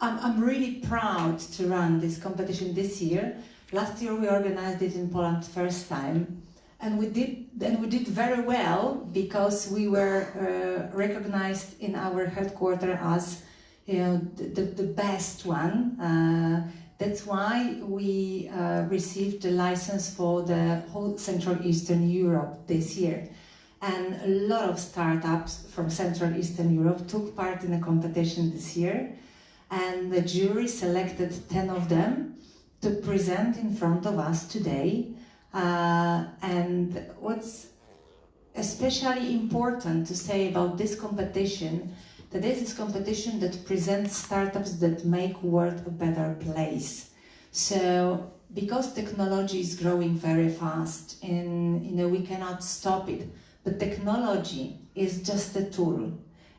I'm really proud to run this competition this year. Last year we organized it in Poland first time, and we did very well because we were recognized in our headquarters as, you know, the best one. That's why we received the license for the whole Central Eastern Europe this year. And a lot of startups from Central Eastern Europe took part in the competition this year. And the jury selected 10 of them to present in front of us today. And what's especially important to say about this competition, that this is a competition that presents startups that make world a better place. So, because technology is growing very fast, and you know, we cannot stop it, but technology is just a tool.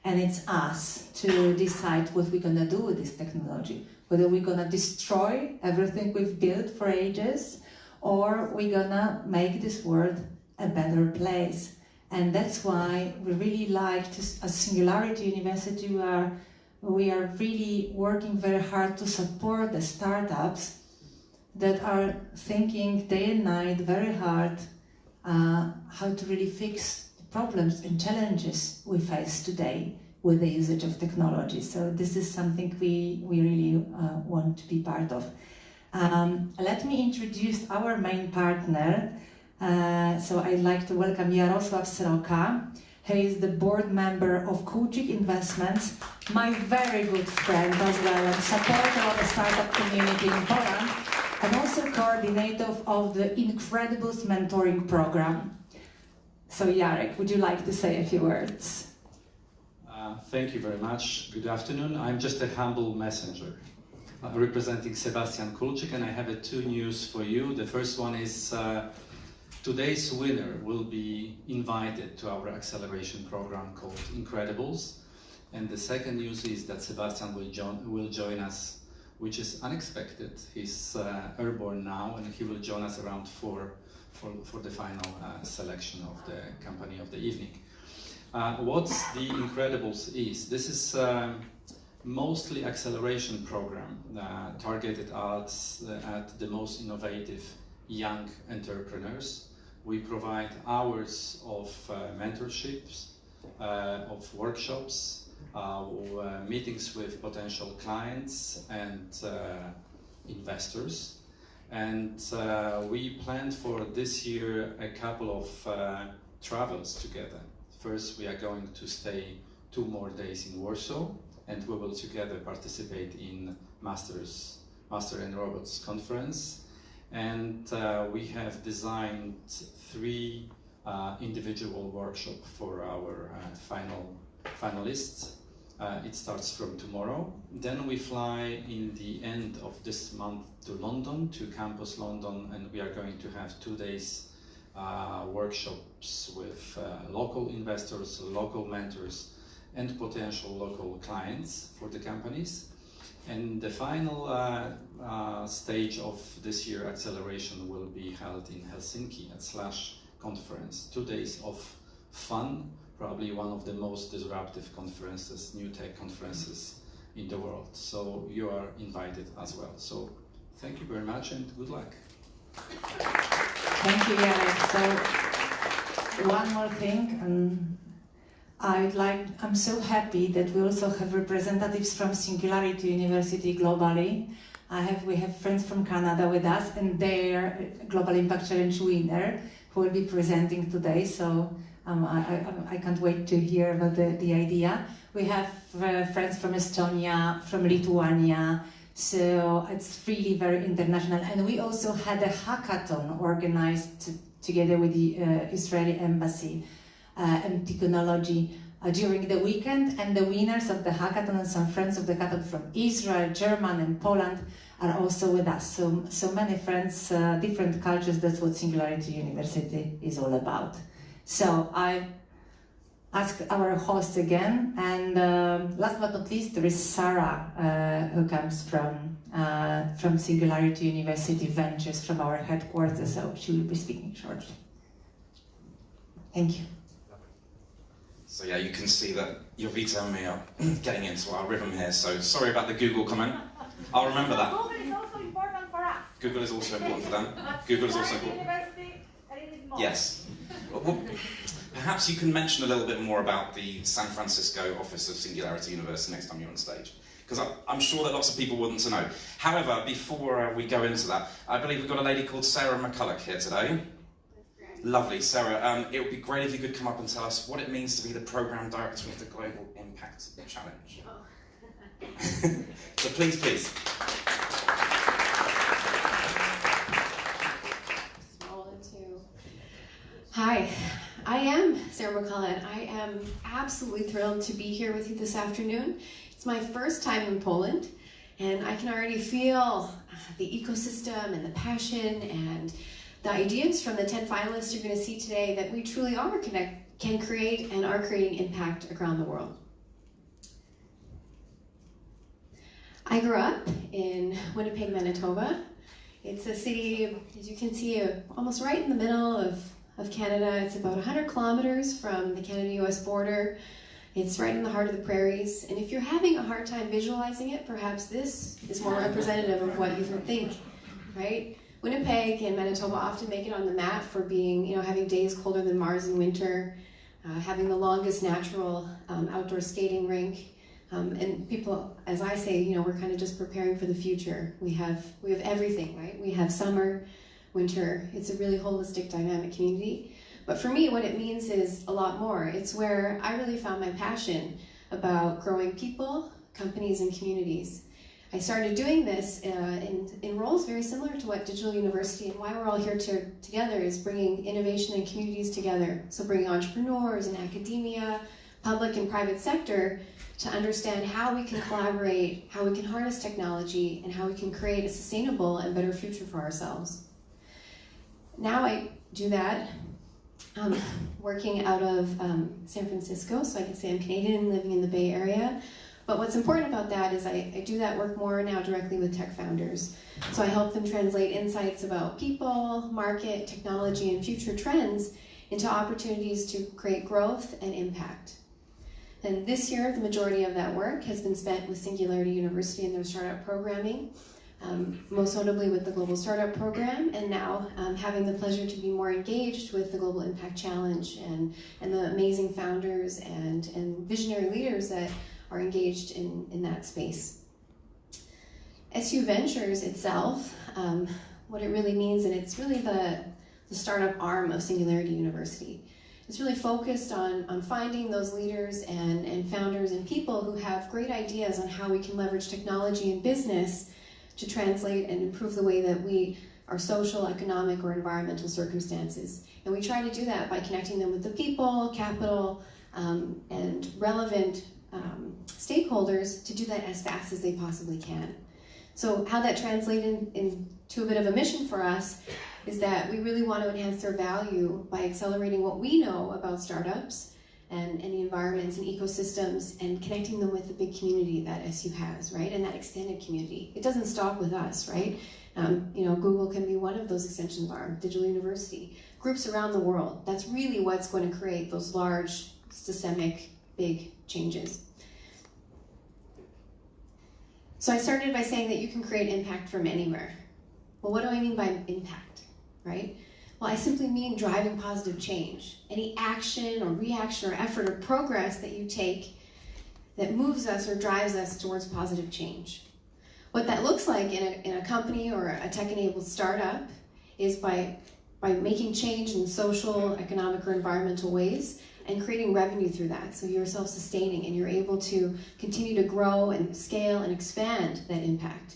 And it's us to decide what we're gonna do with this technology. Whether we're gonna destroy everything we've built for ages, or we're gonna make this world a better place. And that's why we really like to, as Singularity University, we are really working very hard to support the startups that are thinking day and night very hard how to really fix problems and challenges we face today with the usage of technology. So this is something we really want to be part of. Let me introduce our main partner. So I'd like to welcome Jarosław Sroka, who is the board member of Kulczyk Investments, my very good friend as well, and supporter of the startup community in Poland, and also coordinator of the Incredibles mentoring program. So Jarek, would you like to say a few words? Thank you very much. Good afternoon. I'm just a humble messenger representing Sebastian Kulczyk, and I have two news for you. The first one is today's winner will be invited to our acceleration program called Incredibles. And the second news is that Sebastian will join us, which is unexpected. He's airborne now, and he will join us around 4 for the final selection of the company of the evening. What the Incredibles is, this is mostly acceleration program targeted at the most innovative young entrepreneurs. We provide hours of mentorships, of workshops, meetings with potential clients and investors. And we planned for this year a couple of travels together. First, we are going to stay 2 more days in Warsaw, and we will together participate in Master and Robots conference. And we have designed 3 individual workshops for our finalists. It starts from tomorrow. Then we fly in the end of this month to London, to Campus London, and we are going to have 2 days workshops with local investors, local mentors, and potential local clients for the companies. And the final stage of this year acceleration will be held in Helsinki at Slash conference. 2 days of fun, probably one of the most disruptive conferences, new tech conferences in the world. So you are invited as well. So thank you very much and good luck. Thank you, Jarek. So one more thing, I'm so happy that we also have representatives from Singularity University globally. We have friends from Canada with us, and they're Global Impact Challenge winner who will be presenting today. So I can't wait to hear about the idea. We have friends from Estonia, from Lithuania, so it's really very international. And we also had a hackathon organized together with the Israeli Embassy and technology during the weekend, and the winners of the hackathon and some friends of the hackathon from Israel, Germany and Poland are also with us. So many friends, different cultures, that's what Singularity University is all about. So I ask our host again, and last but not least, there is Sarah, who comes from Singularity University Ventures, from our headquarters, so she will be speaking shortly. Thank you. So yeah, you can see that Jovita and me are getting into our rhythm here, so sorry about the Google comment. I'll remember that. Google is also important for us. Google is also important for them. Google is also important. University, a little bit more. Yes. Well, perhaps you can mention a little bit more about the San Francisco office of Singularity University next time you're on stage, because I'm sure that lots of people wouldn't know. However, before we go into that, I believe we've got a lady called Sarah McCulloch here today. Lovely, Sarah. It would be great if you could come up and tell us what it means to be the Program Director of the Global Impact Challenge. Oh. So please. Hi, I am Sarah McCulloch, and I am absolutely thrilled to be here with you this afternoon. It's my first time in Poland, and I can already feel the ecosystem and the passion and the ideas from the 10 finalists you're going to see today that we truly can create and are creating impact around the world. I grew up in Winnipeg, Manitoba. It's a city, as you can see, almost right in the middle of Canada. It's about 100 kilometers from the Canada-US border. It's right in the heart of the prairies. And if you're having a hard time visualizing it, perhaps this is more representative of what you would think, right? Winnipeg and Manitoba often make it on the map for being, having days colder than Mars in winter, having the longest natural outdoor skating rink. And people, as I say, we're kind of just preparing for the future. We have everything, right? We have summer, winter. It's a really holistic, dynamic community. But for me, what it means is a lot more. It's where I really found my passion about growing people, companies, and communities. I started doing this in roles very similar to what Digital University and why we're all here together is bringing innovation and communities together. So bringing entrepreneurs and academia, public and private sector to understand how we can collaborate, how we can harness technology, and how we can create a sustainable and better future for ourselves. Now I do that working out of San Francisco, so I can say I'm Canadian living in the Bay Area. But what's important about that is I do that work more now directly with tech founders. So I help them translate insights about people, market, technology, and future trends into opportunities to create growth and impact. And this year, the majority of that work has been spent with Singularity University and their startup programming, most notably with the Global Startup Program, and now having the pleasure to be more engaged with the Global Impact Challenge and the amazing founders and visionary leaders that are engaged in that space. SU Ventures itself, what it really means, and it's really the startup arm of Singularity University. It's really focused on finding those leaders and founders and people who have great ideas on how we can leverage technology and business to translate and improve the way that our social, economic, or environmental circumstances. And we try to do that by connecting them with the people, capital, and relevant stakeholders to do that as fast as they possibly can. So how that translates into a bit of a mission for us is that we really want to enhance their value by accelerating what we know about startups and the environments and ecosystems and connecting them with the big community that SU has, right? And that extended community. It doesn't stop with us, right? Google can be one of those extensions of our Digital University. Groups around the world, that's really what's going to create those large, systemic, big changes. So I started by saying that you can create impact from anywhere. Well, what do I mean by impact, right? Well, I simply mean driving positive change. Any action or reaction or effort or progress that you take that moves us or drives us towards positive change. What that looks like in a company or a tech-enabled startup is by making change in social, economic, or environmental ways and creating revenue through that. So you're self-sustaining and you're able to continue to grow and scale and expand that impact.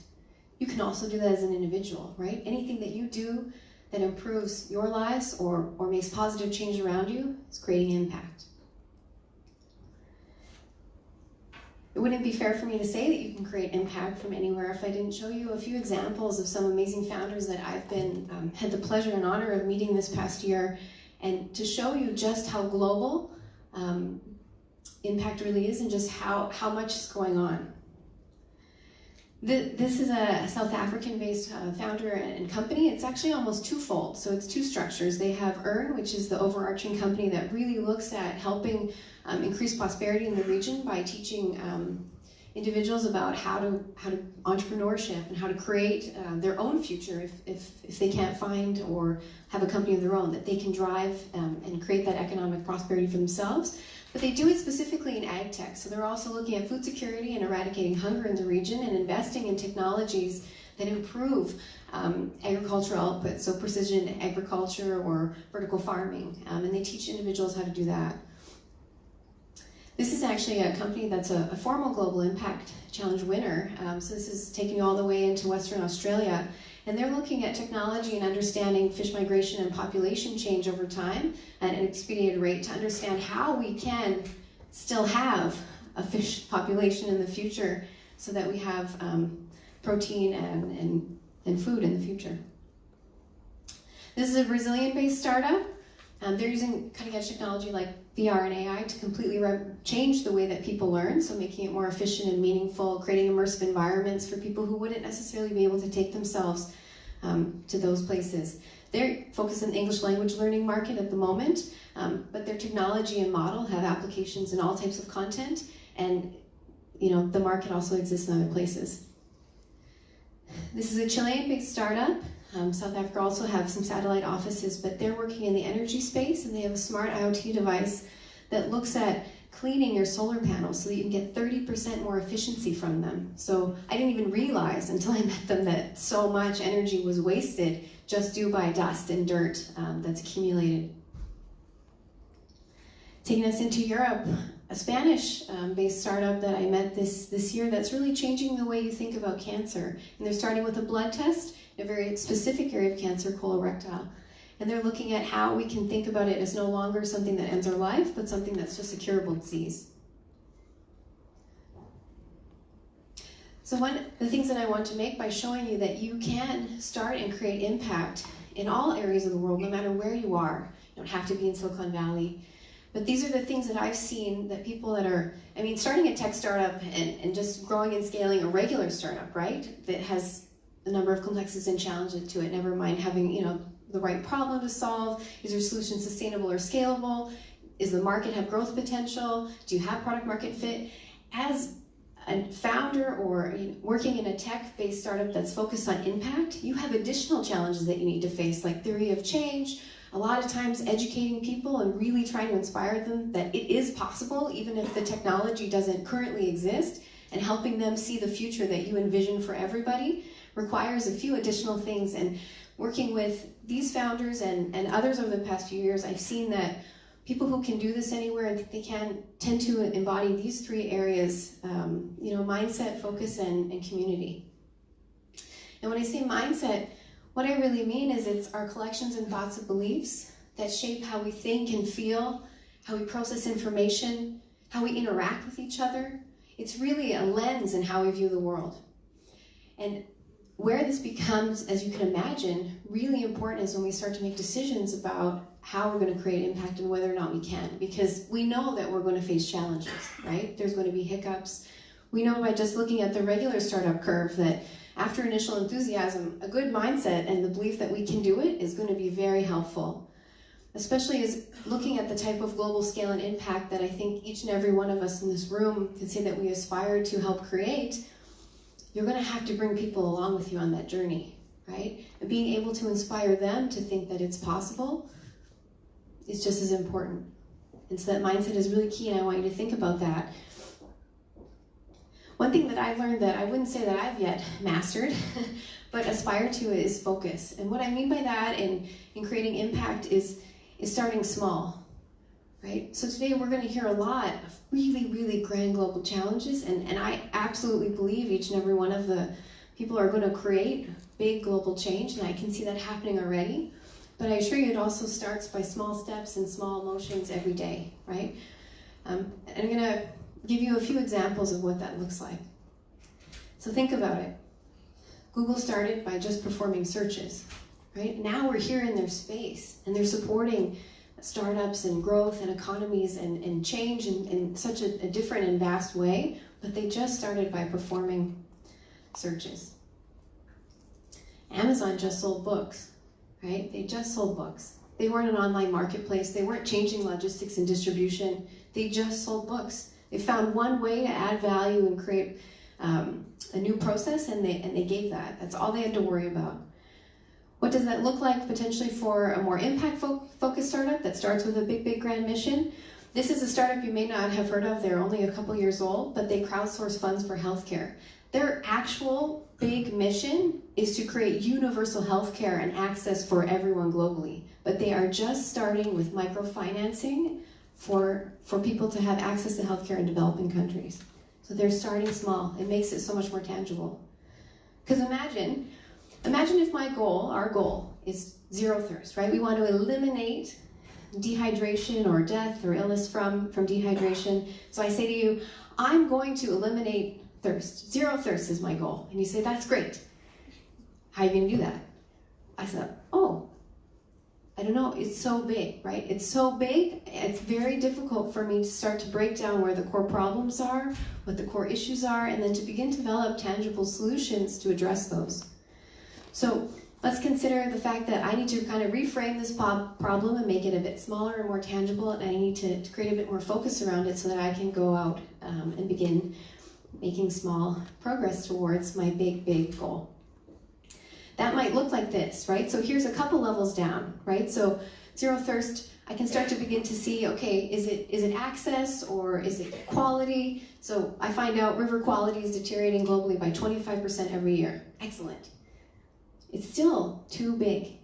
You can also do that as an individual, right? Anything that you do that improves your lives or makes positive change around you is creating impact. It wouldn't be fair for me to say that you can create impact from anywhere if I didn't show you a few examples of some amazing founders that I've had the pleasure and honor of meeting this past year, and to show you just how global impact really is and just how much is going on. This is a South African-based founder and company. It's actually almost twofold, so it's two structures. They have EARN, which is the overarching company that really looks at helping increase prosperity in the region by teaching individuals about how to entrepreneurship and how to create their own future if they can't find or have a company of their own, that they can drive and create that economic prosperity for themselves. But they do it specifically in ag tech. So they're also looking at food security and eradicating hunger in the region and investing in technologies that improve agricultural output, so precision agriculture or vertical farming. And they teach individuals how to do that. This is actually a company that's a formal Global Impact Challenge winner. So this is taking you all the way into Western Australia. And they're looking at technology and understanding fish migration and population change over time at an expedited rate to understand how we can still have a fish population in the future so that we have protein and food in the future. This is a Brazilian-based startup. They're using cutting-edge technology like VR and AI to completely change the way that people learn, so making it more efficient and meaningful, creating immersive environments for people who wouldn't necessarily be able to take themselves to those places. They're focused on the English language learning market at the moment, but their technology and model have applications in all types of content, and the market also exists in other places. This is a Chilean-based startup. South Africa also have some satellite offices, but they're working in the energy space, and they have a smart IoT device that looks at cleaning your solar panels so that you can get 30% more efficiency from them. So I didn't even realize until I met them that so much energy was wasted just due by dust and dirt that's accumulated. Taking us into Europe, a Spanish-based startup that I met this year that's really changing the way you think about cancer. And they're starting with a blood test, a very specific area of cancer, colorectal. And they're looking at how we can think about it as no longer something that ends our life, but something that's just a curable disease. So one of the things that I want to make by showing you that you can start and create impact in all areas of the world, no matter where you are. You don't have to be in Silicon Valley. But these are the things that I've seen that people that are, starting a tech startup and just growing and scaling a regular startup, right? That has a number of complexities and challenges to it, never mind having, the right problem to solve. Is your solution sustainable or scalable? Is the market have growth potential? Do you have product market fit? As a founder or working in a tech-based startup that's focused on impact, you have additional challenges that you need to face, like theory of change, a lot of times educating people and really trying to inspire them that it is possible, even if the technology doesn't currently exist, and helping them see the future that you envision for everybody requires a few additional things. And working with these founders and others over the past few years, I've seen that people who can do this anywhere and think they can tend to embody these three areas, mindset, focus, and community. And when I say mindset, what I really mean is it's our collections and thoughts and beliefs that shape how we think and feel, how we process information, how we interact with each other. It's really a lens in how we view the world. And where this becomes, as you can imagine, really important is when we start to make decisions about how we're going to create impact and whether or not we can. Because we know that we're going to face challenges, right? There's going to be hiccups. We know by just looking at the regular startup curve that after initial enthusiasm, a good mindset and the belief that we can do it is going to be very helpful. Especially as looking at the type of global scale and impact that I think each and every one of us in this room can say that we aspire to help create, you're going to have to bring people along with you on that journey, right? And being able to inspire them to think that it's possible is just as important. And so that mindset is really key, and I want you to think about that. One thing that I've learned that I wouldn't say that I've yet mastered, but aspire to is focus. And what I mean by that in creating impact is starting small, right? So today we're going to hear a lot of really, really grand global challenges, and I absolutely believe each and every one of the people are going to create big global change, and I can see that happening already. But I assure you it also starts by small steps and small motions every day, right? And I'm going to give you a few examples of what that looks like. So think about it. Google started by just performing searches, right? Now we're here in their space, and they're supporting startups and growth and economies and change in such a different and vast way, but they just started by performing searches. Amazon just sold books, right? They just sold books. They weren't an online marketplace. They weren't changing logistics and distribution. They just sold books. They found one way to add value and create a new process, and they gave that. That's all they had to worry about. What does that look like potentially for a more impact-focused startup that starts with a big grand mission? This is a startup you may not have heard of. They're only a couple years old, but they crowdsource funds for healthcare. Their actual big mission is to create universal healthcare and access for everyone globally. But they are just starting with microfinancing for people to have access to healthcare in developing countries. So they're starting small. It makes it so much more tangible. Because imagine if our goal is zero thirst, right? We want to eliminate dehydration or death or illness from dehydration. So I say to you, I'm going to eliminate thirst. Zero thirst is my goal. And you say, that's great. How are you going to do that? I said, I don't know, it's so big, right? It's so big, it's very difficult for me to start to break down where the core problems are, what the core issues are, and then to begin to develop tangible solutions to address those. So let's consider the fact that I need to kind of reframe this problem and make it a bit smaller and more tangible, and I need to create a bit more focus around it so that I can go out and begin making small progress towards my big goal. That might look like this, right? So here's a couple levels down, right? So zero thirst, I can start to begin to see, okay, is it access or is it quality? So I find out river quality is deteriorating globally by 25% every year. Excellent. It's still too big.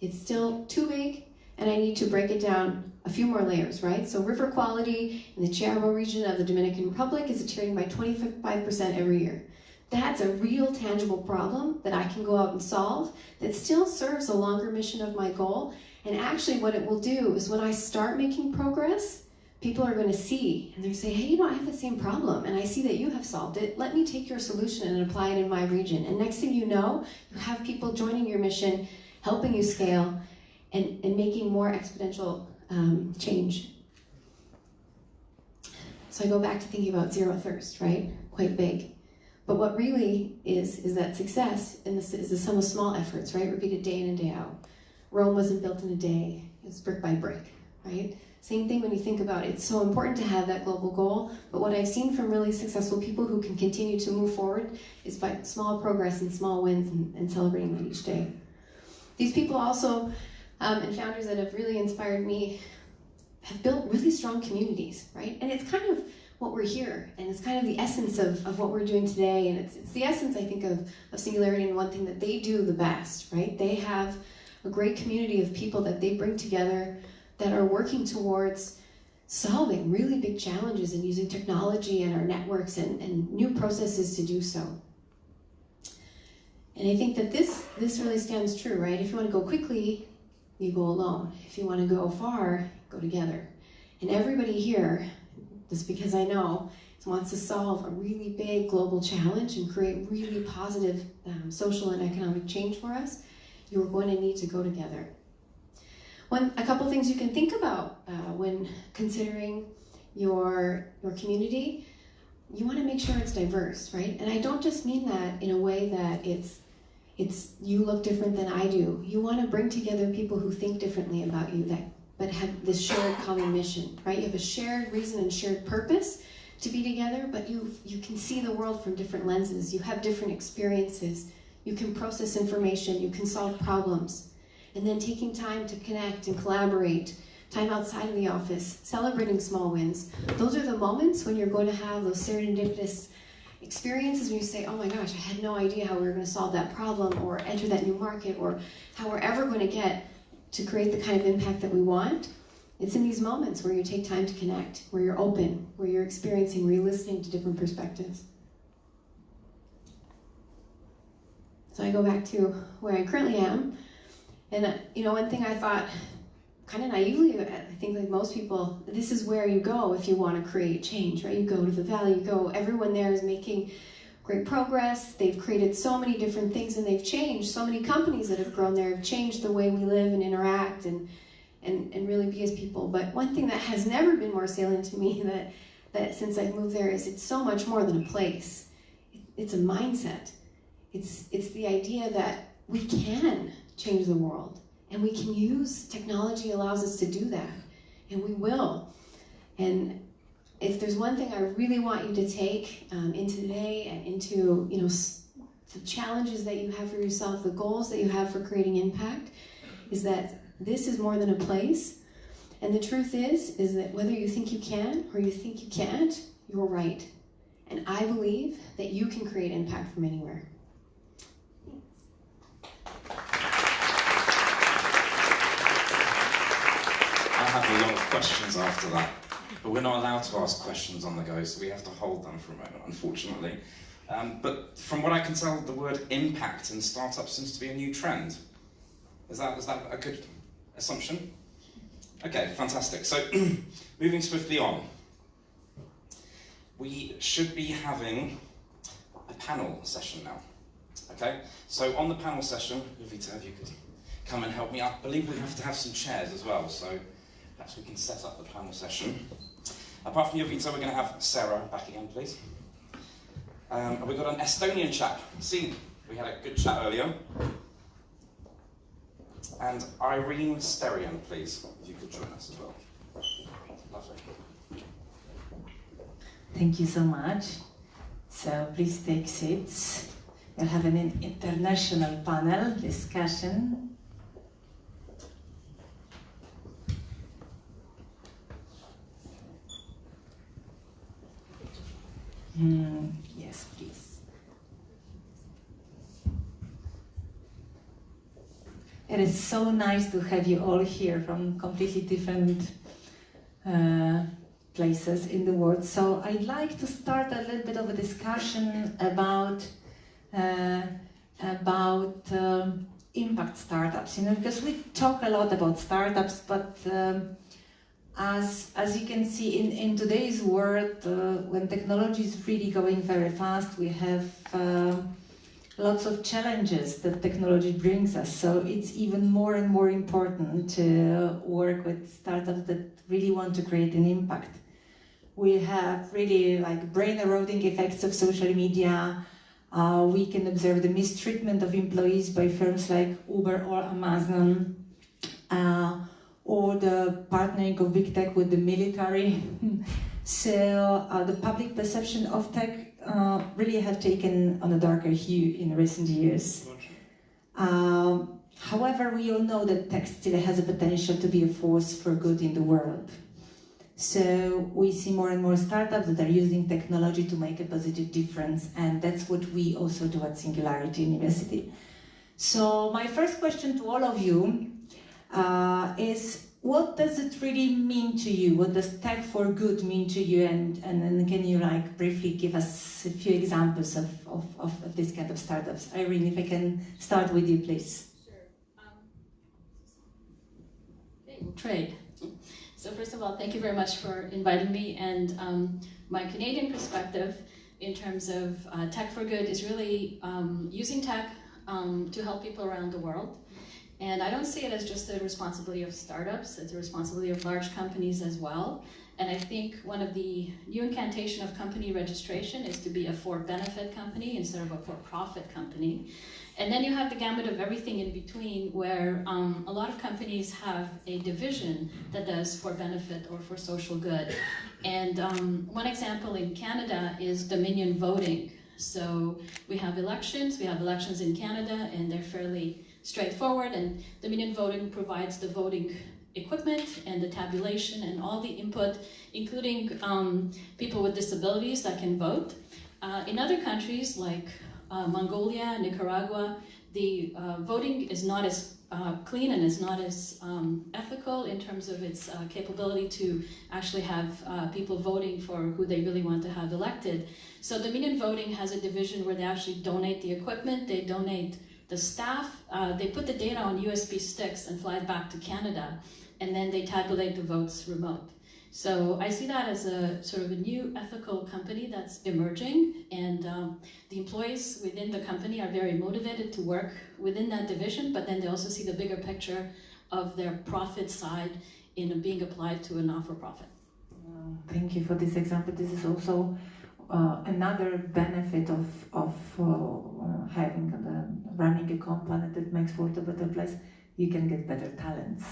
It's still too big, and I need to break it down a few more layers, right? So river quality in the Chiabo region of the Dominican Republic is deteriorating by 25% every year. That's a real tangible problem that I can go out and solve that still serves a longer mission of my goal. And actually what it will do is when I start making progress, people are going to see and they're saying, hey, I have the same problem and I see that you have solved it. Let me take your solution and apply it in my region. And next thing you know, you have people joining your mission, helping you scale and making more exponential change. So I go back to thinking about zero thirst, right? Quite big. But what really is that success is the sum of small efforts, right? Repeated day in and day out. Rome wasn't built in a day. It's brick by brick, right? Same thing when you think about it. It's so important to have that global goal, but what I've seen from really successful people who can continue to move forward is by small progress and small wins and celebrating that each day. These people also, and founders that have really inspired me, have built really strong communities, right? And it's kind of what we're here, and it's kind of the essence of what we're doing today, and it's the essence, I think, of Singularity, and one thing that they do the best, right? They have a great community of people that they bring together that are working towards solving really big challenges and using technology and our networks and new processes to do so. And I think that this really stands true, right? If you want to go quickly, you go alone. If you want to go far, go together. And everybody here, just because I know, wants to solve a really big global challenge and create really positive social and economic change for us, you're going to need to go together. A couple things you can think about when considering your community, you want to make sure it's diverse, right? And I don't just mean that in a way that it's you look different than I do. You want to bring together people who think differently about you but have this shared common mission, right? You have a shared reason and shared purpose to be together, but you can see the world from different lenses. You have different experiences. You can process information. You can solve problems. And then taking time to connect and collaborate, time outside of the office, celebrating small wins. Those are the moments when you're going to have those serendipitous experiences when you say, oh my gosh, I had no idea how we were going to solve that problem or enter that new market or how we're ever going to get to create the kind of impact that we want. It's in these moments where you take time to connect, where you're open, where you're experiencing, where you're listening to different perspectives. So I go back to where I currently am. And one thing I thought, kind of naively, I think like most people, this is where you go if you want to create change, right? You go to the valley, everyone there is making great progress. They've created so many different things and they've changed. So many companies that have grown there have changed the way we live and interact and really be as people. But one thing that has never been more salient to me that since I've moved there is it's so much more than a place. it's a mindset. It's the idea that we can change the world, and we can use technology allows us to do that, and we will. And if there's one thing I really want you to take into today and into the challenges that you have for yourself, the goals that you have for creating impact, is that this is more than a place. And the truth is that whether you think you can or you think you can't, you're right. And I believe that you can create impact from anywhere. I have a lot of questions after that, but we're not allowed to ask questions on the go, so we have to hold them for a moment, unfortunately. But from what I can tell, the word impact in startups seems to be a new trend. Is that a good assumption? Okay, fantastic. So, moving swiftly on. We should be having a panel session now. Okay, so on the panel session, Jovita, if you could come and help me. I believe we have to have some chairs as well, so perhaps we can set up the panel session. Apart from Jovita, we're going to have Sarah back again, please. We've got an Estonian chap. See, we had a good chat earlier. And Irene Sterian, please, if you could join us as well. Lovely. Thank you so much. So please take seats. We'll have an international panel discussion. Yes, please. It is so nice to have you all here from completely different places in the world. So I'd like to start a little bit of a discussion about impact startups. Because we talk a lot about startups, but as you can see in today's world, when technology is really going very fast, we have lots of challenges that technology brings us. So it's even more and more important to work with startups that really want to create an impact. We have really brain eroding effects of social media. We can observe the mistreatment of employees by firms like Uber or Amazon, or the partnering of big tech with the military. So the public perception of tech really have taken on a darker hue in recent years. However, we all know that tech still has a potential to be a force for good in the world. So we see more and more startups that are using technology to make a positive difference, and that's what we also do at Singularity University. So my first question to all of you is, what does it really mean to you? What does tech for good mean to you? And then can you briefly give us a few examples of this kind of startups? Irene, if I can start with you, please. Sure. Trade. So first of all, thank you very much for inviting me. And my Canadian perspective in terms of tech for good is really using tech to help people around the world. And I don't see it as just the responsibility of startups, it's a responsibility of large companies as well. And I think one of the new incantation of company registration is to be a for-benefit company instead of a for-profit company. And then you have the gamut of everything in between, where a lot of companies have a division that does for benefit or for social good. And one example in Canada is Dominion voting. So we have elections in Canada, and they're fairly straightforward, and Dominion voting provides the voting equipment and the tabulation and all the input, including people with disabilities that can vote. In other countries like Mongolia, Nicaragua, the voting is not as clean and is not as ethical in terms of its capability to actually have people voting for who they really want to have elected. So Dominion voting has a division where they actually donate the equipment, they donate the staff, they put the data on USB sticks and fly it back to Canada, and then they tabulate the votes remote. So I see that as a sort of a new ethical company that's emerging, and the employees within the company are very motivated to work within that division, but then they also see the bigger picture of their profit side in being applied to a not-for-profit. Thank you for this example. This is also another benefit of running a company that makes world a better place, you can get better talents.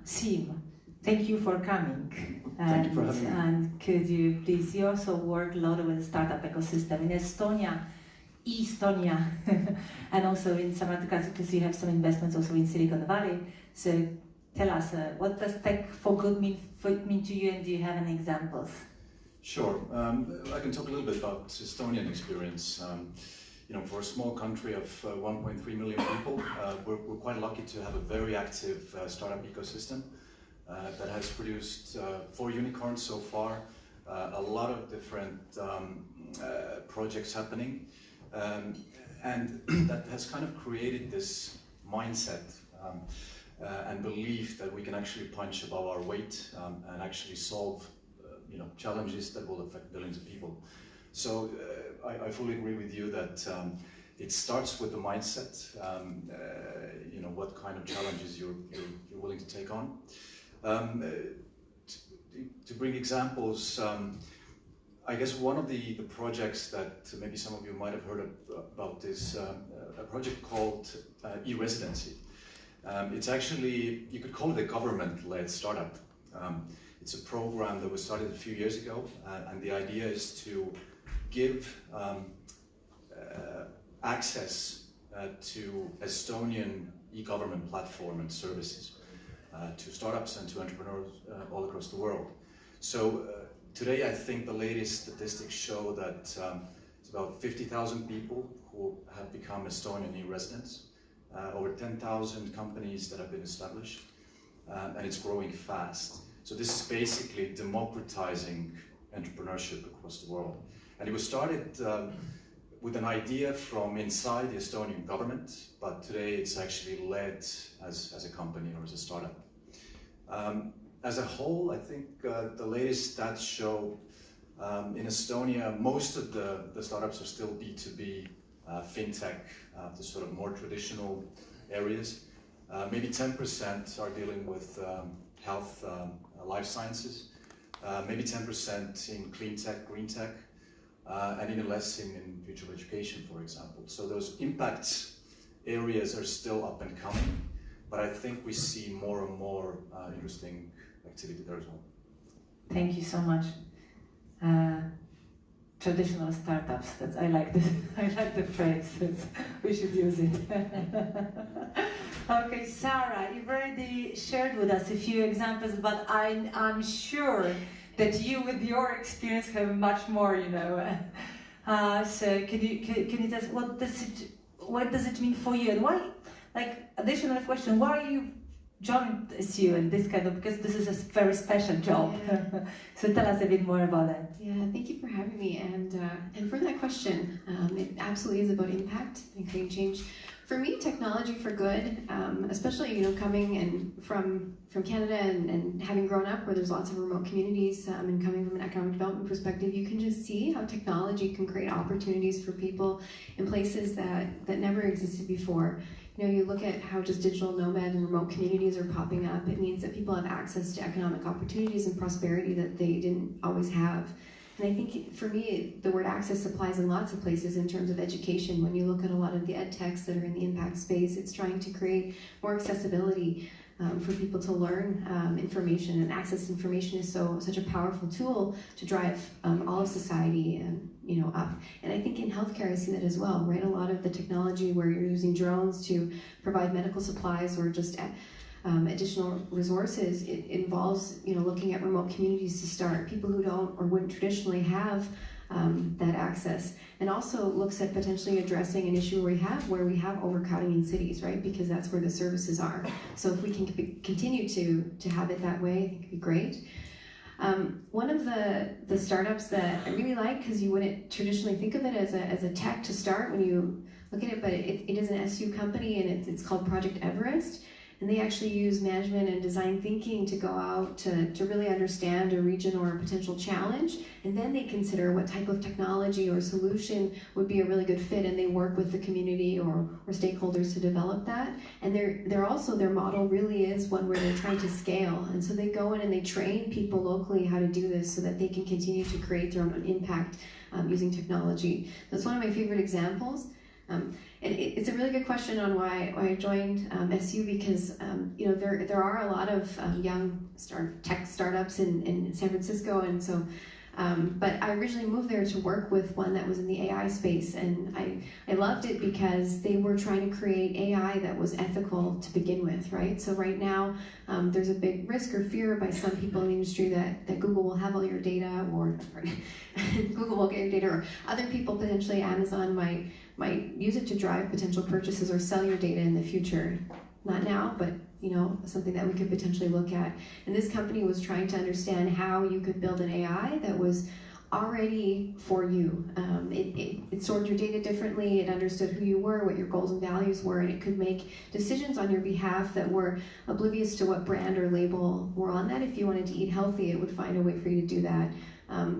Sim, thank you for coming. Thank you for having me. And could you please, you also work a lot with the startup ecosystem in Estonia, and also in some other countries, because you have some investments also in Silicon Valley. So tell us, what does tech for good mean to you, and do you have any examples? Sure. I can talk a little bit about Estonian experience. For a small country of 1.3 million people, we're quite lucky to have a very active startup ecosystem that has produced 4 unicorns so far, a lot of different projects happening, and that has kind of created this mindset and belief that we can actually punch above our weight and actually solve challenges that will affect billions of people. So I fully agree with you that it starts with the mindset, what kind of challenges you're willing to take on. To bring examples, I guess one of the projects that maybe some of you might have heard about is a project called e-residency. It's actually, you could call it a government-led startup. It's a program that was started a few years ago, and the idea is to give access to Estonian e-government platform and services to startups and to entrepreneurs all across the world. So today I think the latest statistics show that it's about 50,000 people who have become Estonian e-residents, over 10,000 companies that have been established, and it's growing fast. So this is basically democratizing entrepreneurship across the world. And it was started with an idea from inside the Estonian government, but today it's actually led as a company or as a startup. As a whole, I think the latest stats show in Estonia, most of the startups are still B2B, fintech, the sort of more traditional areas. Maybe 10% are dealing with health, life sciences, maybe 10% in clean tech, green tech, and even less in future education, for example. So those impact areas are still up and coming, but I think we see more and more interesting activity there as well. Thank you so much. Traditional startups. I like the phrase. We should use it. Okay, Sarah, you've already shared with us a few examples, but I'm sure that you, with your experience, have much more. So can you tell us what does it mean for you, and why? Like, additional question: why you joined SU and this kind of, because this is a very special job. Yeah. So tell us a bit more about that. Yeah, thank you for having me, and for that question. It absolutely is about impact and creating change. For me, technology for good, especially coming in from Canada and having grown up where there's lots of remote communities, and coming from an economic development perspective, you can just see how technology can create opportunities for people in places that never existed before. You look at how just digital nomad and remote communities are popping up. It means that people have access to economic opportunities and prosperity that they didn't always have. And I think for me, the word access applies in lots of places in terms of education. When you look at a lot of the ed techs that are in the impact space, it's trying to create more accessibility for people to learn information, and access to information is such a powerful tool to drive all of society up. And I think in healthcare I see that as well, right? A lot of the technology where you're using drones to provide medical supplies or just additional resources, it involves looking at remote communities to start, people who don't or wouldn't traditionally have that access, and also looks at potentially addressing an issue where we have overcrowding in cities, right? Because that's where the services are. So if we can continue to have it that way, I think it'd be great. One of the startups that I really like, because you wouldn't traditionally think of it as a tech to start when you look at it, but it is an SU company, and it's called Project Everest. and they actually use management and design thinking to go out to really understand a region or a potential challenge, and then they consider what type of technology or solution would be a really good fit, and they work with the community or stakeholders to develop that. And they're also, their model really is one where they're trying to scale, and so they go in and they train people locally how to do this so that they can continue to create their own impact using technology. That's one of my favorite examples. And it's a really good question on why I joined SU, because you know, there are a lot of young tech startups in San Francisco, and so but I originally moved there to work with one that was in the AI space, and I loved it because they were trying to create AI that was ethical to begin with, right? So right now there's a big risk or fear by some people in the industry that Google will have all your data, or Google will get your data, or other people, potentially Amazon, might use it to drive potential purchases or sell your data in the future. Not now, but you know, something that we could potentially look at. And this company was trying to understand how you could build an AI that was already for you. It sorted your data differently, it understood who you were, what your goals and values were, and it could make decisions on your behalf that were oblivious to what brand or label were on that. If you wanted to eat healthy, it would find a way for you to do that.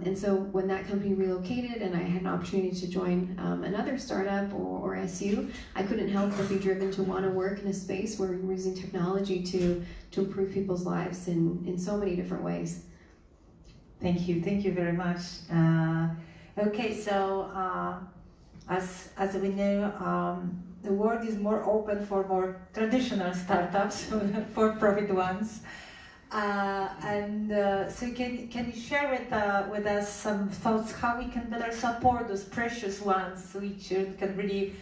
And so when that company relocated and I had an opportunity to join another startup or SU, I couldn't help but be driven to want to work in a space where we're using technology to improve people's lives in so many different ways. Thank you very much. Okay, so as we know, the world is more open for more traditional startups, for-profit ones. So can you share with us some thoughts how we can better support those precious ones which can really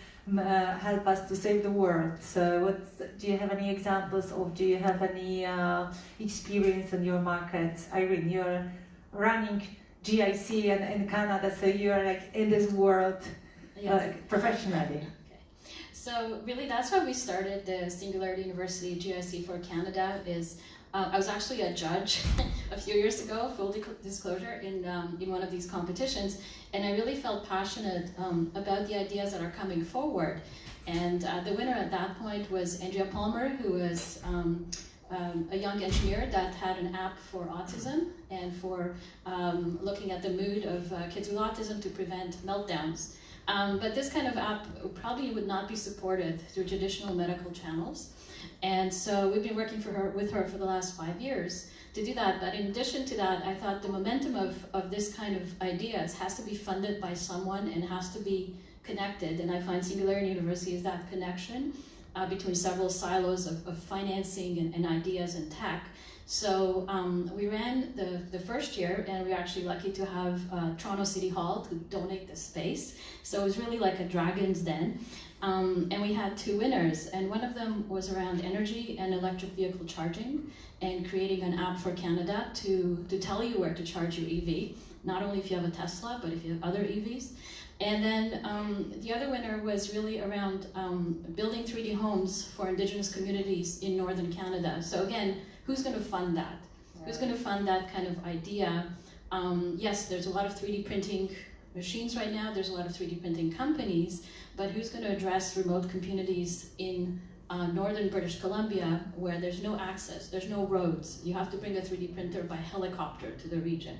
help us to save the world? So do you have any examples, or do you have any experience in your market? Irene, you're running GIC in Canada, so you're like in this world professionally. So really that's why we started the Singularity University GIC for Canada. I was actually a judge a few years ago, full disclosure, in one of these competitions, and I really felt passionate about the ideas that are coming forward. And the winner at that point was Andrea Palmer, who was a young engineer that had an app for autism and for looking at the mood of kids with autism to prevent meltdowns. But this kind of app probably would not be supported through traditional medical channels. And so we've been working with her for the last 5 years to do that. But in addition to that, I thought the momentum of this kind of ideas has to be funded by someone and has to be connected. And I find Singularity University is that connection between several silos of financing and ideas and tech. So we ran the first year, and we were actually lucky to have Toronto City Hall to donate the space. So it was really like a dragon's den. And we had 2 winners, and one of them was around energy and electric vehicle charging and creating an app for Canada to tell you where to charge your EV, not only if you have a Tesla, but if you have other EVs. And then the other winner was really around building 3D homes for Indigenous communities in Northern Canada. So again, who's going to fund that? Right. Who's going to fund that kind of idea? Yes, there's a lot of 3D printing machines right now, there's a lot of 3D printing companies, but who's going to address remote communities in northern British Columbia where there's no access, there's no roads, you have to bring a 3D printer by helicopter to the region.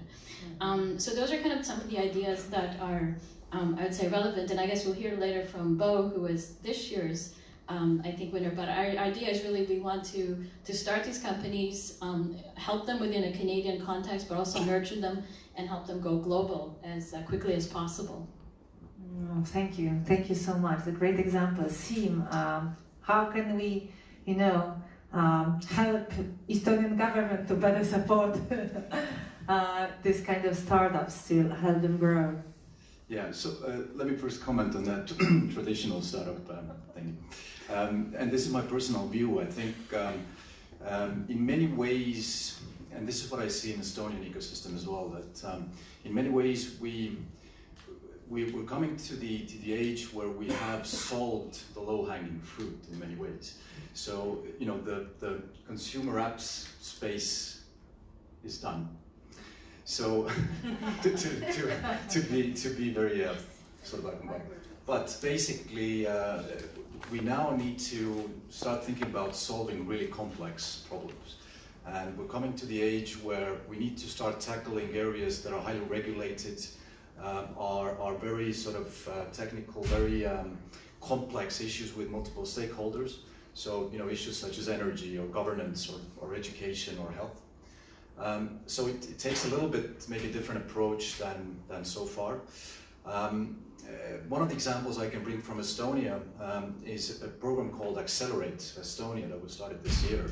So those are kind of some of the ideas that are, I would say, relevant, and I guess we'll hear later from Bo, who is this year's I think winner, but our idea is really we want to start these companies, help them within a Canadian context, but also nurture them and help them go global as quickly as possible. Thank you so much. A great example. Sim, how can we, help Estonian government to better support this kind of startups to help them grow? Yeah, so let me first comment on that traditional startup thing. And this is my personal view. I think in many ways, and this is what I see in the Estonian ecosystem as well, that in many ways we're coming to the age where we have solved the low-hanging fruit in many ways. So, the consumer apps space is done. So, to be very sort of black and white. But basically, we now need to start thinking about solving really complex problems. And we're coming to the age where we need to start tackling areas that are highly regulated, are very sort of technical, very complex issues with multiple stakeholders. So, issues such as energy or governance or education or health. So it takes a little bit, maybe a different approach than so far. One of the examples I can bring from Estonia is a program called Accelerate Estonia that was started this year.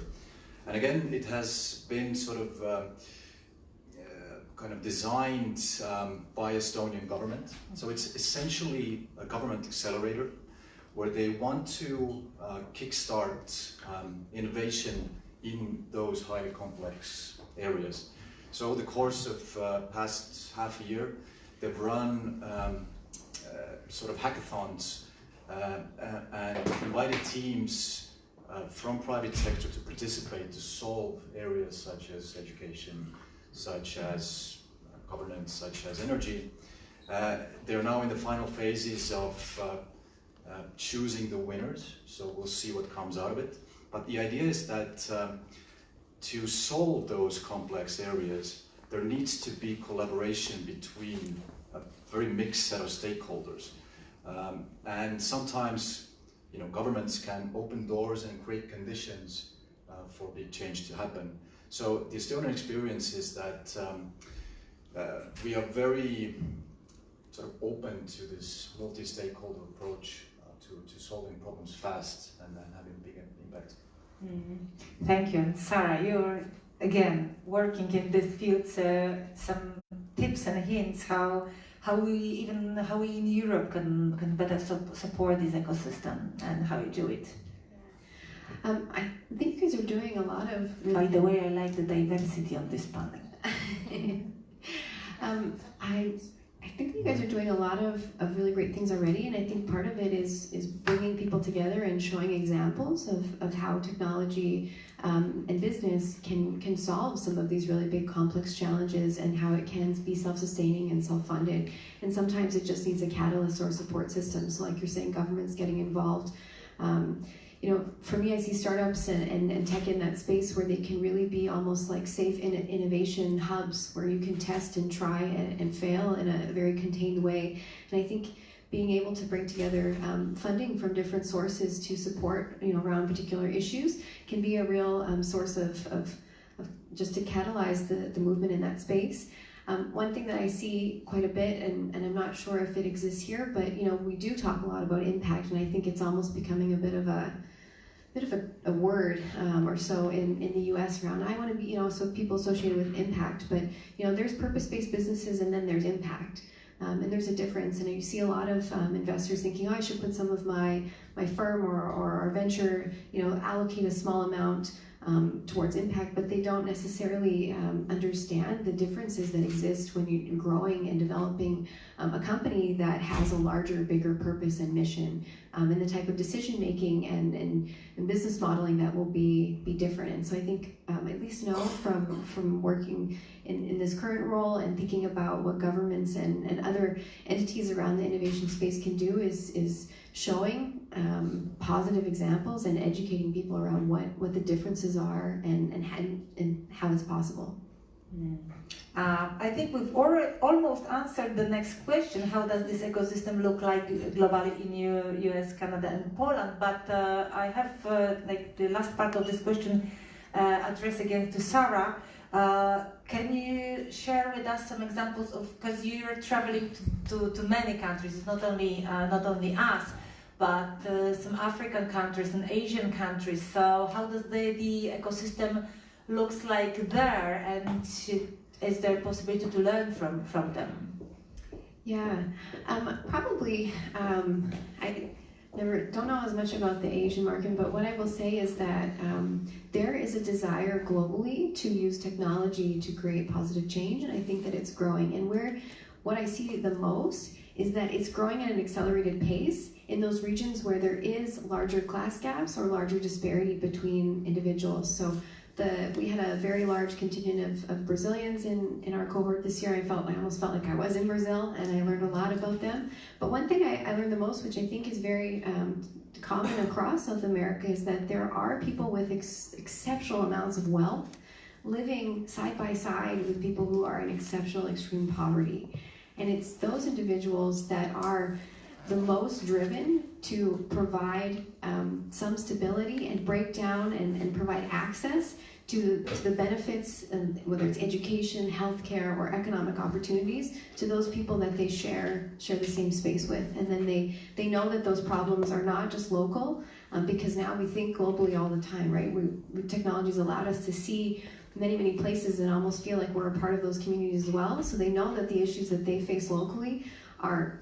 And again, it has been sort of kind of designed by Estonian government. So it's essentially a government accelerator where they want to kickstart innovation in those highly complex areas. So over the course of past half a year, they've run sort of hackathons and invited teams from private sector to participate to solve areas such as education, such as governance, such as energy. They're now in the final phases of choosing the winners, so we'll see what comes out of it. But the idea is that to solve those complex areas, there needs to be collaboration between a very mixed set of stakeholders. And sometimes governments can open doors and create conditions for big change to happen. So the Estonian experience is that we are very sort of open to this multi-stakeholder approach to solving problems fast and then having a big impact. Mm-hmm. Thank you. And Sarah, you're again working in this field. So some tips and hints how we in Europe can better support this ecosystem and how you do it. I think you guys are doing a lot of. By the way, I like the diversity on this panel. I think you guys are doing a lot of really great things already, and I think part of it is bringing people together and showing examples of how technology and business can solve some of these really big complex challenges and how it can be self-sustaining and self-funded. And sometimes it just needs a catalyst or a support system. So like you're saying, governments getting involved. For me, I see startups and tech in that space where they can really be almost like safe innovation hubs where you can test and try and fail in a very contained way. And I think being able to bring together funding from different sources to support around particular issues can be a real source of just to catalyze the movement in that space. One thing that I see quite a bit, and I'm not sure if it exists here, but we do talk a lot about impact, and I think it's almost becoming a bit of a word or so in the U.S. around. I want to be, so people associated with impact, but there's purpose-based businesses and then there's impact, and there's a difference. And you see a lot of investors thinking, oh, I should put some of my firm or our venture, allocate a small amount towards impact, but they don't necessarily understand the differences that exist when you're growing and developing a company that has a larger, bigger purpose and mission, and the type of decision making and business modeling that will be different. And so I think at least know from working in this current role and thinking about what governments and other entities around the innovation space can do is showing positive examples and educating people around what the differences are and how it's possible. I think we've almost answered the next question. How does this ecosystem look like globally in US, Canada, and Poland? But I have the last part of this question addressed again to Sarah. Can you share with us some examples of, because you're traveling to many countries, it's not only us, but some African countries and Asian countries. So how does the ecosystem looks like there, and is there a possibility to learn from them? Yeah, probably. I don't know as much about the Asian market, but what I will say is that there is a desire globally to use technology to create positive change, and I think that it's growing. And what I see the most is that it's growing at an accelerated pace in those regions where there is larger class gaps or larger disparity between individuals. So we had a very large contingent of Brazilians in our cohort this year. I almost felt like I was in Brazil, and I learned a lot about them. But one thing I learned the most, which I think is very common across South America, is that there are people with exceptional amounts of wealth living side by side with people who are in exceptional extreme poverty. And it's those individuals that are the most driven to provide some stability and break down and provide access to the benefits, whether it's education, healthcare, or economic opportunities, to those people that they share the same space with. And then they know that those problems are not just local, because now we think globally all the time, right? Technology's allowed us to see many places and almost feel like we're a part of those communities as well. So they know that the issues that they face locally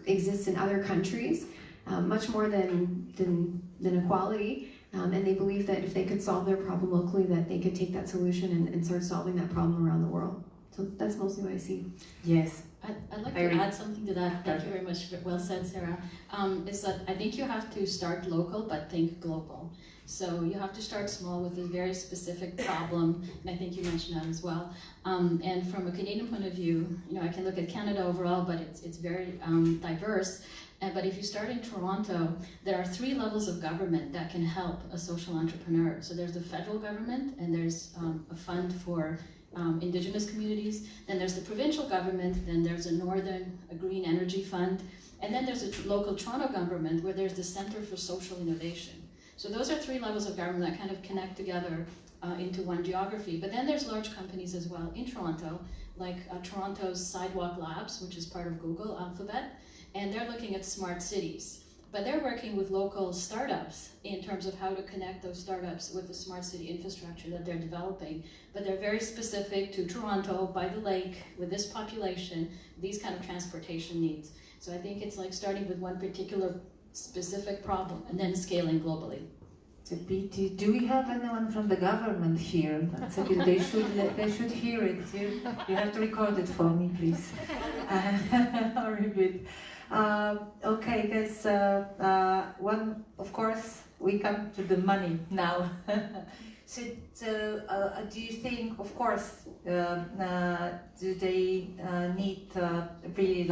exist in other countries, much more than equality. And they believe that if they could solve their problem locally, that they could take that solution and start solving that problem around the world. So that's mostly what I see. Yes. I'd like to add something to that. Thank you very much. Well said, Sarah. Is that I think you have to start local, but think global. So you have to start small with a very specific problem, and I think you mentioned that as well. And from a Canadian point of view, I can look at Canada overall, but it's very diverse. But if you start in Toronto, there are 3 levels of government that can help a social entrepreneur. So there's the federal government, and there's a fund for Indigenous communities. Then there's the provincial government, then there's a green energy fund, and then there's a local Toronto government where there's the Center for Social Innovation. So those are 3 levels of government that kind of connect together into one geography. But then there's large companies as well in Toronto, like Toronto's Sidewalk Labs, which is part of Google Alphabet, and they're looking at smart cities. But they're working with local startups in terms of how to connect those startups with the smart city infrastructure that they're developing. But they're very specific to Toronto, by the lake, with this population, these kind of transportation needs. So I think it's like starting with one particular specific problem and then scaling globally. It's a pity. Do we have anyone from the government here? That's a pity. They should hear it. You have to record it for me, please. Or repeat. Okay, guys. Of course, we come to the money now. So do you think, of course, do they need really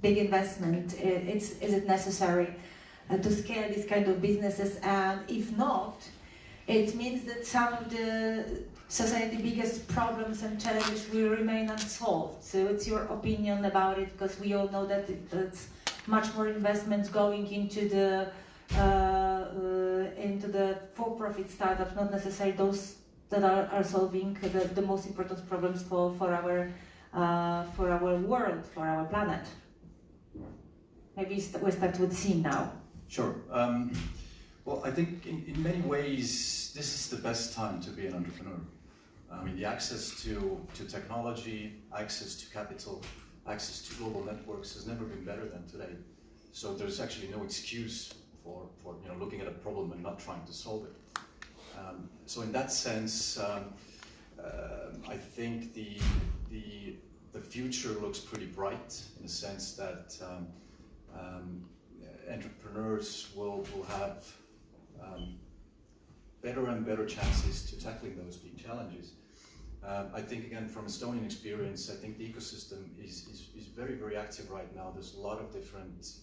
big investment? Is it necessary to scale these kind of businesses? And if not, it means that some of the society's biggest problems and challenges will remain unsolved. So what's your opinion about it? Because we all know that it's much more investments going into the for-profit startups, not necessarily those that are solving the most important problems for our world, for our planet. Maybe we start with Sim now. Sure. Well, I think in many ways, this is the best time to be an entrepreneur. I mean, the access to technology, access to capital, access to global networks has never been better than today. So there's actually no excuse for looking at a problem and not trying to solve it. So in that sense, I think the future looks pretty bright in the sense that entrepreneurs will have better and better chances to tackling those big challenges. I think, again, from Estonian experience, I think the ecosystem is very, very active right now. There's a lot of different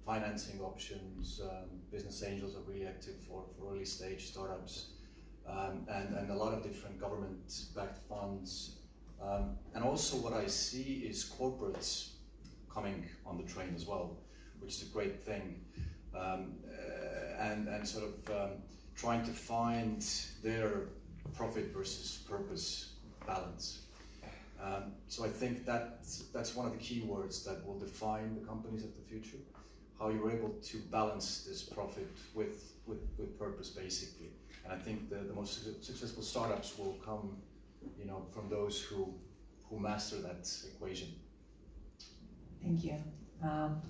financing options. Business angels are really active for early stage startups, and a lot of different government-backed funds. And also what I see is corporates coming on the train as well, which is a great thing. And sort of trying to find their profit versus purpose balance. So I think that's one of the key words that will define the companies of the future, how you're able to balance this profit with purpose, basically. And I think the most successful startups will come, from those who master that equation. Thank you.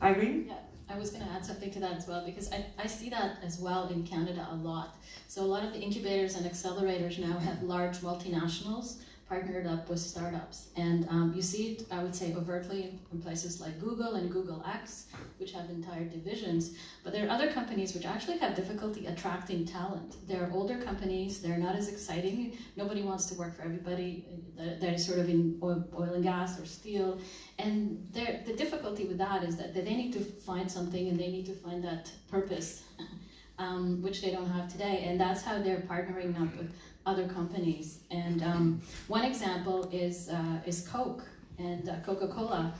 Irene? Yeah, I was going to add something to that as well, because I see that as well in Canada a lot. So a lot of the incubators and accelerators now have large multinationals partnered up with startups. And you see it, I would say, overtly in places like Google and Google X, which have entire divisions. But there are other companies which actually have difficulty attracting talent. They're older companies, they're not as exciting. Nobody wants to work for everybody that is sort of in oil and gas or steel. And the difficulty with that is that they need to find something and they need to find that purpose, which they don't have today. And that's how they're partnering up with other companies. And one example is Coke and Coca-Cola.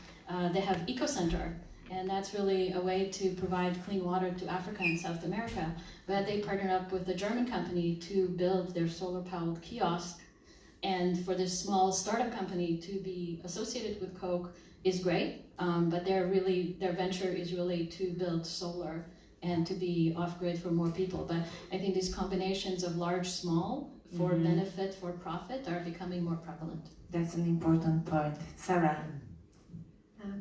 They have Eco Center, and that's really a way to provide clean water to Africa and South America. But they partnered up with a German company to build their solar-powered kiosk. And for this small startup company to be associated with Coke is great, but their venture is really to build solar and to be off-grid for more people. But I think these combinations of large, small, for benefit, for profit, are becoming more prevalent. That's an important point. Sarah?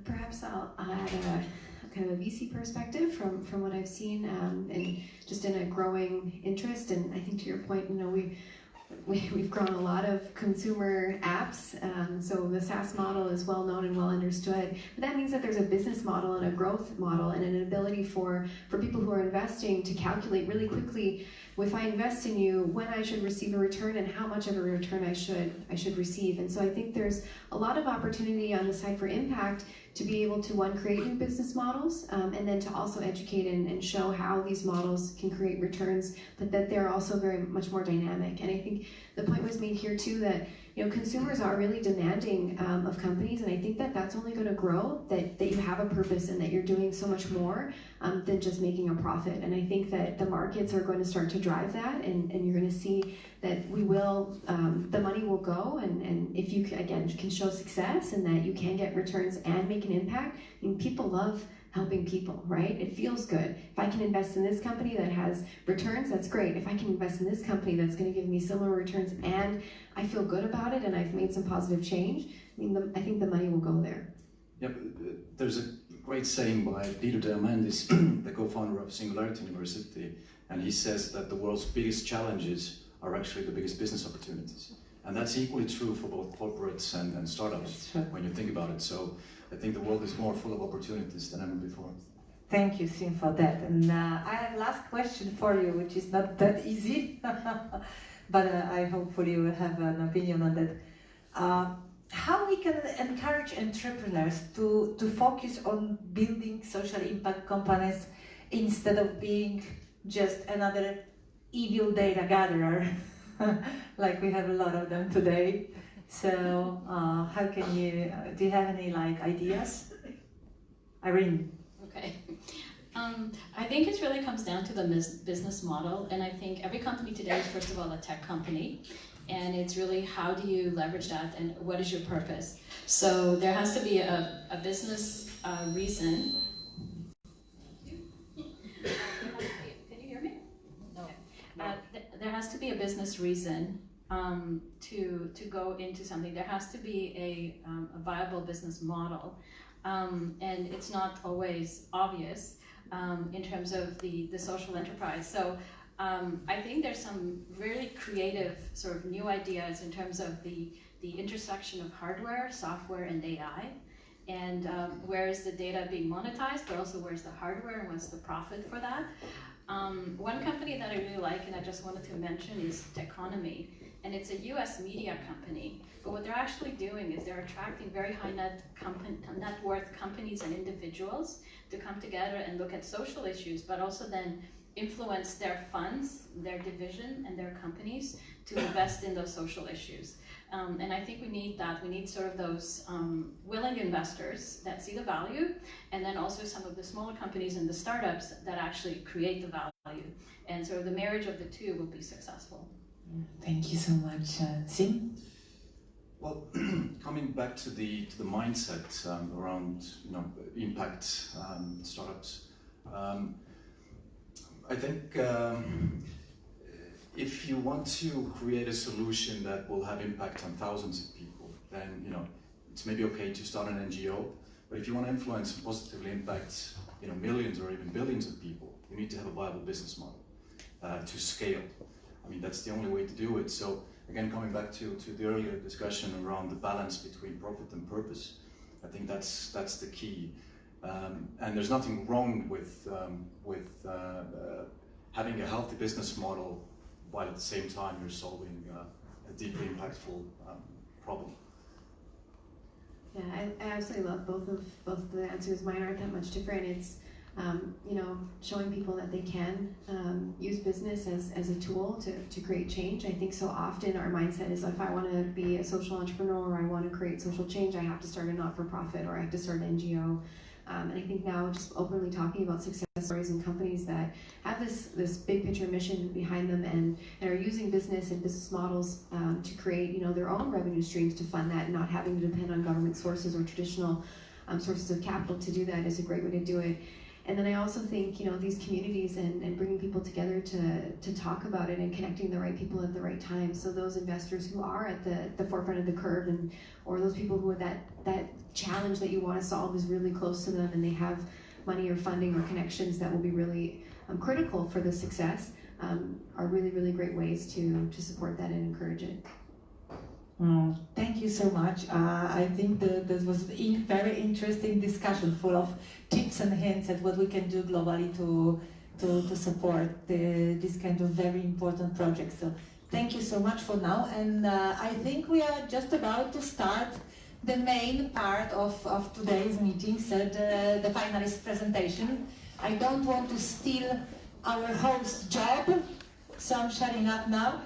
Perhaps I'll add a kind of a VC perspective from what I've seen, and just in a growing interest. And I think to your point, we've grown a lot of consumer apps, so the SaaS model is well known and well understood. But that means that there's a business model and a growth model and an ability for people who are investing to calculate really quickly, if I invest in you, when I should receive a return and how much of a return I should receive. And so I think there's a lot of opportunity on the side for impact to be able to, one, create new business models, and then to also educate and show how these models can create returns, but that they're also very much more dynamic. And I think the point was made here too that consumers are really demanding of companies, and I think that that's only going to grow, that you have a purpose and that you're doing so much more than just making a profit. And I think that the markets are going to start to drive that, and you're going to see that the money will go, and if you, again, can show success and that you can get returns and make an impact. I mean, people love helping people, right? It feels good. If I can invest in this company that has returns, that's great. If I can invest in this company that's going to give me similar returns and I feel good about it and I've made some positive change, I think the money will go there. Yep, there's a great saying by Peter Diamandis, the co-founder of Singularity University, and he says that the world's biggest challenges are actually the biggest business opportunities. And that's equally true for both corporates and startups when you think about it. So I think the world is more full of opportunities than ever before. Thank you, Sim, for that. And I have last question for you, which is not that easy, but I hopefully will have an opinion on that. How we can encourage entrepreneurs to focus on building social impact companies instead of being just another evil data gatherer, like we have a lot of them today. So how can you, do you have any ideas? Irene? Okay. I think it really comes down to the business model, and I think every company today is first of all a tech company, and it's really how do you leverage that and what is your purpose. So there has to be a business reason. Can you hear me? No. There has to be a business reason to go into something. There has to be a viable business model, and it's not always obvious in terms of the social enterprise. So I think there's some really creative sort of new ideas in terms of the intersection of hardware, software, and AI, and where is the data being monetized, but also where's the hardware and what's the profit for that. One company that I really like and I just wanted to mention is Techonomy, and it's a US media company, but what they're actually doing is they're attracting very high net worth companies and individuals to come together and look at social issues, but also then influence their funds, their division, and their companies to invest in those social issues. And I think we need that. We need sort of those willing investors that see the value, and then also some of the smaller companies and the startups that actually create the value. And sort of the marriage of the two will be successful. Thank you so much. Sim? Well, coming back to the mindset around impact startups, I think if you want to create a solution that will have impact on thousands of people, then it's maybe okay to start an NGO. But if you want to influence and positively impact millions or even billions of people, you need to have a viable business model to scale. I mean, that's the only way to do it. So again, coming back to the earlier discussion around the balance between profit and purpose, I think that's the key. And there's nothing wrong with having a healthy business model while at the same time you're solving a deeply impactful problem. Yeah, I absolutely love both of the answers. Mine aren't that much different. It's you know, showing people that they can use business as a tool to create change. I think so often our mindset is, if I want to be a social entrepreneur or I want to create social change, I have to start a not-for-profit or I have to start an NGO. And I think now just openly talking about success stories and companies that have this big picture mission behind them and are using business and business models to create, you know, their own revenue streams to fund that, and not having to depend on government sources or traditional sources of capital to do that is a great way to do it. And then I also think, you know, these communities and bringing people together to talk about it and connecting the right people at the right time. So those investors who are at the forefront of the curve, or those people who that challenge that you want to solve is really close to them, and they have money or funding or connections that will be really critical for the success, are really, really great ways to support that and encourage it. Thank you so much. I think this was a very interesting discussion, full of tips and hints at what we can do globally to support this kind of very important project. So thank you so much for now, and I think we are just about to start the main part of today's meeting, so the finalist presentation. I don't want to steal our host's job, so I'm shutting up now.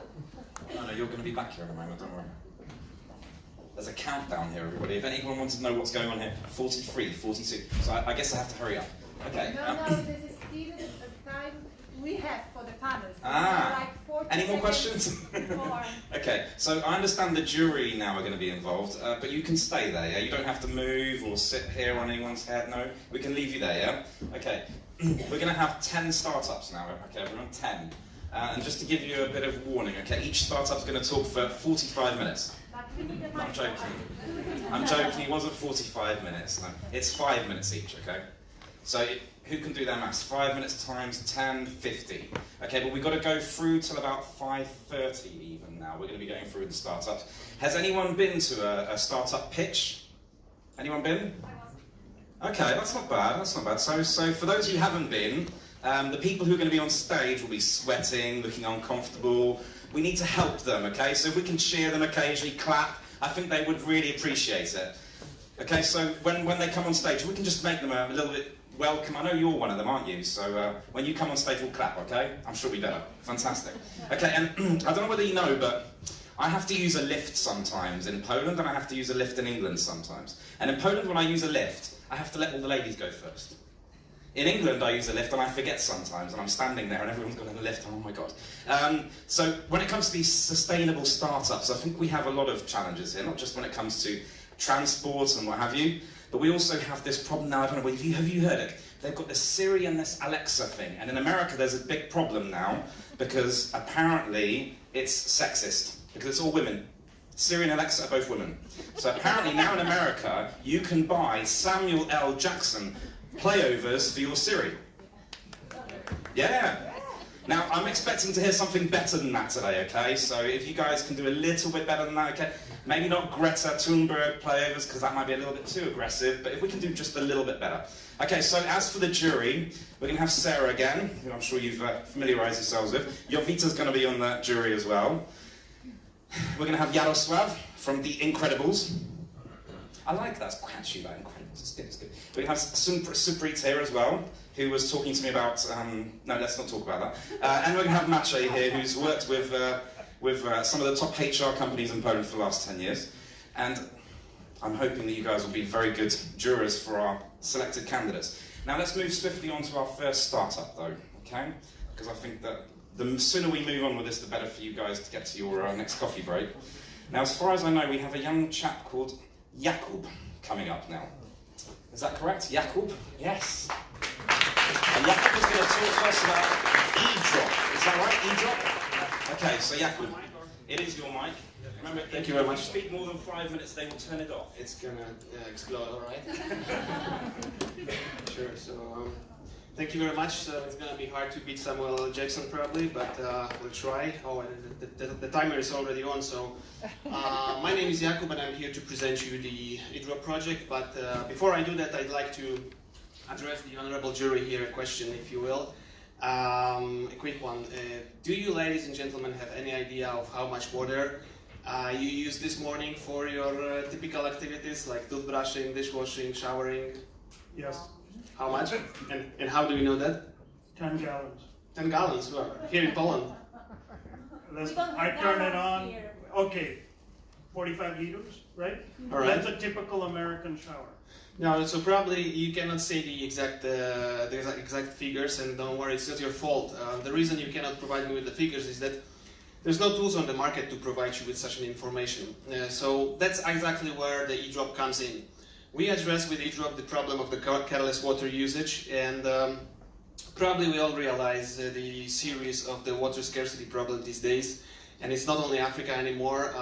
No, you're going to be back here in a moment, don't worry. There's a countdown here, everybody. If anyone wants to know what's going on here, 43, 42. So I guess I have to hurry up. Okay. No, this is still the time we have for the panels. Like 40 any more questions? More. Okay, so I understand the jury now are going to be involved, but you can stay there, yeah? You don't have to move or sit here on anyone's head, no? We can leave you there, yeah? Okay, we're going to have 10 startups now, okay, everyone? 10. And just to give you a bit of warning, okay, each startup's going to talk for 45 minutes. I'm joking. I'm joking, it wasn't 45 minutes, no. It's 5 minutes each, okay? So who can do their maths? 5 minutes times 10, 50. Okay, but we've got to go through till about 5:30 even now. We're going to be going through the startups. Has anyone been to a startup pitch? Anyone been? Okay, that's not bad, that's not bad. So for those who haven't been, the people who are going to be on stage will be sweating, looking uncomfortable. We need to help them, okay? So if we can cheer them occasionally, clap, I think they would really appreciate it. Okay, so when they come on stage, we can just make them a little bit welcome. I know you're one of them, aren't you? So when you come on stage, we'll clap, okay? I'm sure we better. Fantastic. Okay, and I don't know whether you know, but I have to use a lift sometimes in Poland, and I have to use a lift in England sometimes. And in Poland, when I use a lift, I have to let all the ladies go first. In England, I use a lift and I forget sometimes, and I'm standing there and everyone's got in the lift, and oh my god. So when it comes to these sustainable startups, I think we have a lot of challenges here, not just when it comes to transport and what have you, but we also have this problem now. I don't know, have you heard it? They've got this Siri and this Alexa thing, and in America there's a big problem now because apparently it's sexist, because it's all women. Siri and Alexa are both women. So apparently now in America you can buy Samuel L. Jackson playovers for your Siri. Yeah. Now, I'm expecting to hear something better than that today, okay? So if you guys can do a little bit better than that, okay? Maybe not Greta Thunberg playovers, because that might be a little bit too aggressive, but if we can do just a little bit better. Okay, so as for the jury, we're going to have Sarah again, who I'm sure you've familiarised yourselves with. Jovita's going to be on that jury as well. We're going to have Jaroslav from The Incredibles. I like that, it's catchy, that Incredibles. It's good, it's good. We're going to have Suprit here as well, who was talking to me about, no, let's not talk about that. And we're going to have Maciej here, who's worked with some of the top HR companies in Poland for the last 10 years. And I'm hoping that you guys will be very good jurors for our selected candidates. Now let's move swiftly on to our first startup though, okay? Because I think that the sooner we move on with this, the better for you guys to get to your next coffee break. Now, as far as I know, we have a young chap called Jakub coming up now. Is that correct? Jakub? Yes. And Jakub is going to talk to us about e-drop. Is that right? E-drop? Okay, so Jakub, it is your mic. Remember, thank you very much. If you speak more than 5 minutes, they will turn it off. It's gonna explode, all right? Sure. So Thank you very much. So it's going to be hard to beat Samuel L. Jackson probably, but we'll try. Oh, and the timer is already on. So my name is Jakub, and I'm here to present you the eDrop project. But before I do that, I'd like to address the honorable jury here a question, if you will. A quick one. Do you, ladies and gentlemen, have any idea of how much water you used this morning for your typical activities like toothbrushing, dishwashing, showering? Yes. How much? And how do you know that? 10 gallons. 10 gallons, well, here in Poland. Listen, I turn it on. Okay, 45 liters, right? All right. That's a typical American shower. No, so probably you cannot say the exact figures, and don't worry, it's not your fault. The reason you cannot provide me with the figures is that there's no tools on the market to provide you with such an information. So that's exactly where the eDrop comes in. We address with eDrop the problem of the careless water usage, and probably we all realize the series of the water scarcity problem these days. And it's not only Africa anymore.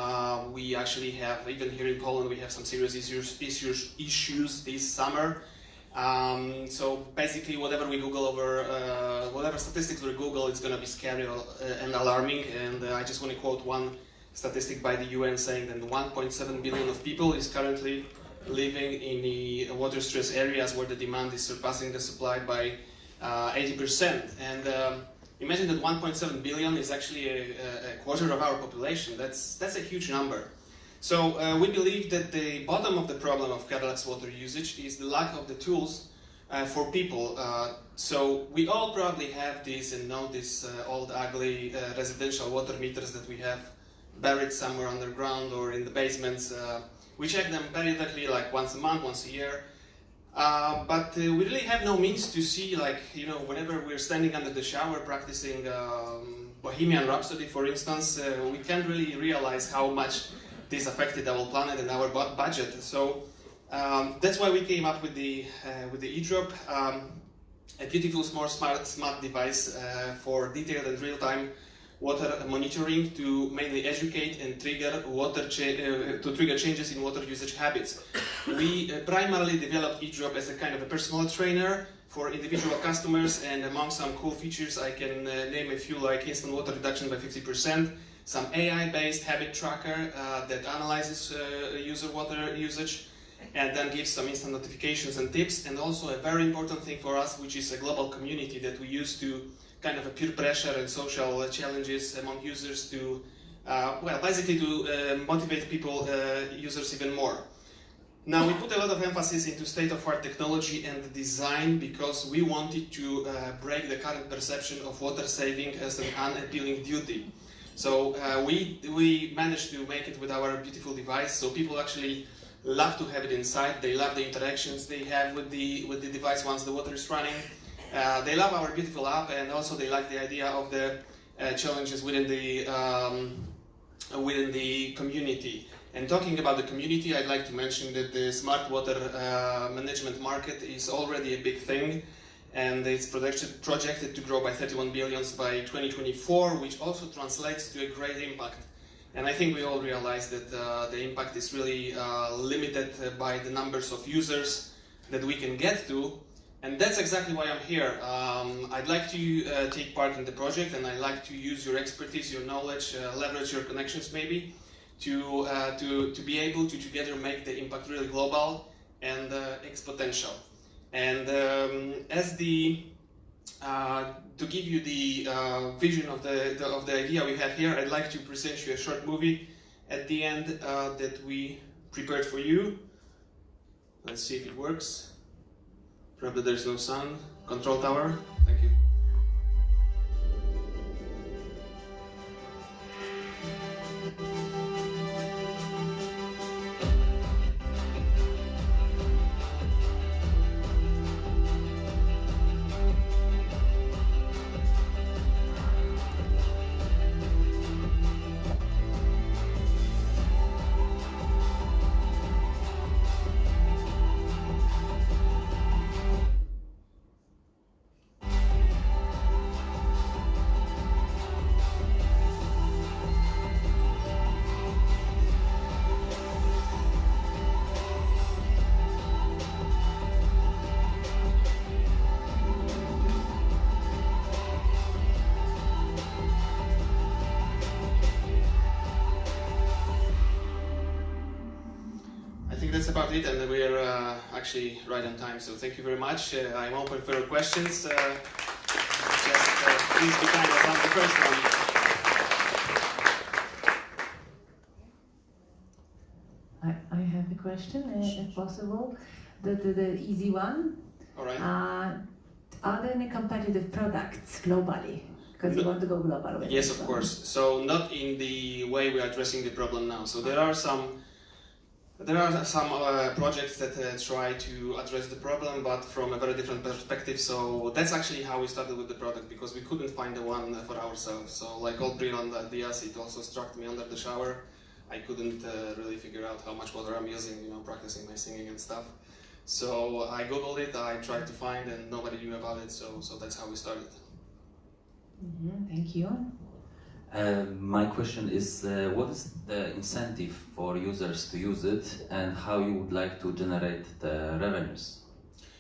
We actually have, even here in Poland, we have some serious issues this summer. So basically, whatever we Google over, whatever statistics we Google, it's going to be scary and alarming. And I just want to quote one statistic by the UN saying that 1.7 billion of people is currently living in the water stress areas where the demand is surpassing the supply by 80%. And imagine that 1.7 billion is actually a quarter of our population. That's a huge number. So we believe that the bottom of the problem of careless water usage is the lack of the tools for people. So we all probably have this and know this old ugly residential water meters that we have buried somewhere underground or in the basements. We check them periodically, like once a month, once a year. But we really have no means to see, like, you know, whenever we're standing under the shower practicing Bohemian Rhapsody, for instance, we can't really realize how much this affected our planet and our budget. So that's why we came up with the eDrop, a beautiful, smart device for detailed and real-time water monitoring to mainly educate and trigger changes in water usage habits. We primarily developed eDrop as a kind of a personal trainer for individual customers, and among some cool features I can name a few, like instant water reduction by 50%, some AI-based habit tracker that analyzes user water usage and then gives some instant notifications and tips, and also a very important thing for us, which is a global community that we use to kind of a peer pressure and social challenges among users to, well, basically to motivate people, users even more. Now, we put a lot of emphasis into state-of-art technology and design because we wanted to break the current perception of water saving as an unappealing duty. So we managed to make it with our beautiful device, so people actually love to have it inside. They love the interactions they have with the device once the water is running. They love our beautiful app, and also they like the idea of the challenges within the community. And talking about the community, I'd like to mention that the smart water management market is already a big thing, and it's projected to grow by 31 billion by 2024, which also translates to a great impact. And I think we all realize that the impact is really limited by the numbers of users that we can get to. And that's exactly why I'm here. I'd like to take part in the project, and I'd like to use your expertise, your knowledge, leverage your connections maybe, to be able to together make the impact really global and exponential. And to give you the vision of the idea we have here, I'd like to present you a short movie at the end that we prepared for you. Let's see if it works. Probably there's no sound. Control tower. Thank you. that's about it, and we are actually right on time. So thank you very much. I'm open for your questions. Please be kind as I'm the first one. I have a question, if possible. The easy one. All right. Are there any competitive products globally? Because you want to go global with Yes, it, of course. So not in the way we are addressing the problem now. So there are some projects that try to address the problem, but from a very different perspective. So that's actually how we started with the product, because we couldn't find the one for ourselves. So like all brilliant ideas, it also struck me under the shower. I couldn't really figure out how much water I'm using, practicing my singing and stuff. So I googled it, I tried to find, and nobody knew about it. So that's how we started. Thank you. My question is, what is the incentive for users to use it, and how you would like to generate the revenues?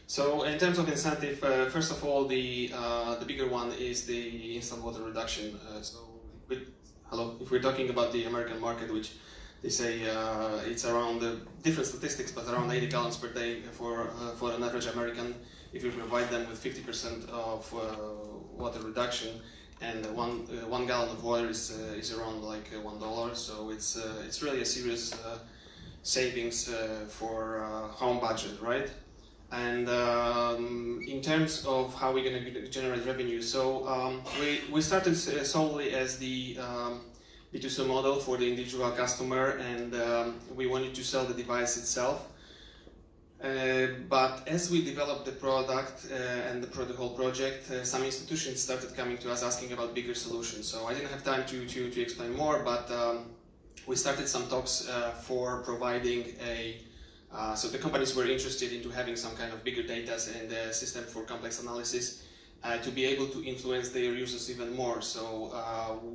So in terms of incentive, first of all, the bigger one is the instant water reduction. If we're talking about the American market, which they say it's around different statistics, but around 80 gallons per day for an average American. If you provide them with 50% of water reduction, and 1 gallon of water is around like $1, so it's really a serious savings for home budget, right? And in terms of how we're going to generate revenue, so we started solely as the B2C model for the individual customer, and we wanted to sell the device itself. But as we developed the product and the whole project, some institutions started coming to us asking about bigger solutions. So I didn't have time to explain more, but we started some talks for providing so the companies were interested into having some kind of bigger data and a system for complex analysis to be able to influence their users even more. So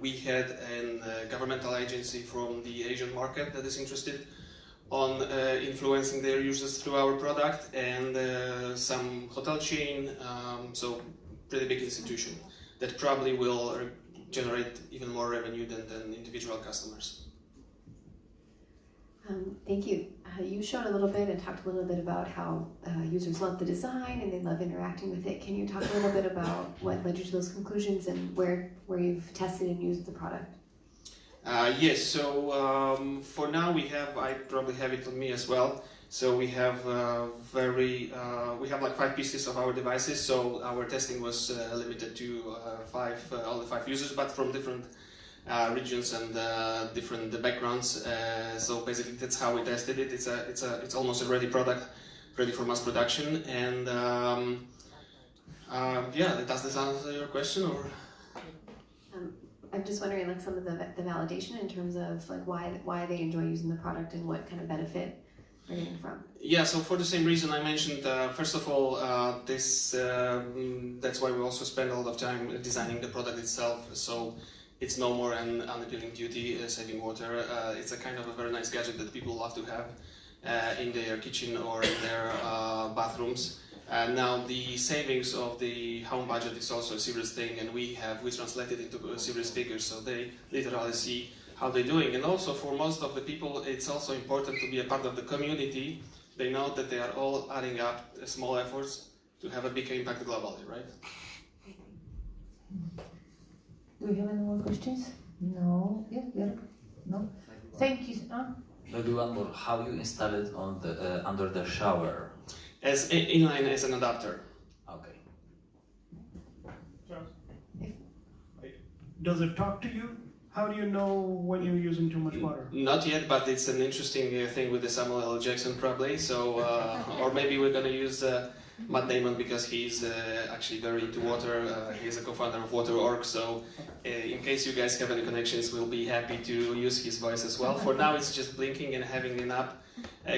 we had a governmental agency from the Asian market that is interested on influencing their users through our product, and some hotel chain, so pretty big institution that probably will generate even more revenue than individual customers. Thank you. You showed a little bit and talked a little bit about how users love the design and they love interacting with it. Can you talk a little bit about what led you to those conclusions and where you've tested and used the product? Yes, so for now I probably have it on me as well. So we have we have like 5 pieces of our devices. So our testing was limited to only 5 users, but from different regions and different backgrounds. So basically, that's how we tested it. It's almost a ready product, ready for mass production. And yeah, does this answer your question or? I'm just wondering, like, some of the validation in terms of like why they enjoy using the product and what kind of benefit they're getting from. Yeah, so for the same reason I mentioned, first of all, that's why we also spend a lot of time designing the product itself. So it's no more an unappealing duty, saving water. It's a kind of a very nice gadget that people love to have in their kitchen or in their bathrooms. Now the savings of the home budget is also a serious thing, and we translated it into serious figures, so they literally see how they're doing. And also for most of the people, it's also important to be a part of the community. They know that they are all adding up small efforts to have a big impact globally, right? Do we have any more questions? No. Yeah. No. Thank you. Maybe one more. How you install it on the under the shower? As inline as an adapter. Okay. Does it talk to you? How do you know when you're using too much water? Not yet, but it's an interesting thing with the Samuel L. Jackson probably. So, or maybe we're gonna use Matt Damon because he's actually very into water. He's a co-founder of Water.org. So, in case you guys have any connections, we'll be happy to use his voice as well. For now, it's just blinking and having an app.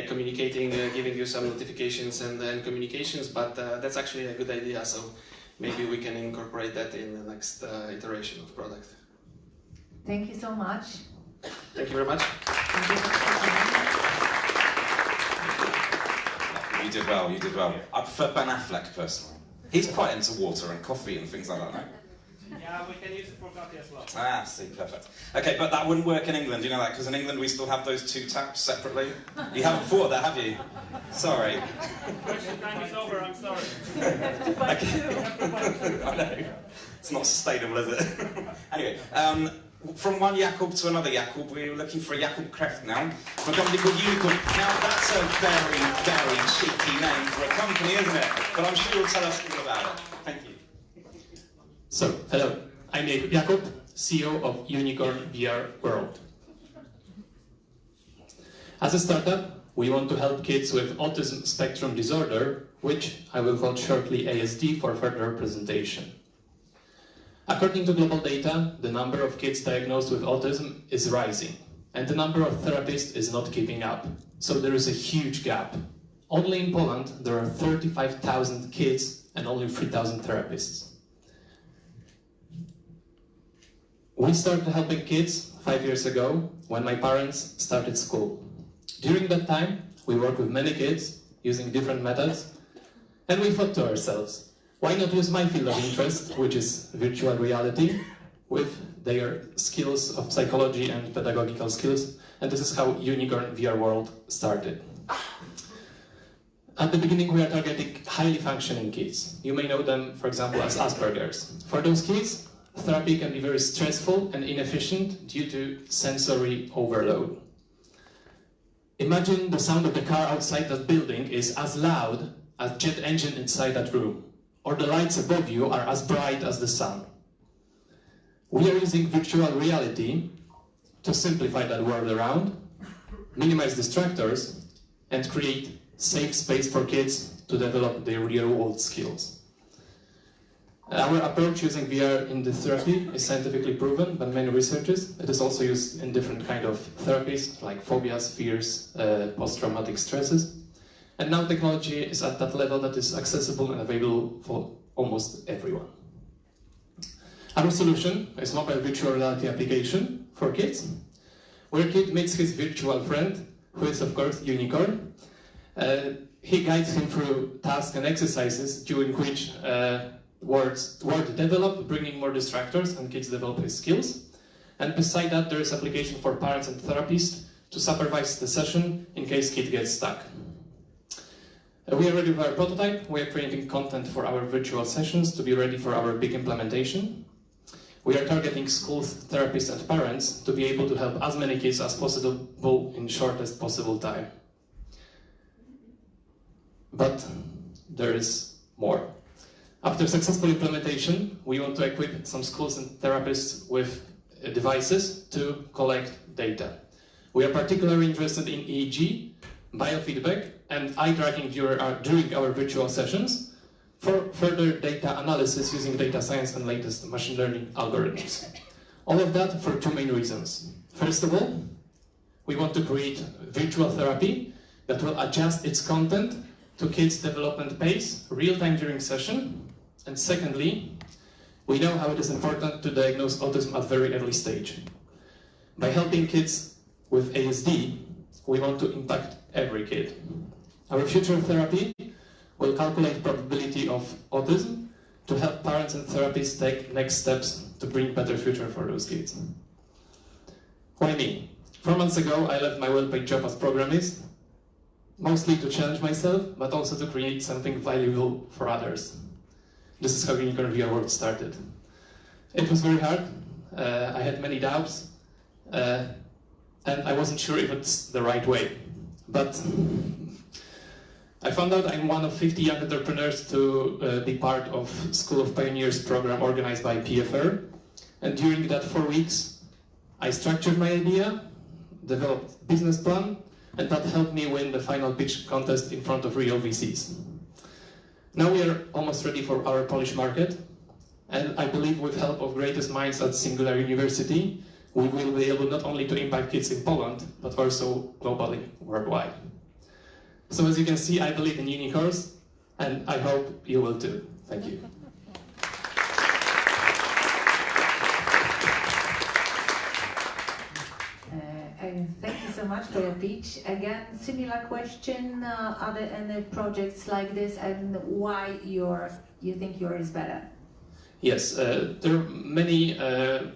Communicating, giving you some notifications and communications, but that's actually a good idea, so maybe we can incorporate that in the next iteration of product. Thank you so much. Thank you very much. You did well. I prefer Ben Affleck personally. He's quite into water and coffee and things like that, no? Yeah, we can use it for coffee as well. Ah, see, perfect. Okay, but that wouldn't work in England, you know that? Because in England we still have those two taps separately. You haven't thought of that, have you? Sorry. Question time is over, I'm sorry. I know. It's not sustainable, is it? Anyway, from one Jakub to another Jakub, we're looking for a Jakub Kreft now. From a company called Unicorn. Now, that's a very, very cheeky name for a company, isn't it? But I'm sure you'll tell us all about it. Thank you. So, hello, I'm Jakub, CEO of Unicorn VR World. As a startup, we want to help kids with autism spectrum disorder, which I will call shortly ASD for further representation. According to global data, the number of kids diagnosed with autism is rising, and the number of therapists is not keeping up. So there is a huge gap. Only in Poland, there are 35,000 kids and only 3,000 therapists. We started helping kids 5 years ago when my parents started school. During that time, we worked with many kids using different methods, and we thought to ourselves, why not use my field of interest, which is virtual reality, with their skills of psychology and pedagogical skills, and this is how Unicorn VR World started. At the beginning, we are targeting highly functioning kids. You may know them, for example, as Asperger's. For those kids, therapy can be very stressful and inefficient due to sensory overload. Imagine the sound of the car outside that building is as loud as jet engine inside that room, or the lights above you are as bright as the sun. We are using virtual reality to simplify that world around, minimize distractors, and create safe space for kids to develop their real-world skills. Our approach using VR in the therapy is scientifically proven by many researchers. It is also used in different kinds of therapies, like phobias, fears, post-traumatic stresses. And now technology is at that level that is accessible and available for almost everyone. Our solution is mobile virtual reality application for kids, where a kid meets his virtual friend, who is of course Unicorn. He guides him through tasks and exercises during which words develop, bringing more distractors, and kids develop his skills. And beside that, there is application for parents and therapists to supervise the session in case kid gets stuck. We are ready with our prototype. We are creating content for our virtual sessions to be ready for our big implementation. We are targeting schools, therapists, and parents to be able to help as many kids as possible in shortest possible time. But there is more. After successful implementation, we want to equip some schools and therapists with devices to collect data. We are particularly interested in EEG, biofeedback, and eye tracking during our virtual sessions for further data analysis using data science and latest machine learning algorithms. All of that for two main reasons. First of all, we want to create virtual therapy that will adjust its content to kids' development pace, real-time during session. And secondly, we know how it is important to diagnose autism at very early stage. By helping kids with ASD, we want to impact every kid. Our future therapy will calculate probability of autism to help parents and therapists take next steps to bring better future for those kids. Why me? 4 months ago, I left my well-paid job as programmist, mostly to challenge myself, but also to create something valuable for others. This is how Unicorn VR World started. It was very hard. I had many doubts, and I wasn't sure if it's the right way. But I found out I'm one of 50 young entrepreneurs to be part of School of Pioneers program organized by PFR. And during that 4 weeks, I structured my idea, developed business plan, and that helped me win the final pitch contest in front of real VCs. Now we are almost ready for our Polish market, and I believe with help of greatest minds at Singularity University, we will be able not only to impact kids in Poland, but also globally, worldwide. So as you can see, I believe in unicorns, and I hope you will too. Thank you. Thank you so much for your pitch. Again, similar question, are there any projects like this, and why you think yours is better? Yes, there are many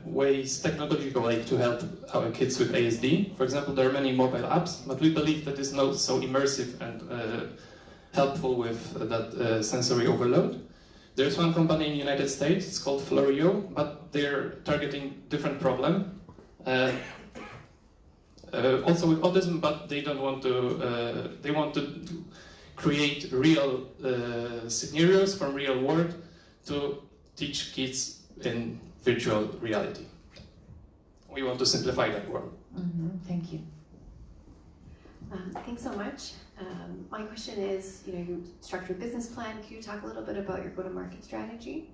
ways, technological ways, to help our kids with ASD. For example, there are many mobile apps, but we believe that it's not so immersive and helpful with that sensory overload. There's one company in the United States, it's called Florio, but they're targeting different problem. Also with autism, but they don't want to. They want to create real scenarios from real world to teach kids in virtual reality. We want to simplify that world. Thank you. Thanks so much. My question is, you structured a business plan. Can you talk a little bit about your go-to-market strategy?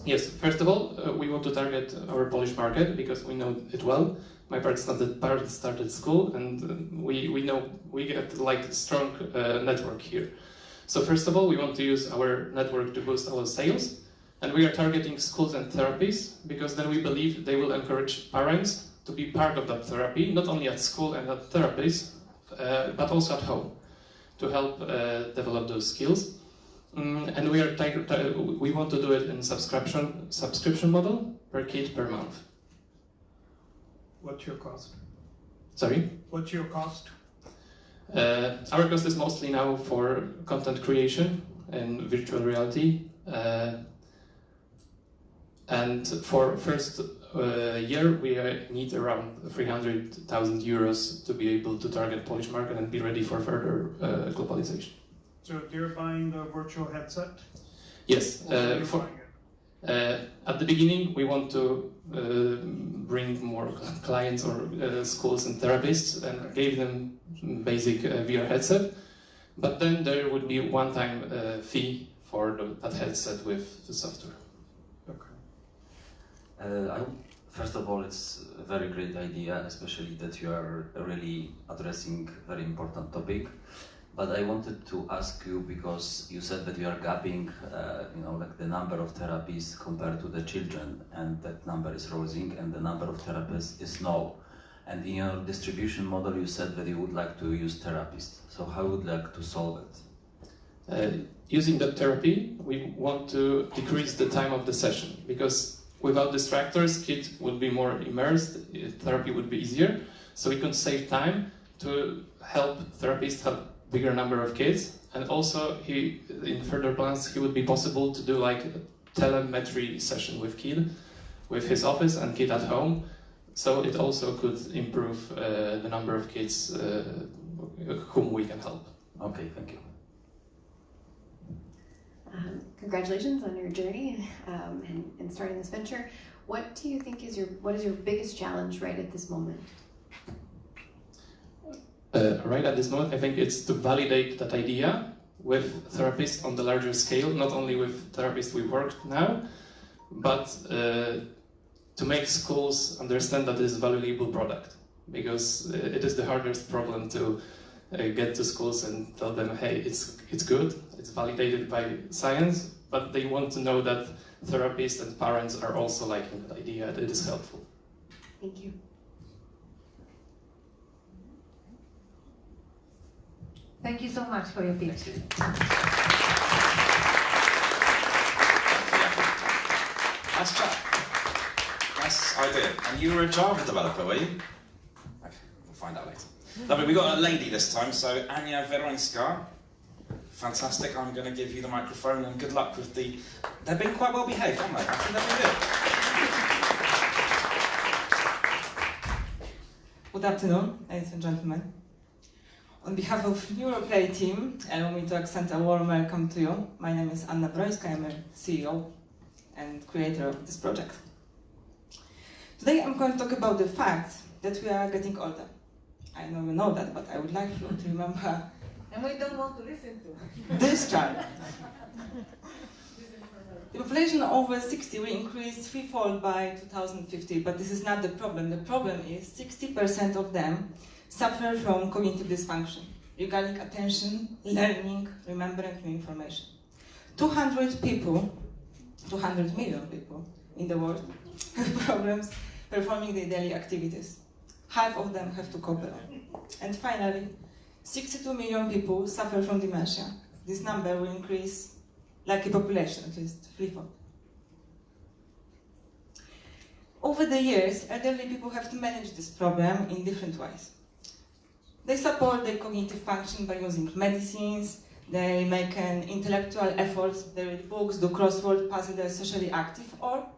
Yes, first of all, we want to target our Polish market because we know it well. My parents started school, and we know we get like a strong network here. So first of all, we want to use our network to boost our sales, and we are targeting schools and therapies because then we believe they will encourage parents to be part of that therapy, not only at school and at therapies, but also at home, to help develop those skills. And we want to do it in subscription model per kid per month. What's your cost? Sorry? What's your cost? Our cost is mostly now for content creation and virtual reality. And for first year, we need around 300,000 euros to be able to target Polish market and be ready for further globalization. So they're buying the virtual headset? Yes. At the beginning, we want to bring more clients or schools and therapists and give them basic VR headset. But then there would be one-time fee for that headset with the software. First of all, it's a very great idea, especially that you are really addressing a very important topic. But I wanted to ask you, because you said that you are gapping, like the number of therapies compared to the children, and that number is rising, and the number of therapists is low. And in your distribution model, you said that you would like to use therapists. So how would you like to solve it? Using that therapy, we want to decrease the time of the session, because without distractors, kids would be more immersed, therapy would be easier. So we can save time to help therapists have bigger number of kids, and also in further plans he would be possible to do like a telemetry session with kid, with his office and kid at home, so it also could improve the number of kids whom we can help. Okay, thank you. Congratulations on your journey and starting this venture. What do you think is what is your biggest challenge right at this moment? Right at this moment, I think it's to validate that idea with therapists on the larger scale, not only with therapists we work now, but to make schools understand that it is a valuable product, because it is the hardest problem to get to schools and tell them, hey, it's good, it's validated by science, but they want to know that therapists and parents are also liking that idea, that it is helpful. Thank you. Thank you so much for your pitch. Nice chat. Nice idea. And you were a Java developer, were you? Okay, we'll find out later. Lovely, we got a lady this time, so Anya Verońska. Fantastic, I'm going to give you the microphone and good luck with the... They've been quite well behaved, haven't they? I think they'll be good. Good afternoon, ladies and gentlemen. On behalf of Neuroplay team, allow me to extend a warm welcome to you. My name is Anna Verońska, I'm a CEO and creator of this project. Today I'm going to talk about the fact that we are getting older. I know you know that, but I would like you to remember... And we don't want to listen to this chart. The population over 60 will increase threefold by 2050, but this is not the problem. The problem is 60% of them suffer from cognitive dysfunction regarding attention, learning, remembering new information. 200 million people in the world have problems performing their daily activities. Half of them have to cope alone. And finally, 62 million people suffer from dementia. This number will increase like a population, at least threefold. Over the years, elderly people have to manage this problem in different ways. They support their cognitive function by using medicines, they make an intellectual effort, they read books, do crossword puzzles, they're socially active, or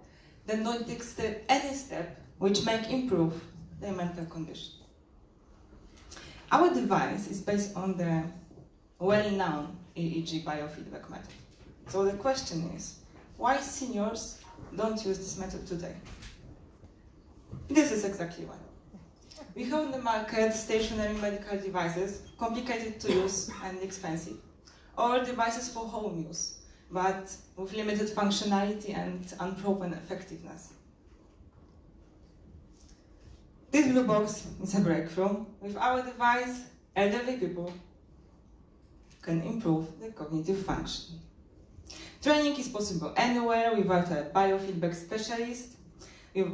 they don't take any step which may improve their mental condition. Our device is based on the well-known EEG biofeedback method. So the question is, why seniors don't use this method today? This is exactly why. We have on the market stationary medical devices, complicated to use and expensive, or devices for home use, but with limited functionality and unproven effectiveness. This blue box is a breakthrough. With our device, elderly people can improve their cognitive function. Training is possible anywhere without a biofeedback specialist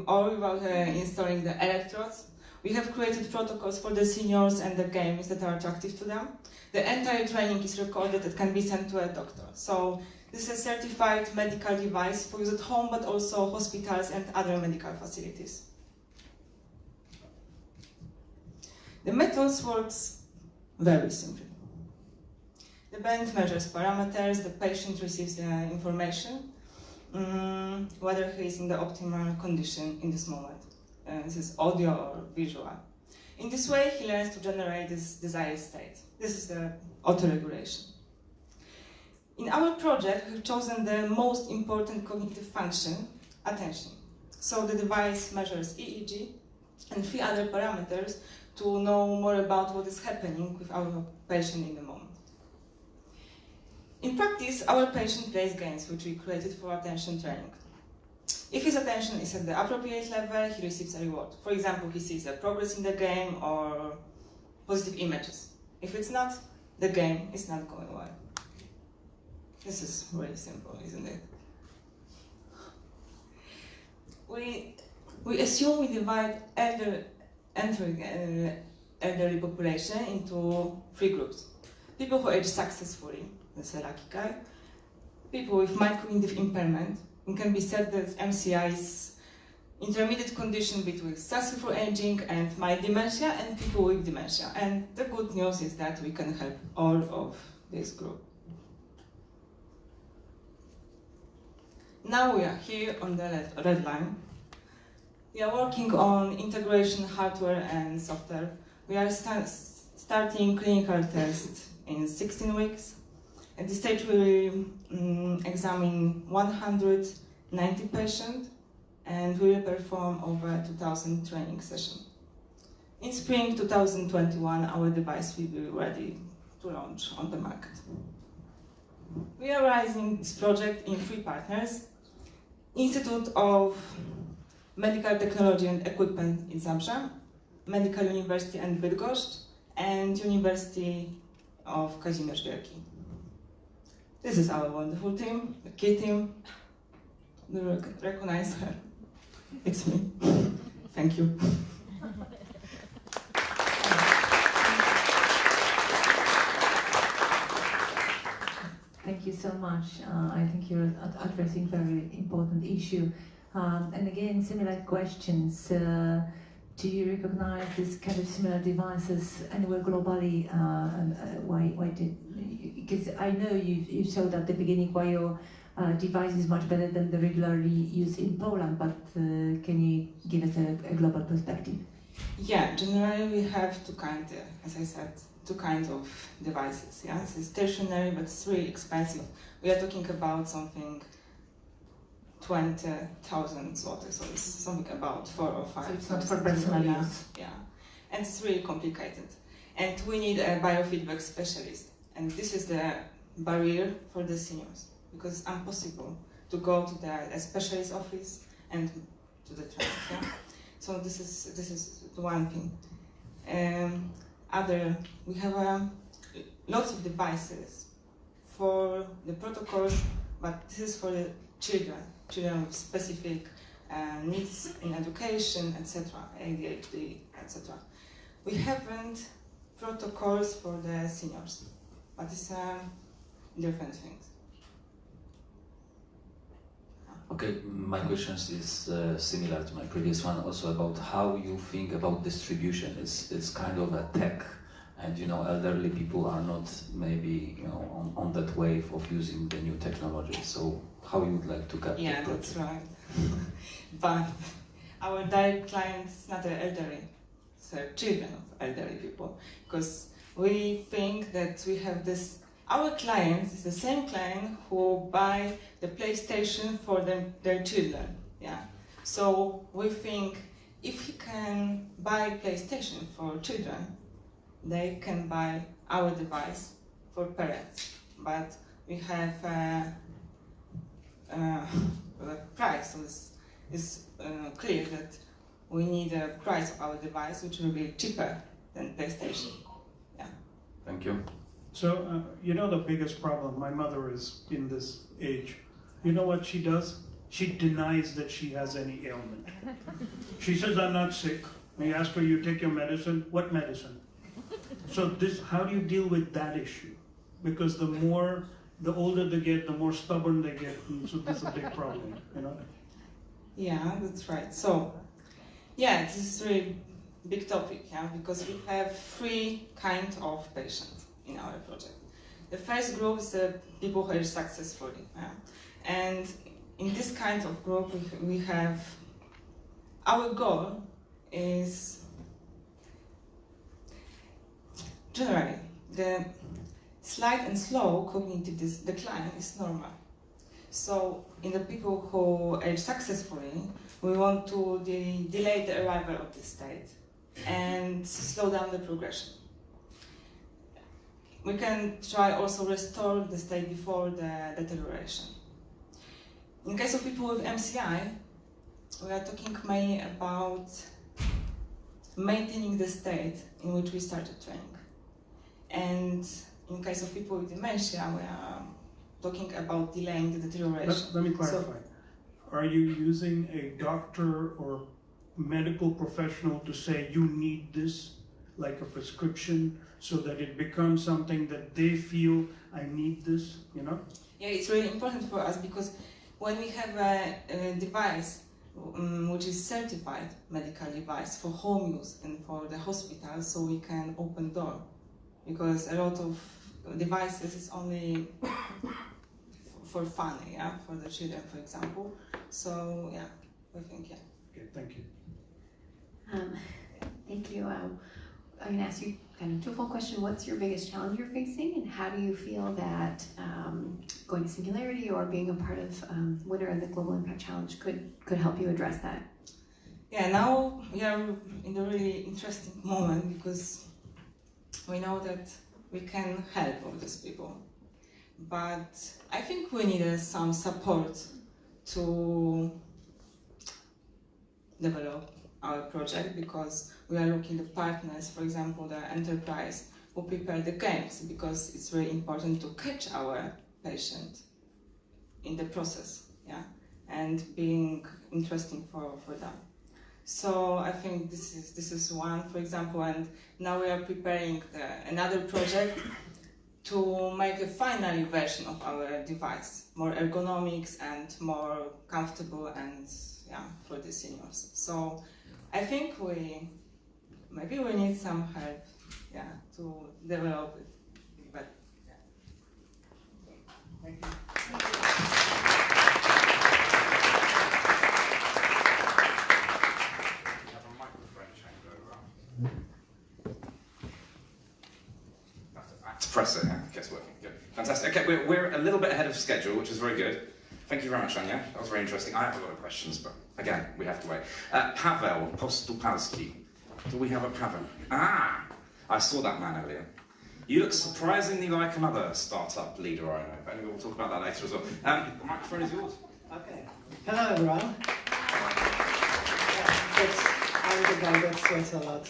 or without installing the electrodes. We have created protocols for the seniors and the games that are attractive to them. The entire training is recorded and can be sent to a doctor. So this is a certified medical device for use at home, but also hospitals and other medical facilities. The methods works very simply. The band measures parameters, the patient receives the information, whether he is in the optimal condition in this moment. This is audio or visual. In this way, he learns to generate this desired state. This is the auto-regulation. In our project, we've chosen the most important cognitive function, attention. So the device measures EEG and 3 other parameters to know more about what is happening with our patient in the moment. In practice, our patient plays games which we created for attention training. If his attention is at the appropriate level, he receives a reward. For example, he sees a progress in the game or positive images. If it's not, the game is not going well. This is really simple, isn't it? We assume we divide elderly population into 3 groups. People who age successfully, that's a lucky guy. People with mild cognitive impairment, it can be said that MCI is intermediate condition between successful aging and mild dementia, and people with dementia. And the good news is that we can help all of this group. Now we are here on the red line. We are working on integration hardware and software. We are starting clinical tests in 16 weeks. At this stage, we will examine 190 patients and we will perform over 2,000 training sessions. In spring 2021, our device will be ready to launch on the market. We are realizing this project in 3 partners: Institute of Medical Technology and Equipment in Zabrze, Medical University in Bydgoszcz, and University of Kazimierz Wielki. This is our wonderful team, the key team. Do you recognize her? It's me. Thank you. Thank you so much. I think you're addressing a very important issue. And again, similar questions. Do you recognize this kind of similar devices anywhere globally? Why did? Because I know you showed at the beginning why your device is much better than the regularly used in Poland. But can you give us a global perspective? Yeah, generally we have two kinds, as I said, two kinds of devices. Yeah, it's stationary, but it's really expensive. We are talking about something 20,000 zlotys, so it's something about 4 or 5. So it's not for personal use. Yeah, and it's really complicated. And we need a biofeedback specialist. And this is the barrier for the seniors, because it's impossible to go to the specialist office and to the training. Yeah? So this is the one thing. We have lots of devices for the protocols, but this is for the children with specific needs in education, etc., ADHD, etc. We haven't protocols for the seniors, but it's different things. Okay, my question is similar to my previous one, also about how you think about distribution. It's kind of a tech, and you know, elderly people are not maybe, you know, on that wave of using the new technology. So how you would like to get Yeah, that's right. But our direct clients not the elderly, so children of elderly people, because we think that we have this. Our clients is the same client who buy the PlayStation for their children. Yeah. So we think if he can buy PlayStation for children, they can buy our device for parents. But we have the price is clear that we need a price of our device which will be cheaper than PlayStation. Yeah. Thank you. So, you know the biggest problem, my mother is in this age. You know what she does? She denies that she has any ailment. She says, I'm not sick. I ask her, you take your medicine? What medicine? So how do you deal with that issue? Because the older they get, the more stubborn they get, and so this is a big problem, you know? Yeah, that's right. So, yeah, this is a really big topic, yeah, because we have 3 kinds of patients in our project. The first group is the people who are successful, yeah? And in this kind of group, we have, our goal is, generally, the slight and slow cognitive decline is normal. So in the people who age successfully, we want to delay the arrival of this state and slow down the progression. We can try also restore the state before the deterioration. In case of people with MCI, we are talking mainly about maintaining the state in which we started training. And in case of people with dementia, we are talking about delaying the deterioration. Let me clarify. Are you using a doctor or medical professional to say you need this, like a prescription, so that it becomes something that they feel, I need this, you know? Yeah, it's really important for us because when we have a device which is certified medical device for home use and for the hospital, so we can open door. Because a lot of devices is only for fun, yeah, for the children, for example. So, yeah, I think, yeah. Okay, thank you. Thank you. I'm going to ask you kind of twofold question. What's your biggest challenge you're facing, and how do you feel that going to Singularity or being a part of winner in the Global Impact Challenge could help you address that? Yeah, now we are in a really interesting moment because we know that we can help all these people. But I think we needed some support to develop our project because we are looking at partners, for example, the enterprise who prepare the games because it's very important to catch our patient in the process, yeah, and being interesting for them. So I think this is one, for example, and now we are preparing another project to make a final version of our device, more ergonomics and more comfortable and yeah, for the seniors. So I think maybe we need some help, yeah, to develop it. But yeah. Thank you. To press it, yeah, okay, it's working, good. Fantastic. Okay, we're a little bit ahead of schedule, which is very good. Thank you very much, Anya. That was very interesting. I have a lot of questions, but again, we have to wait. Paweł Postupalski. Do we have a Paweł? Ah, I saw that man earlier. You look surprisingly like another startup leader I know. Maybe we'll talk about that later as well. The microphone is yours. Okay. Hello, everyone. I'm the guy that sweats a lot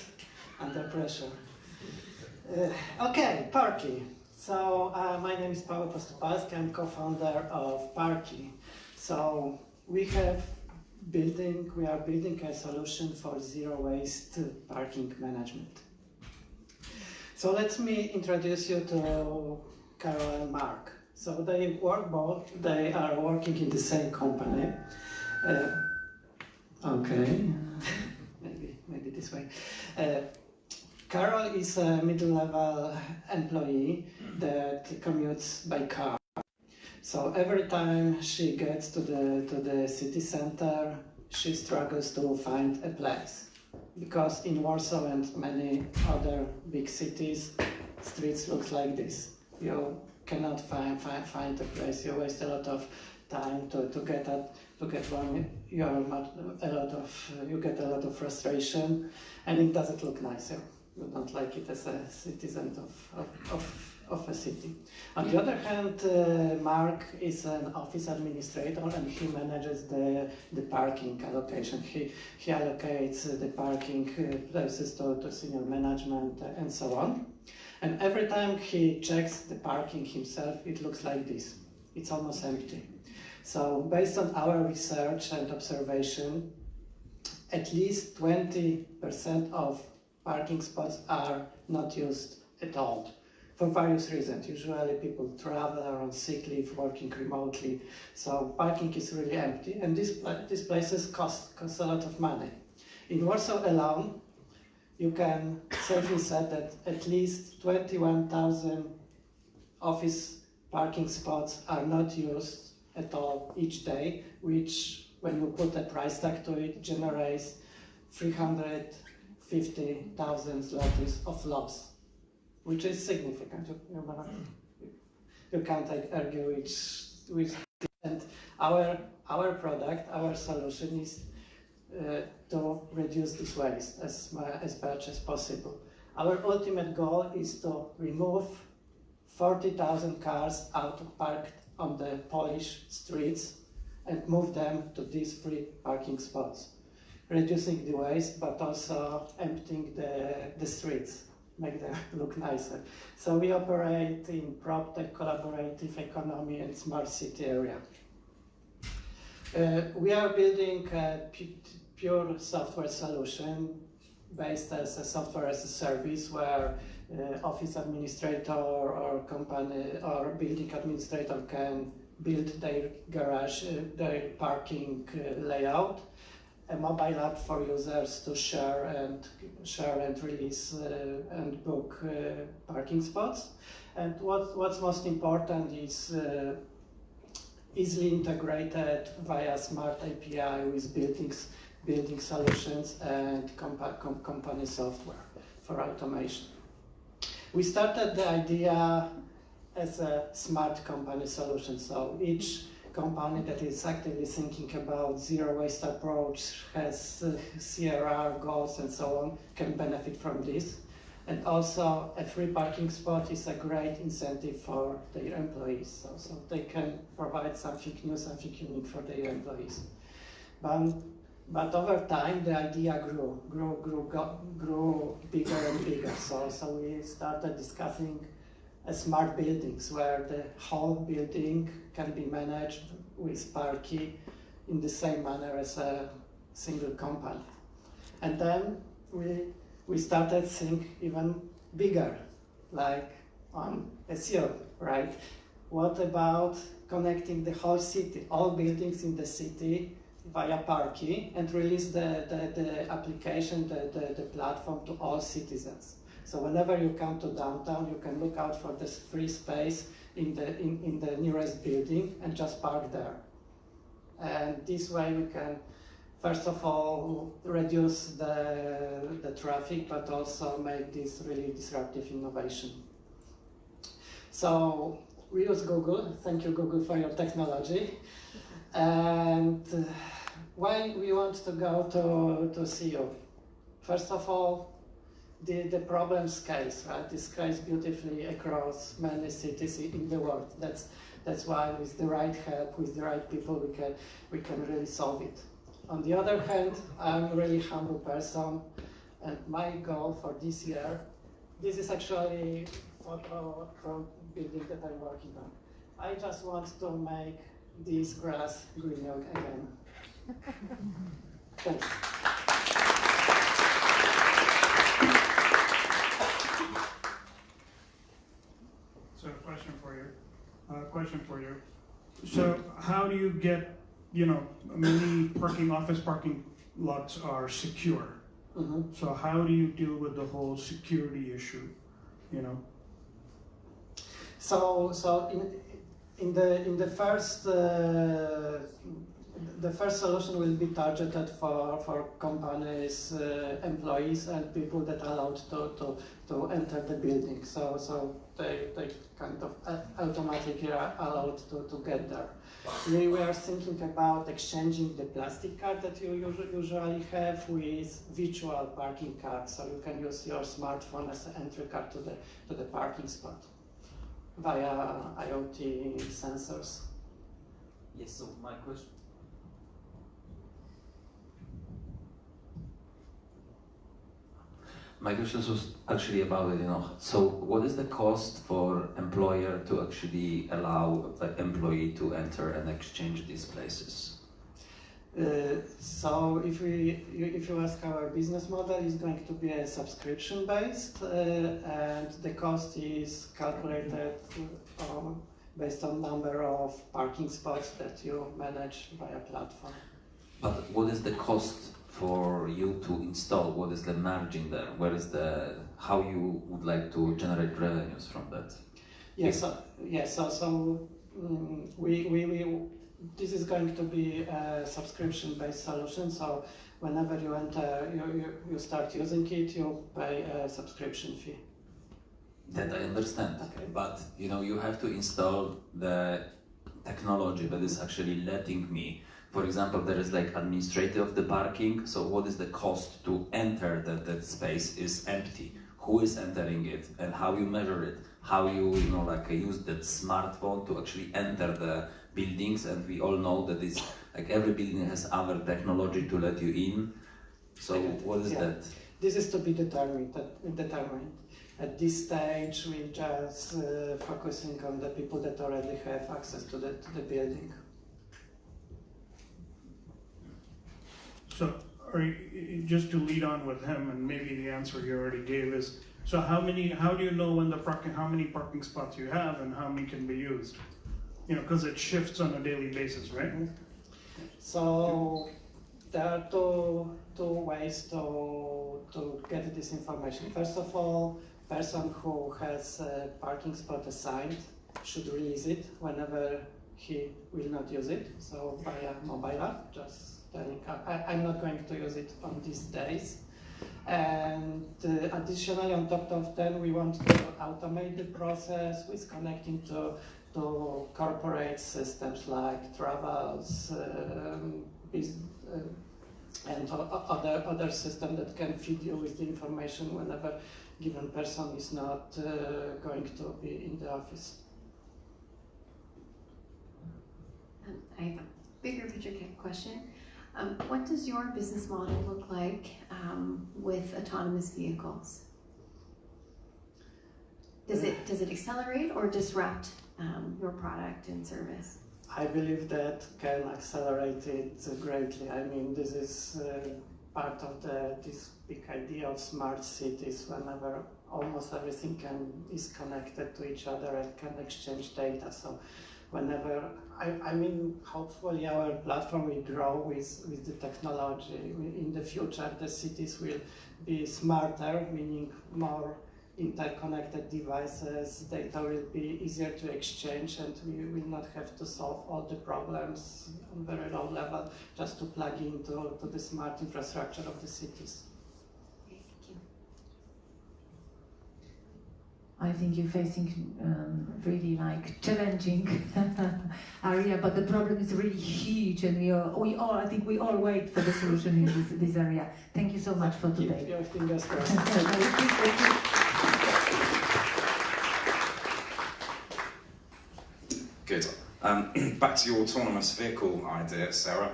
under pressure. Okay, Parky. So my name is Paweł Postupalski. I'm co-founder of Parky. So we are building a solution for zero waste parking management. So let me introduce you to Carol and Mark. So they work both. They are working in the same company. Okay, maybe this way. Carol is a middle-level employee that commutes by car. So every time she gets to the city center, she struggles to find a place. Because in Warsaw and many other big cities, streets look like this. You cannot find a place. You waste a lot of time to get one. You get a lot of frustration, and it doesn't look nice. You don't like it as a citizen of a city. On the other hand, Mark is an office administrator and he manages the parking allocation. He allocates the parking places to senior management and so on. And every time he checks the parking himself, it looks like this. It's almost empty. So based on our research and observation, at least 20% of parking spots are not used at all for various reasons. Usually people travel, are on sick leave, working remotely, so parking is really empty, and these places cost a lot of money. In Warsaw alone, you can safely say that at least 21,000 office parking spots are not used at all each day, which, when you put a price tag to it, generates 350,000 zlotys of loss, which is significant. You can't argue with and our product, our solution is to reduce this waste as much as possible. Our ultimate goal is to remove 40,000 cars parked on the Polish streets and move them to these free parking spots, reducing the waste but also emptying the streets, make them look nicer. So we operate in PropTech, collaborative economy and smart city area. We are building a pure software solution based as a software as a service, where office administrator or company or building administrator can build their garage, their parking layout, a mobile app for users to share and release and book parking spots. And what's most important is easily integrated via smart API with building solutions and company software for automation. We started the idea as a smart company solution, so each company that is actively thinking about zero waste approach, has CRR goals and so on, can benefit from this. And also a free parking spot is a great incentive for their employees, so they can provide something new, something unique for their employees. But over time, the idea grew bigger and bigger. So we started discussing smart buildings, where the whole building can be managed with Parky in the same manner as a single company. And then we started to think even bigger, like on SEO, right? What about connecting the whole city, all buildings in the city via Parky, and release the application, the platform to all citizens? So whenever you come to downtown, you can look out for this free space in the nearest building and just park there. And this way we can, first of all, reduce the traffic, but also make this really disruptive innovation. So we use Google. Thank you, Google, for your technology. And why we want to go to SEO? First of all, the problem scales, right? It scales beautifully across many cities in the world. That's why with the right help, with the right people, we can really solve it. On the other hand, I'm a really humble person, and my goal for this year, this is actually a photo from building that I'm working on. I just want to make this grass greener again. Thanks. So a question for you. Question many office parking lots are secure. So how do you deal with the whole security issue? So in the first the first solution will be targeted for companies, employees, and people that are allowed to enter the building. So they kind of automatically are allowed to get there. We are thinking about exchanging the plastic card that you usually have with virtual parking card. So you can use your smartphone as an entry card to the parking spot via IoT sensors. Yes, so my question. My question was actually about it, so what is the cost for employer to actually allow the employee to enter and exchange these places? So if you ask, our business model is going to be a subscription based, and the cost is calculated based on number of parking spots that you manage via platform. But what is the cost for you to install? What is the margin there? Where is how you would like to generate revenues from that? Yes, this is going to be a subscription-based solution. So whenever you enter, you start using it, you pay a subscription fee. That I understand, okay. But you have to install the technology that is actually letting me. For example, there is like administrator of the parking. So what is the cost to enter that space is empty? Who is entering it, and how you measure it? How you use that smartphone to actually enter the buildings? And we all know that it's like every building has other technology to let you in. So what is that? This is to be determined. At this stage, we're just focusing on the people that already have access to the building. So, just to lead on with him, and maybe the answer you already gave is, so how do you know how many parking spots you have and how many can be used? Because it shifts on a daily basis, right? So there are two ways to get this information. First of all, person who has a parking spot assigned should release it whenever he will not use it. So via mobile app, just telling, I'm not going to use it on these days. And additionally, on top of that, we want to automate the process with connecting to corporate systems like travels, and other systems that can feed you with the information whenever given person is not going to be in the office. I have a bigger picture question. What does your business model look like with autonomous vehicles? Does it accelerate or disrupt your product and service? I believe that can accelerate it greatly. I mean, this is part of this big idea of smart cities, whenever almost everything is connected to each other and can exchange data. So whenever, I mean, hopefully our platform will grow with the technology. In the future, the cities will be smarter, meaning more interconnected devices, data will be easier to exchange, and we will not have to solve all the problems on very low level just to plug into the smart infrastructure of the cities. Thank you. I think you're facing really challenging area, but the problem is really huge, and I think we all wait for the solution in this area. Thank you so much for today. Keep your fingers crossed. Good. Back to your autonomous vehicle idea, Sarah.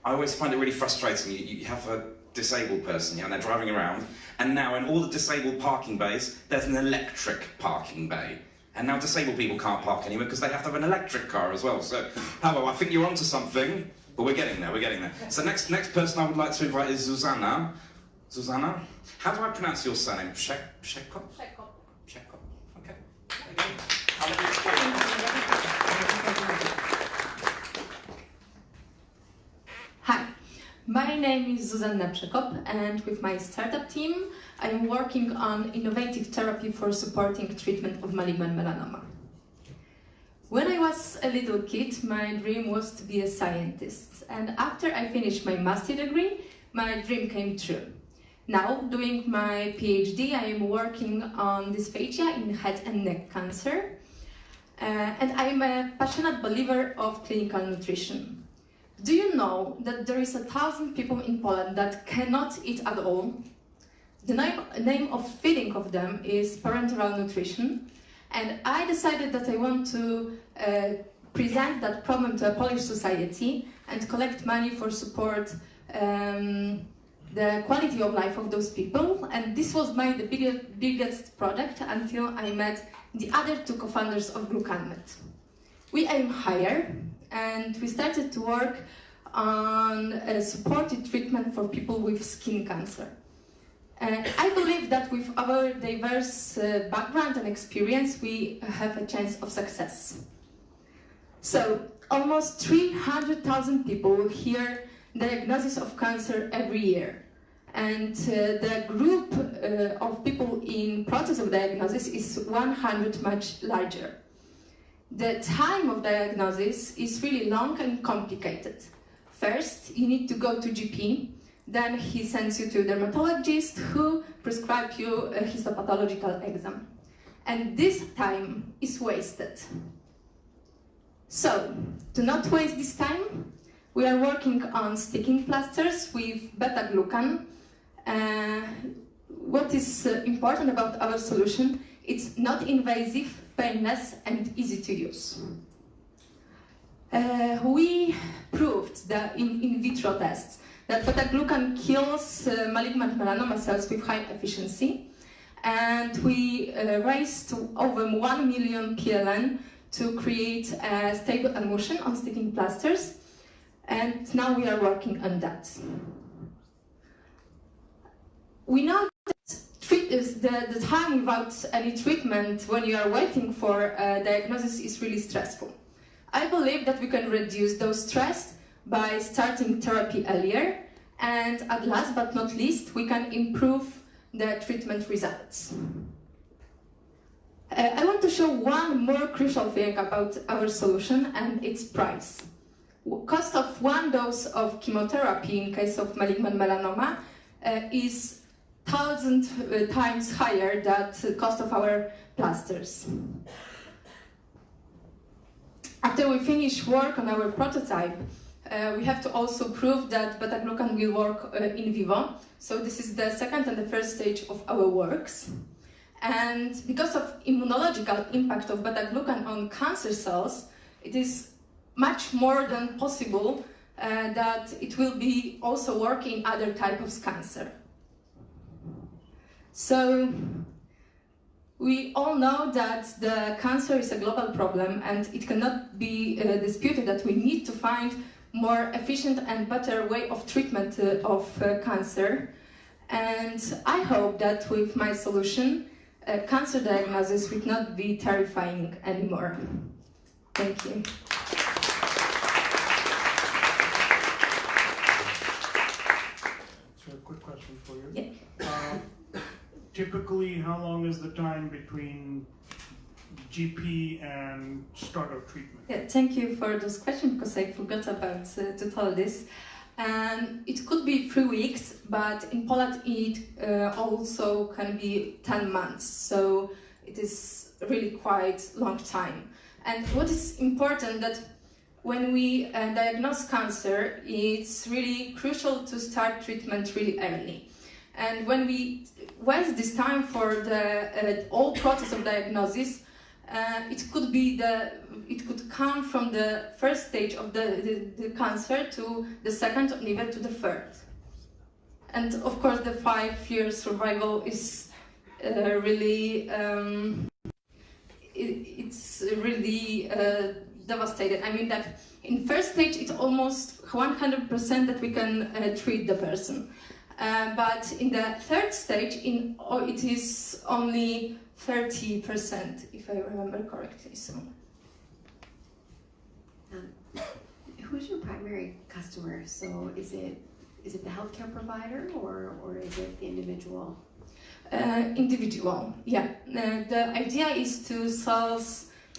I always find it really frustrating. You have a disabled person, and they're driving around, and now in all the disabled parking bays, there's an electric parking bay. And now disabled people can't park anywhere because they have to have an electric car as well. So, Paweł, I think you're onto something, but we're getting there, So next person I would like to invite is Zuzana. Zuzana? How do I pronounce your surname? Przekop? Przekop. Okay. I'll let you explain. My name is Zuzanna Przekop, and with my startup team, I am working on innovative therapy for supporting treatment of malignant melanoma. When I was a little kid, my dream was to be a scientist, and after I finished my master's degree, my dream came true. Now, doing my PhD, I am working on dysphagia in head and neck cancer, and I am a passionate believer of clinical nutrition. Do you know that there is 1,000 people in Poland that cannot eat at all? The name of feeding of them is parenteral nutrition, and I decided that I want to present that problem to a Polish society and collect money for support the quality of life of those people, and this was the biggest project until I met the other two co-founders of GlucanMed. We aim higher, and we started to work on a supported treatment for people with skin cancer. And I believe that with our diverse background and experience, we have a chance of success. So, almost 300,000 people hear diagnosis of cancer every year. And the group of people in process of diagnosis is 100 much larger. The time of diagnosis is really long and complicated. First, you need to go to GP, then he sends you to a dermatologist who prescribes you a histopathological exam. And this time is wasted. So, to not waste this time, we are working on sticking plasters with beta-glucan. What is important about our solution, it's not invasive, painless, and easy to use. We proved that in vitro tests that beta-glucan kills malignant melanoma cells with high efficiency, and we raised over 1 million PLN to create a stable emulsion on sticking plasters, and now we are working on that. We know that the time without any treatment when you are waiting for a diagnosis is really stressful. I believe that we can reduce those stress by starting therapy earlier, and at last but not least, we can improve the treatment results. I want to show one more crucial thing about our solution, and its price. Cost of one dose of chemotherapy in case of malignant melanoma is 1,000 times higher than the cost of our plasters. After we finish work on our prototype, we have to also prove that beta-glucan will work in vivo. So this is the second and the first stage of our works. And because of immunological impact of beta-glucan on cancer cells, it is much more than possible that it will be also work in other types of cancer. So we all know that the cancer is a global problem, and it cannot be disputed that we need to find more efficient and better way of treatment of cancer. And I hope that with my solution, cancer diagnosis will not be terrifying anymore. Thank you. So a quick question for you. Yeah. Typically, how long is the time between GP and start of treatment? Yeah, thank you for this question, because I forgot about to tell this. And it could be 3 weeks, but in Poland it also can be 10 months. So it is really quite long time. And what is important that when we diagnose cancer, it's really crucial to start treatment really early. And when we waste this time for the whole process of diagnosis, it could come from the first stage of the cancer to the second, or even to the third. And of course, the 5-year survival is really it's really devastated. I mean that in first stage, it's almost 100% that we can treat the person. But in the third stage, it is only 30%, if I remember correctly. So, who's your primary customer? So, is is it the healthcare provider or is it the individual? Individual, yeah. The idea is to solve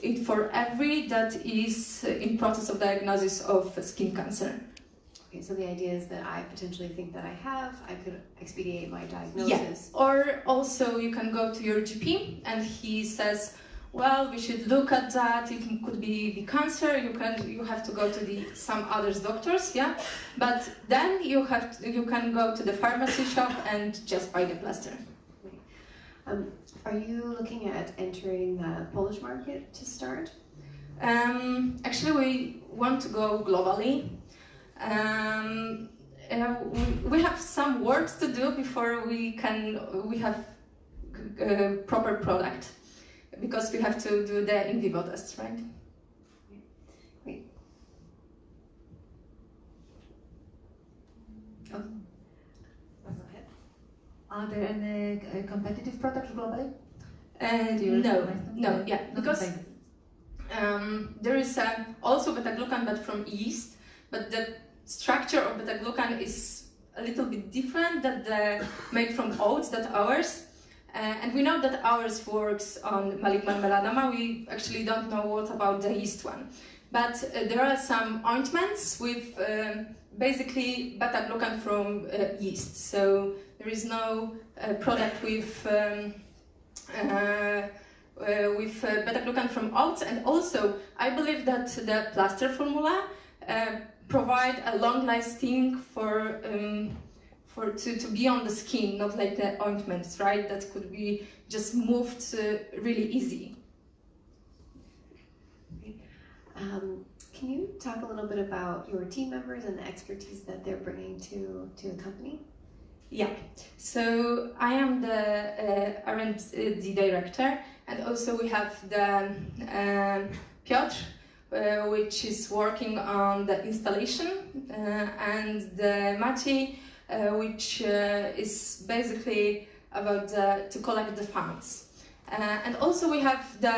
it for every that is in process of diagnosis of skin cancer. Okay, so the idea is that I potentially think that I could expedite my diagnosis. Yeah. Or also you can go to your GP and he says, well, we should look at that. It could be the cancer. You have to go to some other doctors, yeah. But then you can go to the pharmacy shop and just buy the plaster. Are you looking at entering the Polish market to start? Actually, we want to go globally. We have some work to do before we have a proper product, because we have to do the in vivo tests, right? Great. Oh. Are there any competitive products globally? No, yeah, because there is also beta-glucan, but from yeast, but the structure of beta-glucan is a little bit different than the made from oats, that ours. And we know that ours works on malignant melanoma. We actually don't know what about the yeast one. But there are some ointments with basically beta-glucan from yeast. So there is no product with beta-glucan from oats. And also, I believe that the plaster formula provide a long-lasting to be on the skin, not like the ointments, right? That could be just moved really easy. Can you talk a little bit about your team members and the expertise that they're bringing to the company? Yeah, so I am the R&D director, and also we have the Piotr, which is working on the installation, and the Maciej, which is basically about to collect the funds. And also we have the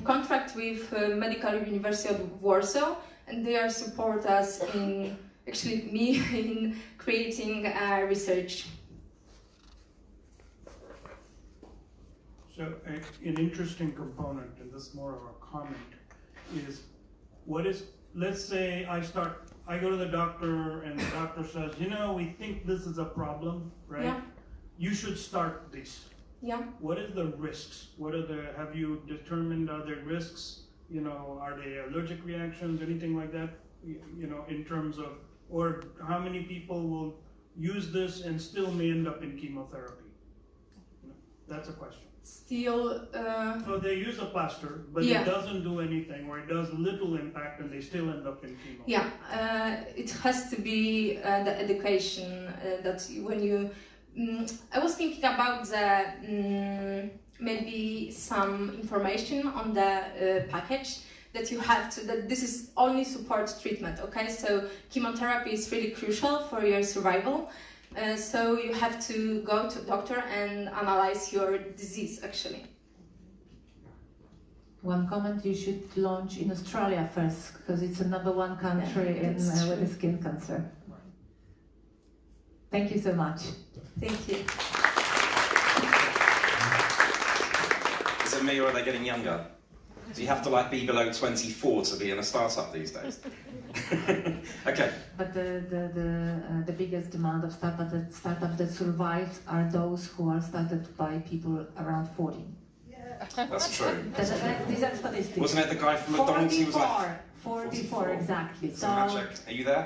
contract with Medical University of Warsaw, and they are support us in, actually me, in creating research. So an interesting component, and this is more of a comment, is let's say I go to the doctor and the doctor says, we think this is a problem, right? Yeah. You should start this. Yeah. What is the risks? Have you determined, are there risks? Are they allergic reactions, anything like that? In terms of, or how many people will use this and still may end up in chemotherapy? That's a question. Still. So they use a plaster, but it doesn't do anything, or it does little impact, and they still end up in chemo. Yeah, it has to be the education that when you. I was thinking about the maybe some information on the package that you have to. That this is only support treatment. Okay, so chemotherapy is really crucial for your survival. So you have to go to a doctor and analyze your disease, actually. One comment, you should launch in Australia first, because it's the #1 country with skin cancer. Thank you so much. Thank you. Is it me, or are they getting younger? Do you have to be below 24 to be in a startup these days? Okay. But the biggest demand of startups that survive are those who are started by people around 40. That's true. These are statistics. Wasn't it the guy from McDonald's? He was like 44 exactly. So Maciej, are you there?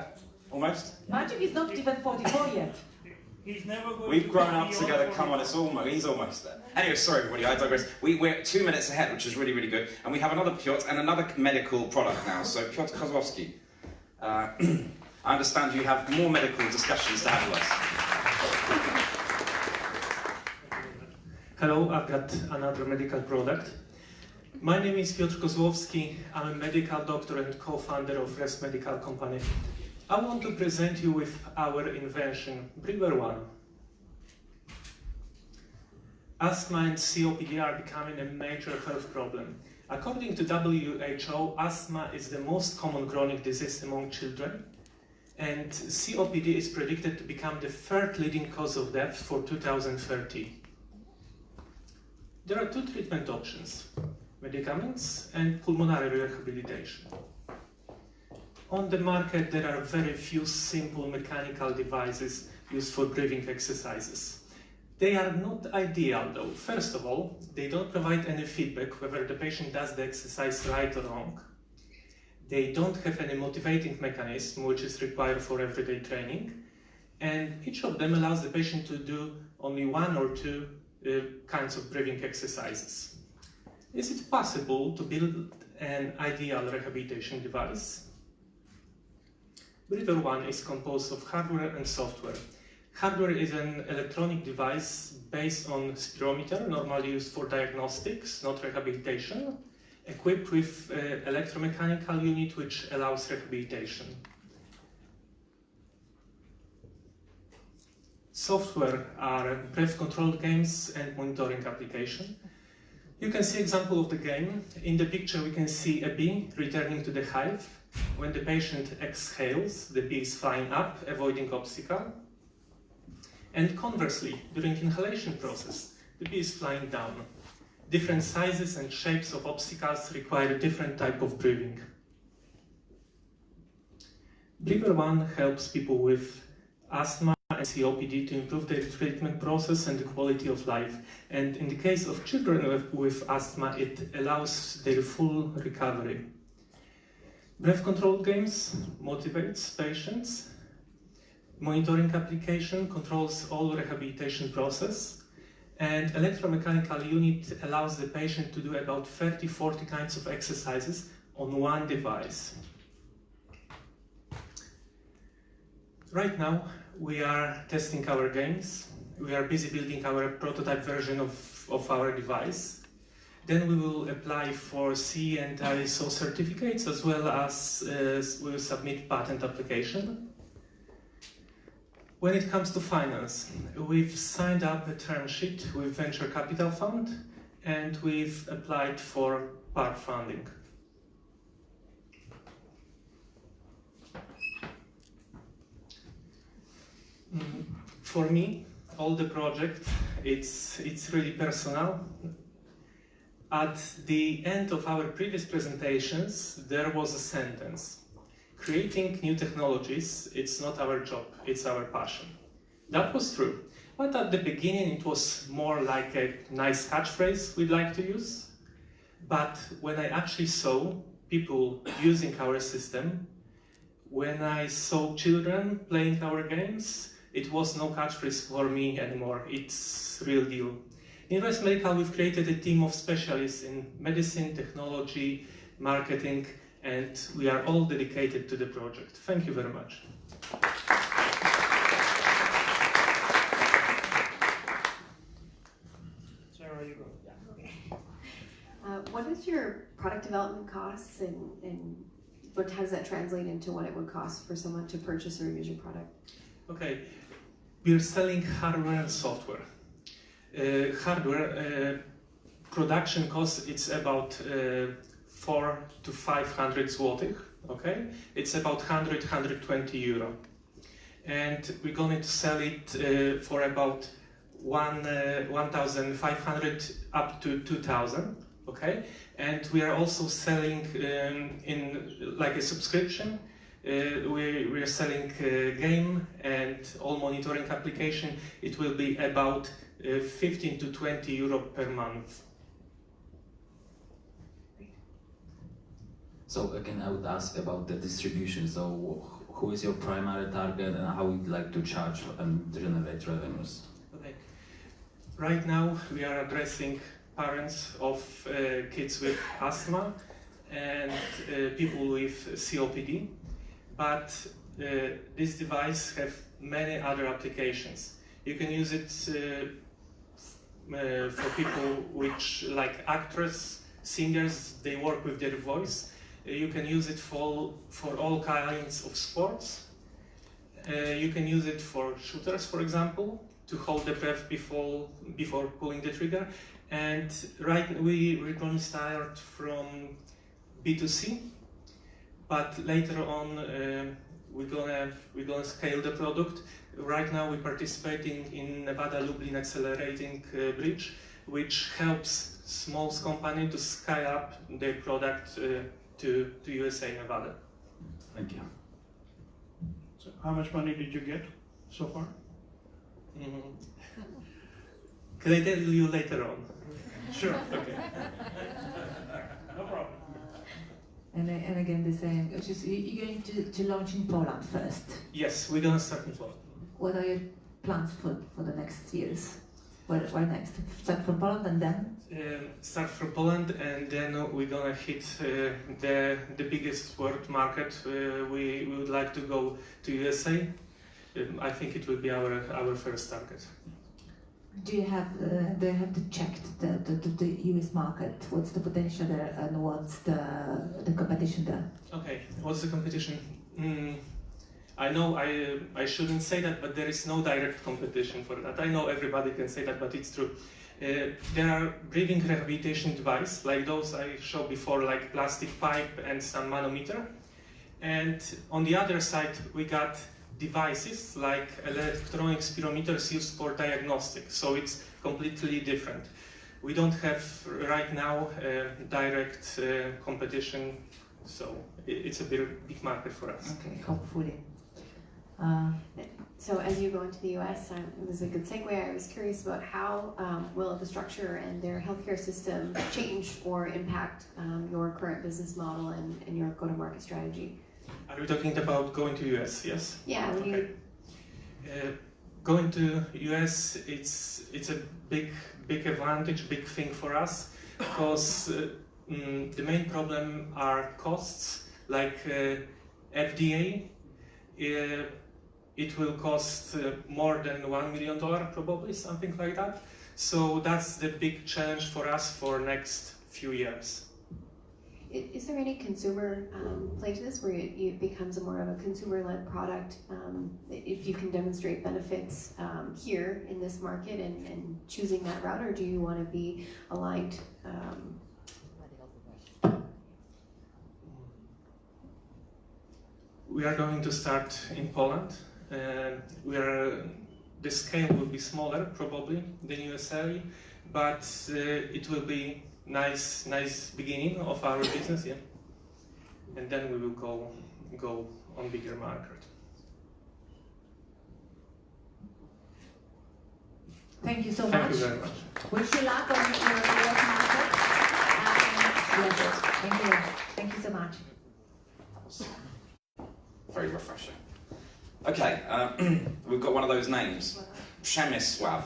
Almost? Maciej is not even 44 yet. He's never going We've grown up together. Come on, he's almost there. Anyway, sorry everybody, I digress. We're 2 minutes ahead, which is really, really good. And we have another Piotr and another medical product now. So Piotr Kozłowski, I understand you have more medical discussions to have with us. Hello, I've got another medical product. My name is Piotr Kozłowski. I'm a medical doctor and co-founder of Rest Medical Company. I want to present you with our invention, Brewer One. Asthma and COPD are becoming a major health problem. According to WHO, asthma is the most common chronic disease among children, And COPD is predicted to become the third leading cause of death for 2030. There are two treatment options: medicaments and pulmonary rehabilitation. On the market, there are very few simple mechanical devices used for breathing exercises. They are not ideal though. First of all, they don't provide any feedback whether the patient does the exercise right or wrong. They don't have any motivating mechanism which is required for everyday training. And each of them allows the patient to do only one or two kinds of breathing exercises. Is it possible to build an ideal rehabilitation device? Breather One is composed of hardware and software. Hardware is an electronic device based on spirometer, normally used for diagnostics, not rehabilitation, equipped with an electromechanical unit which allows rehabilitation. Software are breath-controlled games and monitoring application. You can see example of the game. In the picture we can see a bee returning to the hive. When the patient exhales, the bee is flying up, avoiding obstacle. And conversely, during inhalation process, the bee is flying down. Different sizes and shapes of obstacles require different type of breathing. Breather One helps people with asthma and COPD to improve their treatment process and the quality of life. And in the case of children with asthma, it allows their full recovery. Breath-controlled games motivates patients. Monitoring application controls all rehabilitation process. And electromechanical unit allows the patient to do about 30-40 kinds of exercises on one device. Right now, we are testing our games. We are busy building our prototype version of our device. Then we will apply for CE and ISO certificates, as well as we will submit patent application. When it comes to finance, we've signed up a term sheet with venture capital fund, and we've applied for part funding. For me, all the project, it's really personal. At the end of our previous presentations, there was a sentence: creating new technologies, it's not our job, it's our passion. That was true. But at the beginning, it was more like a nice catchphrase we'd like to use. But when I actually saw people using our system, when I saw children playing our games, it was no catchphrase for me anymore. It's real deal. In Rest Medical, we've created a team of specialists in medicine, technology, marketing, and we are all dedicated to the project. Thank you very much. Sarah, you go. Yeah. Okay. What is your product development costs, and what how does that translate into what it would cost for someone to purchase or use your product? Okay, we're selling hardware and software. Hardware production cost, it's about 400 to 500 zlotych, okay? It's about 100-120 euro. And we're going to sell it for about 1,500 up to 2,000, okay? And we are also selling in like a subscription. We are selling game and all monitoring application. It will be about 15 to 20 euro per month. So again, I would ask about the distribution. So who is your primary target and how would you like to charge and generate revenues? Okay. Right now, we are addressing parents of kids with asthma and people with COPD, but this device has many other applications. You can use it for people which like actors, singers, they work with their voice. You can use it for all kinds of sports. You can use it for shooters, for example, to hold the breath before pulling the trigger. And we're going to start from B2C, but later on we're gonna scale the product. Right now we're participating in Nevada Lublin Accelerating Bridge, which helps small company to scale up their product to USA, Nevada. Thank you. So how much money did you get so far? Can I tell you later on? Sure. Okay. No problem. And again, the same. You're going to launch in Poland first. Yes, we're gonna start in Poland. What are your plans for the next years? Where next? Start from Poland and then? Start from Poland, and then we're gonna hit the biggest world market. We would like to go to USA. I think it will be our first target. Do you have to check the US market? What's the potential there, and what's the competition there? Okay, what's the competition? I know I shouldn't say that, but there is no direct competition for that. I know everybody can say that, but it's true. There are breathing rehabilitation devices, like those I showed before, like plastic pipe and some manometer. And on the other side, we got devices like electronic spirometers used for diagnostics. So it's completely different. We don't have right now direct competition, so it's a big market for us. Okay, hopefully. So as you go into the US, it was a good segue. I was curious about how will the structure and their healthcare system change or impact your current business model and your go-to-market strategy? Are we talking about going to US? Yes. Yeah. When okay. Going to US, it's a big advantage, big thing for us, because the main problem are costs. Like FDA, it will cost more than $1 million, probably something like that. So that's the big challenge for us for next few years. Is there any consumer play to this, where it becomes more of a consumer-led product? If you can demonstrate benefits here in this market and choosing that route, or do you want to be aligned? We are going to start in Poland. The scale will be smaller probably than USA, but it will be nice beginning of our business, yeah. And then we will go on bigger market. Thank you so much. Thank you very much. Wish you luck on your US market. Thank you. Thank you so much. Very refreshing. Okay, we've got one of those names, Przemysław.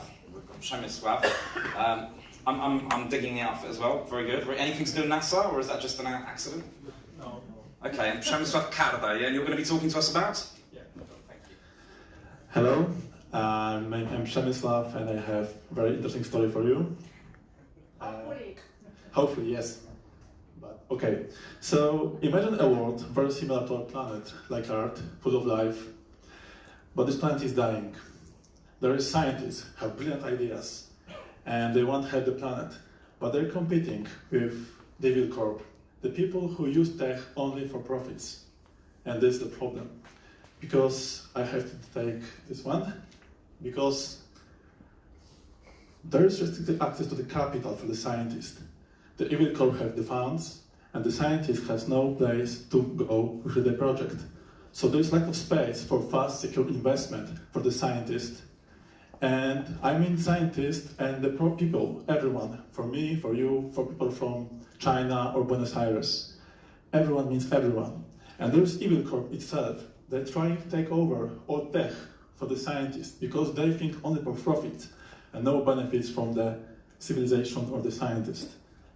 I'm digging the outfit as well. Very good. Anything to do with NASA, or is that just an accident? No. Okay, and Przemysław Karda, yeah, and you're going to be talking to us about? Yeah, thank you. Hello, I'm Przemysław, and I have a very interesting story for you. Hopefully, yes. But okay, so imagine a world very similar to our planet, like Earth, full of life, but this planet is dying. There is scientists have brilliant ideas, and they want to help the planet, but they're competing with the evil corp, the people who use tech only for profits. And this is the problem, because I have to take this one, because there is restricted access to the capital for the scientist. The evil corp have the funds, and the scientist has no place to go with the project. So there is lack of space for fast, secure investment for the scientist. And I mean scientists and the people, everyone, for me, for you, for people from China or Buenos Aires. Everyone means everyone. And there's Evil Corp itself. They're trying to take over all tech for the scientists because they think only for profit and no benefits from the civilization or the scientist.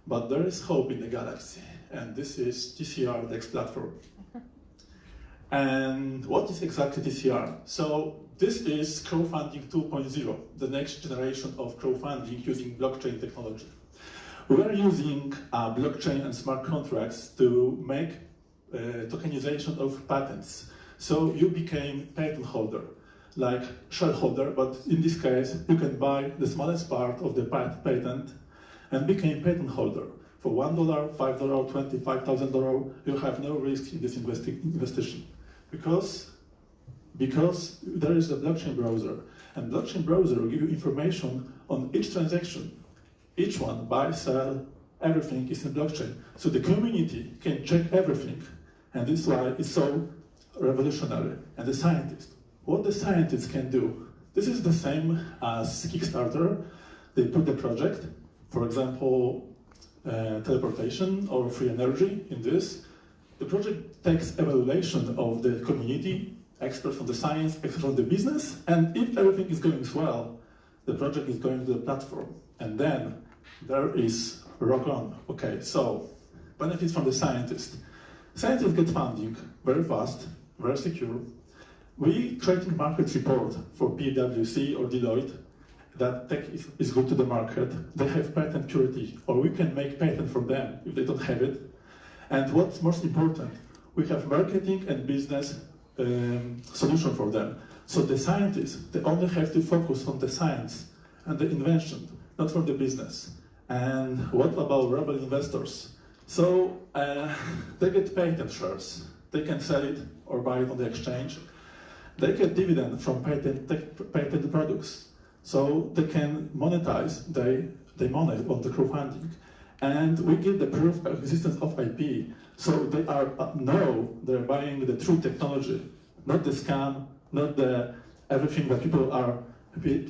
But there is hope in the galaxy, and this is TCR, the X platform. And what is exactly TCR? So this is crowdfunding 2.0, the next generation of crowdfunding using blockchain technology. We are using blockchain and smart contracts to make tokenization of patents. So you became patent holder, like shareholder, but in this case, you can buy the smallest part of the patent and became patent holder. For $1, $5, $25,000, you have no risk in this investigation. Because because there is a blockchain browser, and blockchain browser will give you information on each transaction. Each one, buy, sell, everything is in blockchain. So the community can check everything, and this is why it's so revolutionary. And the scientists, what the scientists can do, this is the same as Kickstarter. They put the project, for example, teleportation or free energy in this. The project takes evaluation of the community, experts from the science, experts from the business, and if everything is going well, the project is going to the platform. And then there is rock on. Okay, so benefits from the scientists. Scientists get funding very fast, very secure. We creating market report for PwC or Deloitte that tech is good to the market. They have patent purity, or we can make patent for them if they don't have it. And what's most important, we have marketing and business solution for them. So the scientists, they only have to focus on the science and the invention, not for the business. And what about rebel investors? So they get patent shares. They can sell it or buy it on the exchange. They get dividend from patent products. So they can monetize their money on the crowdfunding. And we give the proof of existence of IP. So they are they're buying the true technology, not the scam, not the everything that people are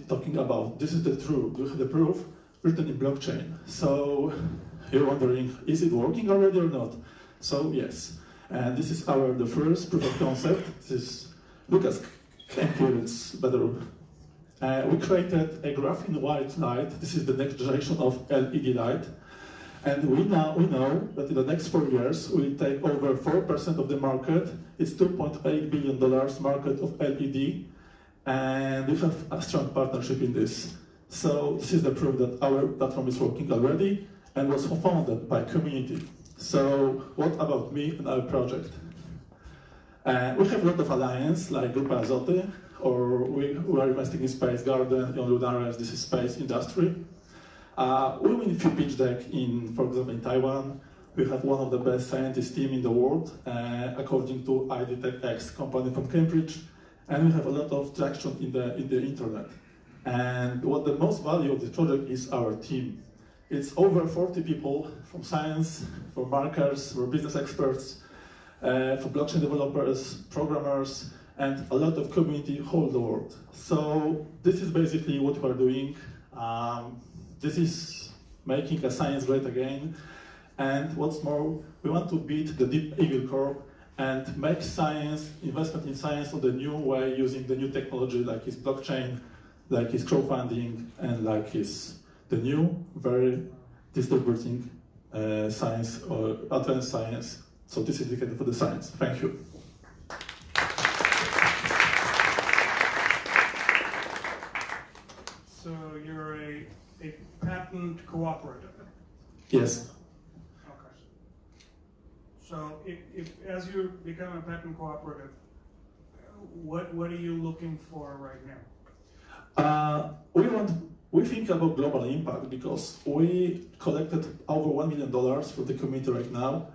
talking about. This is the truth. We have the proof written in blockchain. So you're wondering, is it working already or not? So yes. And this is the first proof of concept. This Lucas came here, it's better. We created a graphene white light. This is the next generation of LED light. And we know that in the next 4 years, we'll take over 4% of the market. It's $2.8 billion market of LED. And we have a strong partnership in this. So this is the proof that our platform is working already and was founded by community. So what about me and our project? We have a lot of alliance, like Grupa Azoty, or we are investing in Space Garden, in Lunares, this is space industry. We win a few pitch deck for example, in Taiwan. We have one of the best scientist team in the world, according to IDTechX company from Cambridge. And we have a lot of traction in the internet. And what the most value of this project is our team. It's over 40 people from science, from marketers, from business experts, for blockchain developers, programmers, and a lot of community whole the world. So this is basically what we're doing. This is making a science great again. And what's more, we want to beat the deep evil core and make science, investment in science on the new way, using the new technology like his blockchain, like his crowdfunding, and like his the new, very distributing science or advanced science. So this is dedicated for the science. Thank you. So you're a patent cooperative? Yes. Okay. So if as you become a patent cooperative, what are you looking for right now? We think about global impact because we collected over $1 million for the community right now.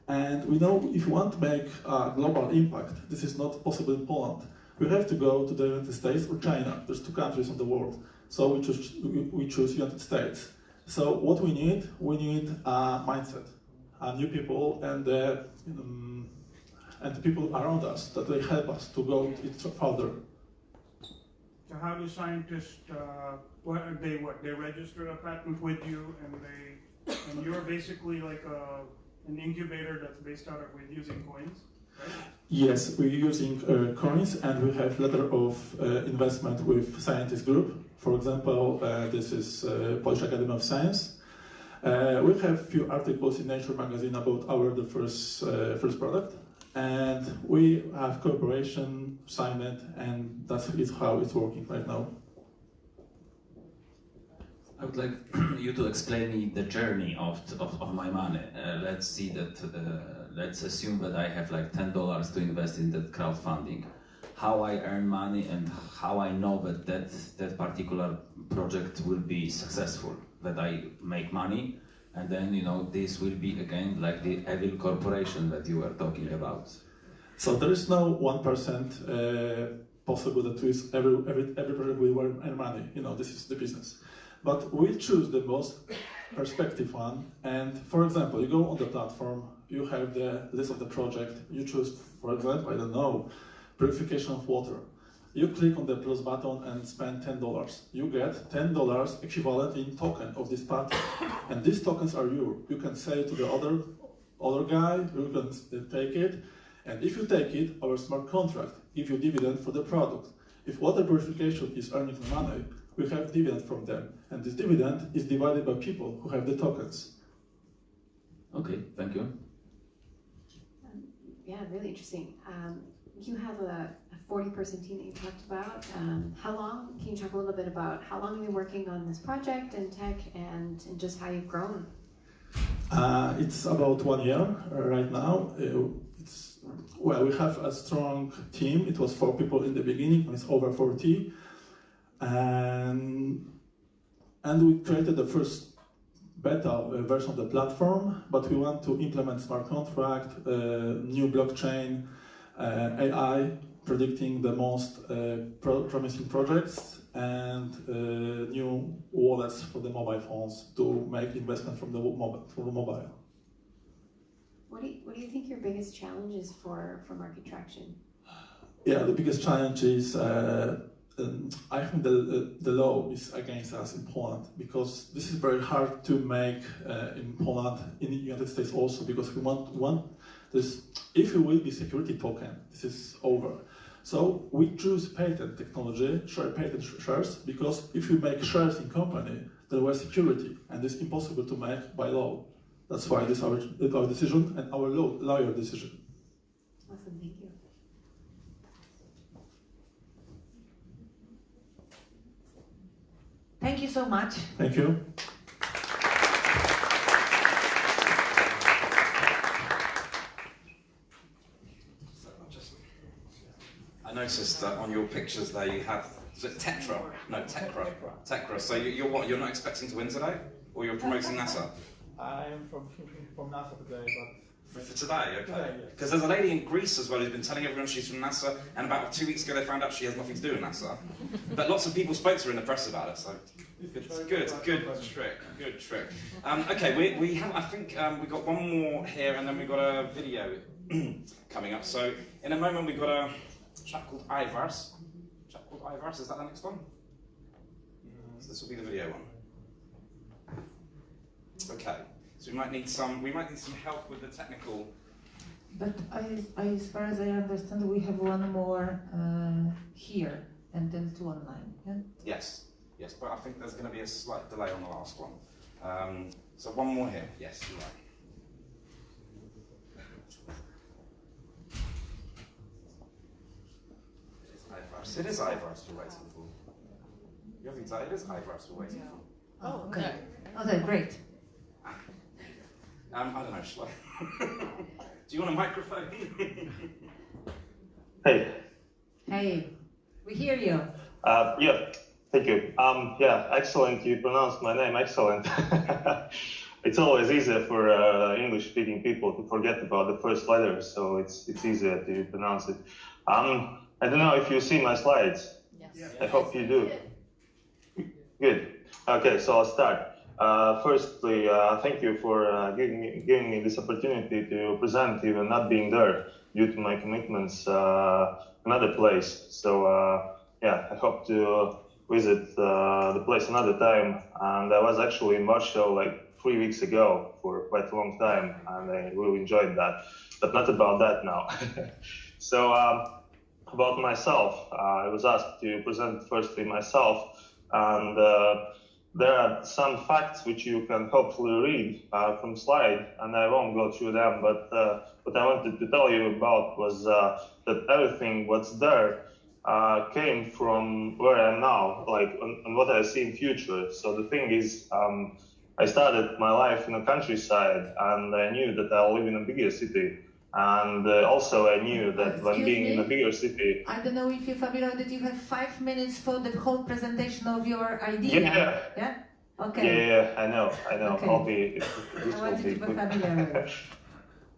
And we know if you want to make a global impact, this is not possible in Poland. We have to go to the United States or China. There's 2 countries in the world. So we choose United States. So what we need a mindset, new people, and the people around us that they help us to go further. So how do scientists, they register a patent with you, and you're basically like an incubator that's based out of with using coins, right? Yes, we're using coins, and we have letter of investment with scientist group. For example, this is Polish Academy of Science. We have few articles in Nature magazine about the first product, and we have cooperation, signed it, and that's how it's working right now. I would like you to explain me the journey of my money. Let's see that. Let's assume that I have like $10 to invest in that crowdfunding. How I earn money and how I know that that particular project will be successful. That I make money, and then this will be again like the evil corporation that you were talking about. So there is no 1% possible that with every project will earn money. You know, this is the business. But we choose the most perspective one. And for example, you go on the platform, you have the list of the project. You choose, for example, I don't know, purification of water. You click on the plus button and spend $10. You get $10 equivalent in token of this platform. And these tokens are yours. You can sell it to the other guy, you can take it. And if you take it, our smart contract gives you dividend for the product. If water purification is earning money, we have dividend from them. And this dividend is divided by people who have the tokens. Okay, thank you. Yeah, really interesting. You have a 40-person team that you talked about. How long, can you talk a little bit about how long you've been working on this project and tech and just how you've grown? It's about 1 year right now. Well, we have a strong team. It was 4 people in the beginning, and it's over 40. And we created the first beta version of the platform, but we want to implement smart contract, new blockchain, AI, predicting the most promising projects, and new wallets for the mobile phones to make investment from the mobile. What do you think your biggest challenge is for market traction? Yeah, the biggest challenge is I think the law is against us in Poland, because this is very hard to make in Poland, in the United States also, because we want this. If you will be security token, this is over. So we choose patent technology, patent shares, because if you make shares in company, there was security, and it's impossible to make by law. That's why this is our decision and our lawyer decision. Awesome, thank you. Thank you so much. Thank you. I noticed that on your pictures there you have, is it Tetra? No, Tekra. Tekra. So you're what? You're not expecting to win today? Or you're promoting NASA? I'm from NASA today, but... For today, okay. Today, yes. Because there's a lady in Greece as well who's been telling everyone she's from NASA, and about 2 weeks ago they found out she has nothing to do with NASA. But lots of people spoke to her in the press about it, so good trick. Okay, we have, I think we've got one more here, and then we've got a video coming up. So in a moment we've got a chap called Ivars. Is that the next one? So this will be the video one. Okay, so we might need some help with the technical. But as far as I understand, we have one more here and then 2 online. Yeah? Yes, but I think there's going to be a slight delay on the last one. So one more here. Yes, you're right. It is Ivars we're waiting for. You haven't said it is Ivars we're waiting for. Oh, okay. Okay, great. I don't know, shall I? Do you want a microphone? Hey. Hey, we hear you. Yeah, thank you. Yeah, excellent. You pronounced my name excellent. It's always easier for English-speaking people to forget about the first letter, so it's easier to pronounce it. I don't know if you see my slides. Yes. I hope you do. Good. Okay, so I'll start. Firstly, thank you for giving me this opportunity to present, even not being there due to my commitments another place. So yeah, I hope to visit the place another time. And I was actually in Warsaw like 3 weeks ago for quite a long time, and I really enjoyed that. But not about that now. So about myself, I was asked to present firstly myself, and there are some facts which you can hopefully read from slide, and I won't go through them, but what I wanted to tell you about was that everything what's there came from where I am now, like on what I see in future. So the thing is, I started my life in the countryside, and I knew that I'll live in a bigger city. And also I knew that when being in a bigger city... I don't know if you're familiar that you have 5 minutes for the whole presentation of your idea. Yeah. Yeah? Okay. Yeah, I know. Okay. I'll be... I wanted to be familiar with it.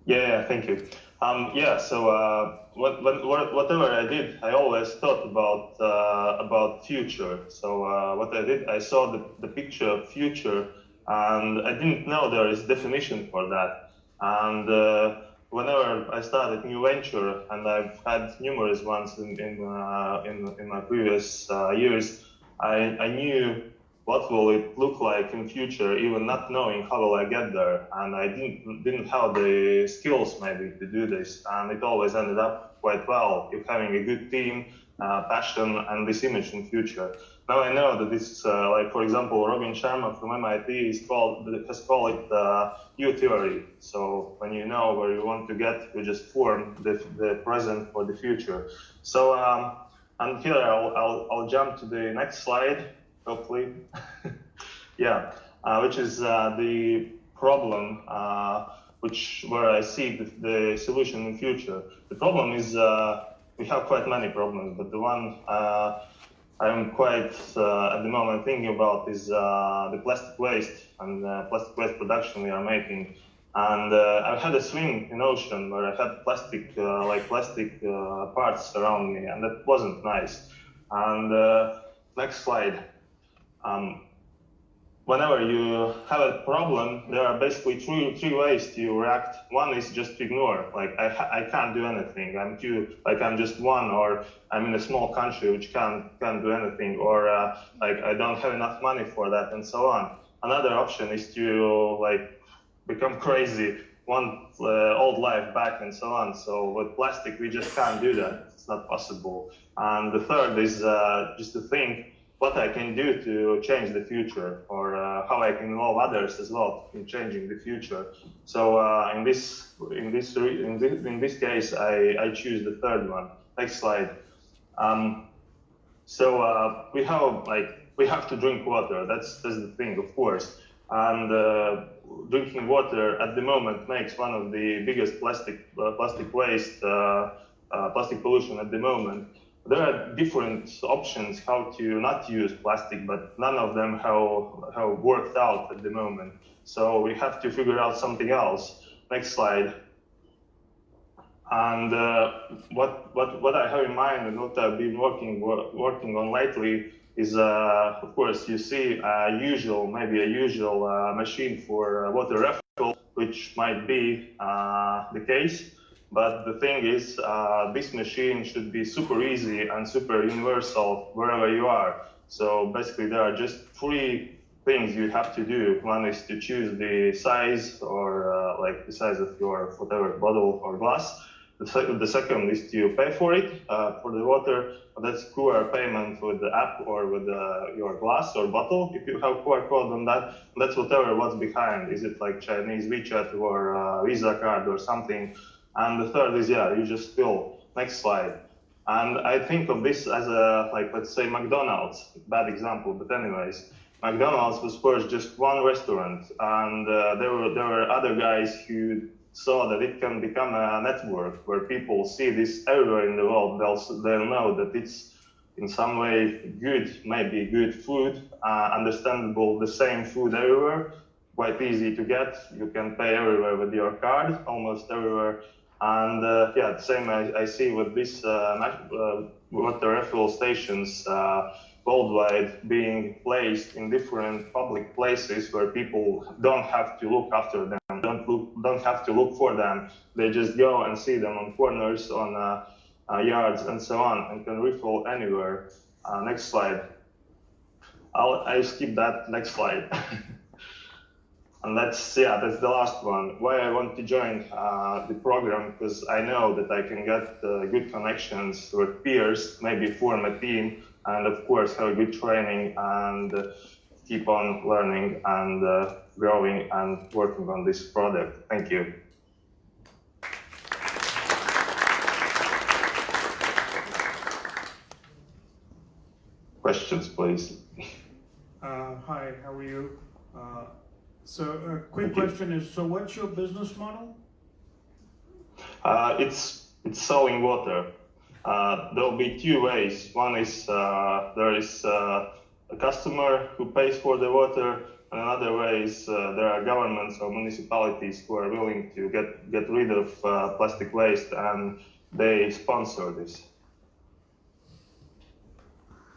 Yeah, thank you. Yeah, so whatever I did, I always thought about future. So what I did, I saw the picture of future, and I didn't know there is definition for that. And whenever I started new venture, and I've had numerous ones in my previous years, I knew what will it look like in future, even not knowing how will I get there, and I didn't have the skills maybe to do this, and it always ended up quite well if having a good team, passion, and this image in future. Now I know that this, like for example, Robin Sharma from MIT has called it U theory. So when you know where you want to get, you just form the present for the future. So and here I'll jump to the next slide. Hopefully, yeah, which is the problem, where I see the solution in future. The problem is we have quite many problems, but the one I'm quite at the moment thinking about is the plastic waste and plastic waste production we are making. And I've had a swim in ocean where I had plastic parts around me, and that wasn't nice. And next slide. Whenever you have a problem, there are basically three ways to react. One is just to ignore, like I can't do anything. I'm just one, or I'm in a small country which can't do anything, or like I don't have enough money for that, and so on. Another option is to like become crazy, want old life back, and so on. So with plastic, we just can't do that. It's not possible. And the third is just to think what I can do to change the future, or how I can involve others as well in changing the future. So in this case, I choose the third one. Next slide. So we have to drink water. That's the thing, of course. And drinking water at the moment makes one of the biggest plastic waste, plastic pollution at the moment. There are different options how to not use plastic, but none of them have worked out at the moment. So we have to figure out something else. Next slide. And what I have in mind and what I've been working on lately is, of course, you see a usual machine for water refill, which might be the case. But the thing is, this machine should be super easy and super universal wherever you are. So basically, there are just three things you have to do. One is to choose the size, or like the size of your whatever bottle or glass. The second is to pay for it, for the water. That's QR payment with the app or with your glass or bottle. If you have QR code on that, that's what's behind. Is it like Chinese WeChat or Visa card or something? And the third is, you just fill. Next slide. And I think of this as let's say McDonald's, bad example, but anyways, McDonald's was first just one restaurant, and there were other guys who saw that it can become a network where people see this everywhere in the world. They'll know that it's in some way good, maybe good food, understandable, the same food everywhere, quite easy to get. You can pay everywhere with your card, almost everywhere. And the same I see with this water refill stations worldwide being placed in different public places where people don't have to look after them, don't have to look for them. They just go and see them on corners, on yards, and so on, and can refill anywhere. Next slide. I skip that. Next slide. And that's the last one. Why I want to join the program, because I know that I can get good connections with peers, maybe form a team, and of course have a good training and keep on learning and growing and working on this product. Thank you. Questions, please. Hi, how are you? So a quick question is, so what's your business model? It's selling water. There'll be two ways. One is there is a customer who pays for the water, and another way is there are governments or municipalities who are willing to get rid of plastic waste, and they sponsor this.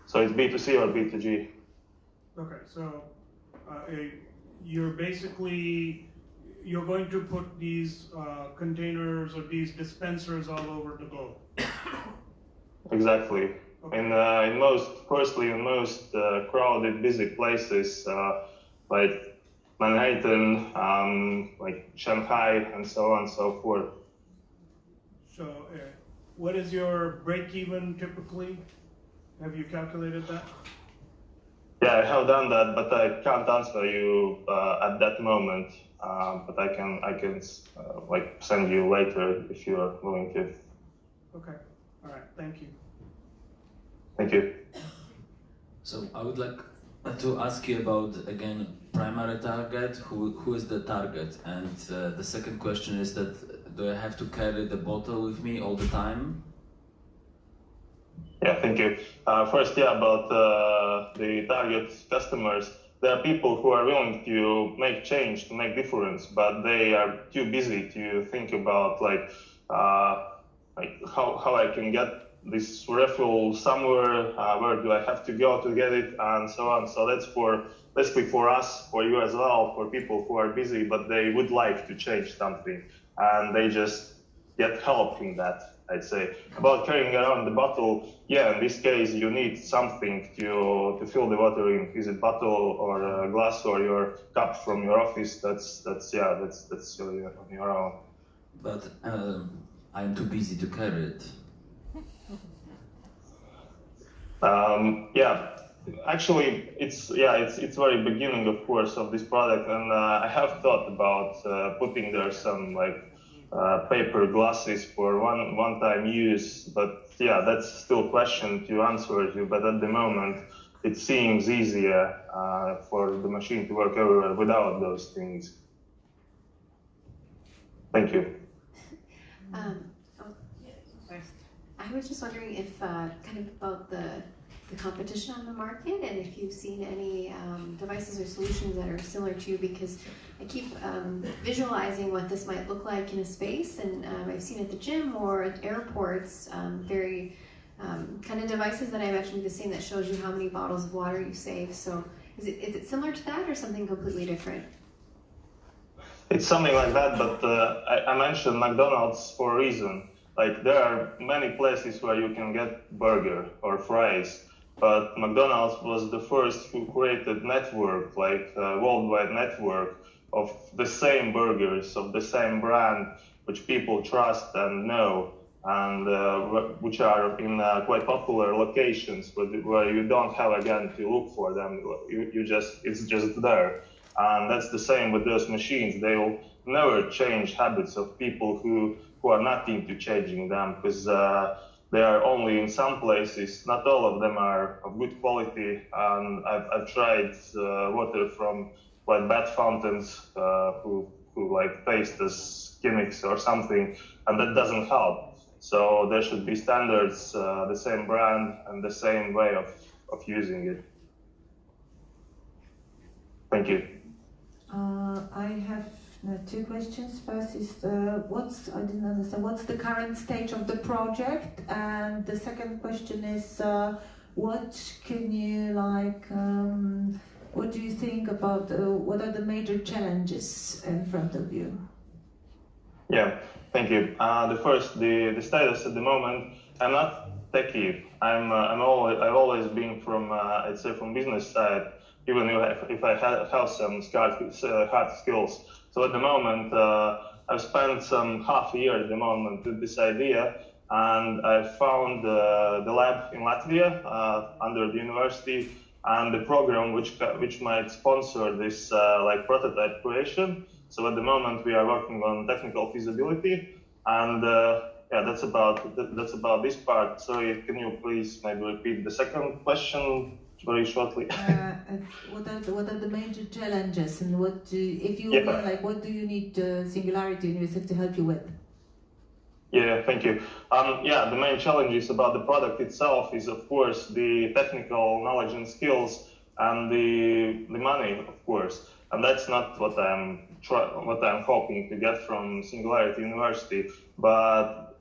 So it's B2C or B2G. Okay, so you're going to put these containers or these dispensers all over the globe. Exactly. Okay. In most crowded, busy places like Manhattan, like Shanghai, and so on and so forth. So, what is your break-even typically? Have you calculated that? Yeah, I have done that, but I can't answer you at that moment. But I can like send you later if you are willing to. Okay. All right. Thank you. Thank you. So I would like to ask you about, again, primary target. Who is the target? And the second question is that, do I have to carry the bottle with me all the time? Yeah, thank you. First, about the target customers. There are people who are willing to make change, to make difference, but they are too busy to think about how I can get this refill somewhere, where do I have to go to get it, and so on. So that's basically for us, for you as well, for people who are busy, but they would like to change something, and they just get help in that, I'd say. About carrying around the bottle, yeah, in this case, you need something to fill the water in. Is it bottle or a glass or your cup from your office? That's on your own. But I'm too busy to carry it. Actually, it's very beginning, of course, of this product, and I have thought about putting there some paper glasses for one-time use, but yeah, that's still a question to answer you. But at the moment, it seems easier for the machine to work everywhere without those things. Thank you. I was just wondering if kind of about the competition on the market, and if you've seen any devices or solutions that are similar to you, because I keep visualizing what this might look like in a space, and I've seen at the gym or at airports very kind of devices that I've actually seen that shows you how many bottles of water you save. So is it similar to that or something completely different? It's something like that, but I mentioned McDonald's for a reason. Like, there are many places where you can get burger or fries, but McDonald's was the first who created network, like a worldwide network of the same burgers, of the same brand, which people trust and know, and which are in quite popular locations where you don't have again to look for them. It's just there. And that's the same with those machines. They will never change habits of people who are not into changing them, because they are only in some places. Not all of them are of good quality. And I've tried water from quite bad fountains who like taste as chemics or something, and that doesn't help. So there should be standards, the same brand and the same way of using it. Thank you. I have two questions. First is I didn't understand, what's the current stage of the project? And the second question is, what can you what do you think about, what are the major challenges in front of you? Yeah, thank you. The status at the moment, I'm not techie. I've always been from, I'd say, from business side, even if I have some hard skills. So at the moment, I've spent some half a year at the moment with this idea, and I found the lab in Latvia under the university, and the program which might sponsor this prototype creation. So at the moment we are working on technical feasibility, and that's about this part. Sorry, can you please maybe repeat the second question very shortly? What are the major challenges, and what do you need Singularity University to help you with? Yeah, thank you. The main challenges about the product itself is, of course, the technical knowledge and skills and the money, of course. And that's not what I'm hoping to get from Singularity University, but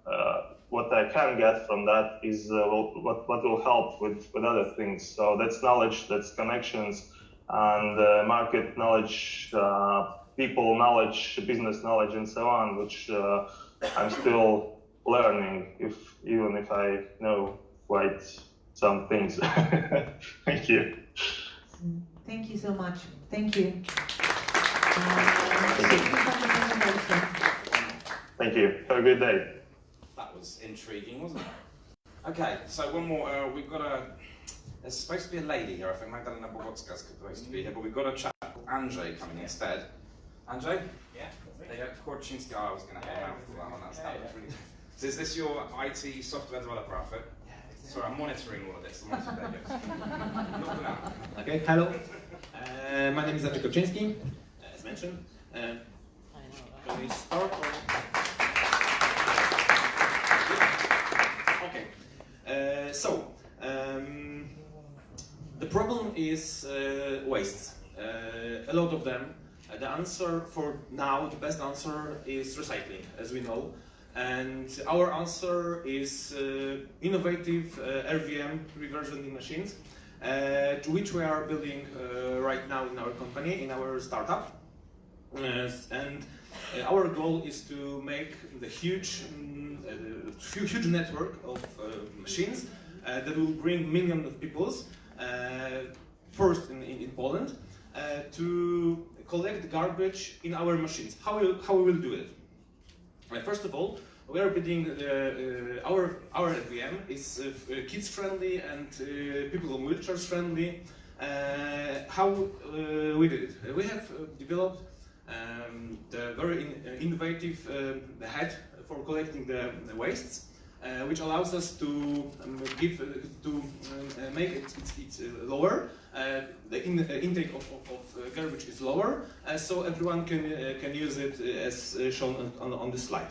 what I can get from that is what will help with other things. So that's knowledge, that's connections, and market knowledge, people knowledge, business knowledge, and so on, which I'm still learning, even if I know quite some things. Thank you. Thank you so much. Thank you. Thank you. Have a good day. That was intriguing, wasn't it? Okay, so one more. We've got there's supposed to be a lady here. I think Magdalena Bobocka's supposed to be here, but we've got a chap called Andrzej coming instead. Andrzej? Yeah. Korczynski. I was going to hang out for that one. That was really good. So is this your IT software developer outfit? Sorry, I'm monitoring all of this. Okay, hello. My name is Andrzej Korczynski, as mentioned. Can we start? Okay. The problem is waste. A lot of them. The answer for now, the best answer is recycling, as we know. And our answer is innovative RVM, reverse vending machines, to which we are building right now in our company, in our startup. And our goal is to make the huge network of machines that will bring millions of people, first in Poland, to collect garbage in our machines. How we will do it? First of all, we are building our FVM is kids friendly and people on wheelchairs friendly. How we did it? We have developed the very innovative head for collecting the wastes, which allows us to make it lower. The intake of garbage is lower, so everyone can use it as shown on the slide.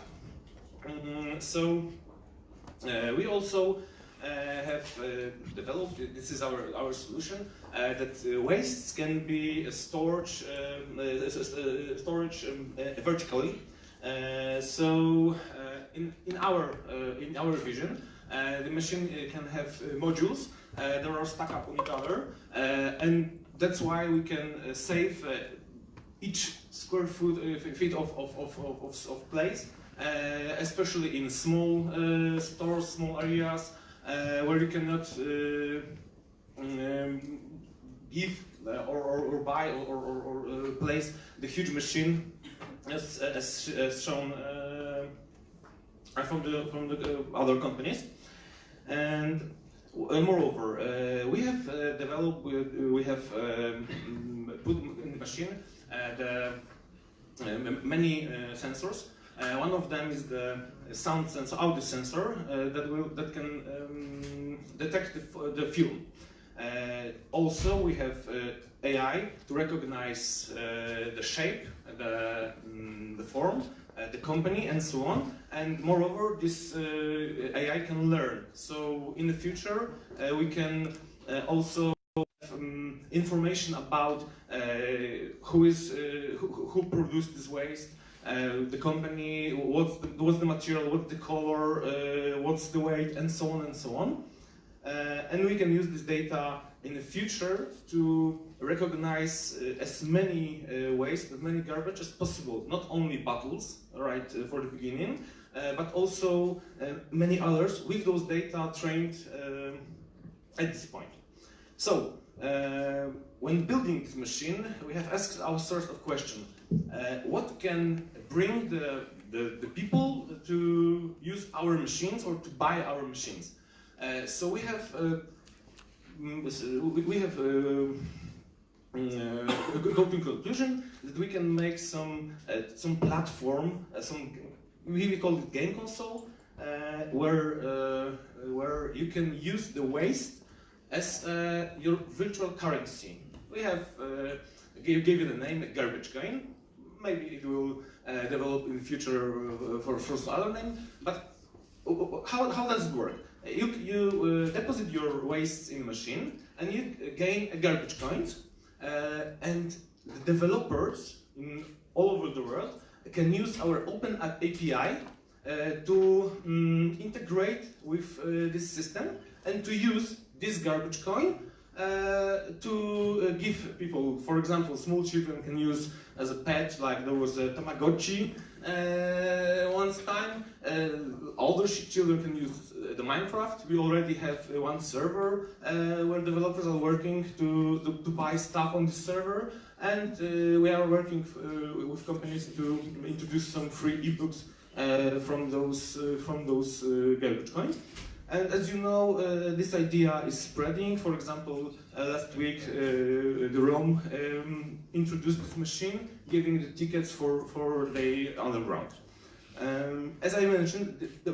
We also have developed, this is our solution, that wastes can be stored vertically. In our vision, the machine can have modules that are stuck up on each other, and that's why we can save each square feet of place, especially in small stores, small areas where you cannot give or buy or place the huge machine as shown from the other companies. And moreover, we have developed, we have put in the machine many sensors. One of them is the sound sensor, audio sensor, that can detect the fume. Also, we have AI to recognize the shape, the form, the company, and so on. And moreover, this AI can learn. So in the future, we can also have information about who produced this waste, the company, what's the material, what's the color, what's the weight, and so on and so on. And we can use this data in the future to recognize as many waste, as many garbage as possible. Not only bottles, right, for the beginning, but also many others with those data trained at this point. So, when building this machine, we have asked ourselves a question. What can bring the people to use our machines or to buy our machines? So we have go to conclusion that we can make some platform, we call it game console, where you can use the waste as your virtual currency. We have gave you the name garbage coin. Maybe it will develop in the future for some other name. But how does it work? You deposit your waste in a machine, and you gain a garbage coin, and the developers in all over the world can use our open API to integrate with this system and to use this garbage coin to give people, for example, small children can use as a pet, like there was a Tamagotchi once time. Older children can use the Minecraft. We already have one server where developers are working to buy stuff on the server, and we are working with companies to introduce some free ebooks from those garbage coins. And as you know, this idea is spreading. For example, last week, the Rome introduced this machine, giving the tickets for the underground. As I mentioned, the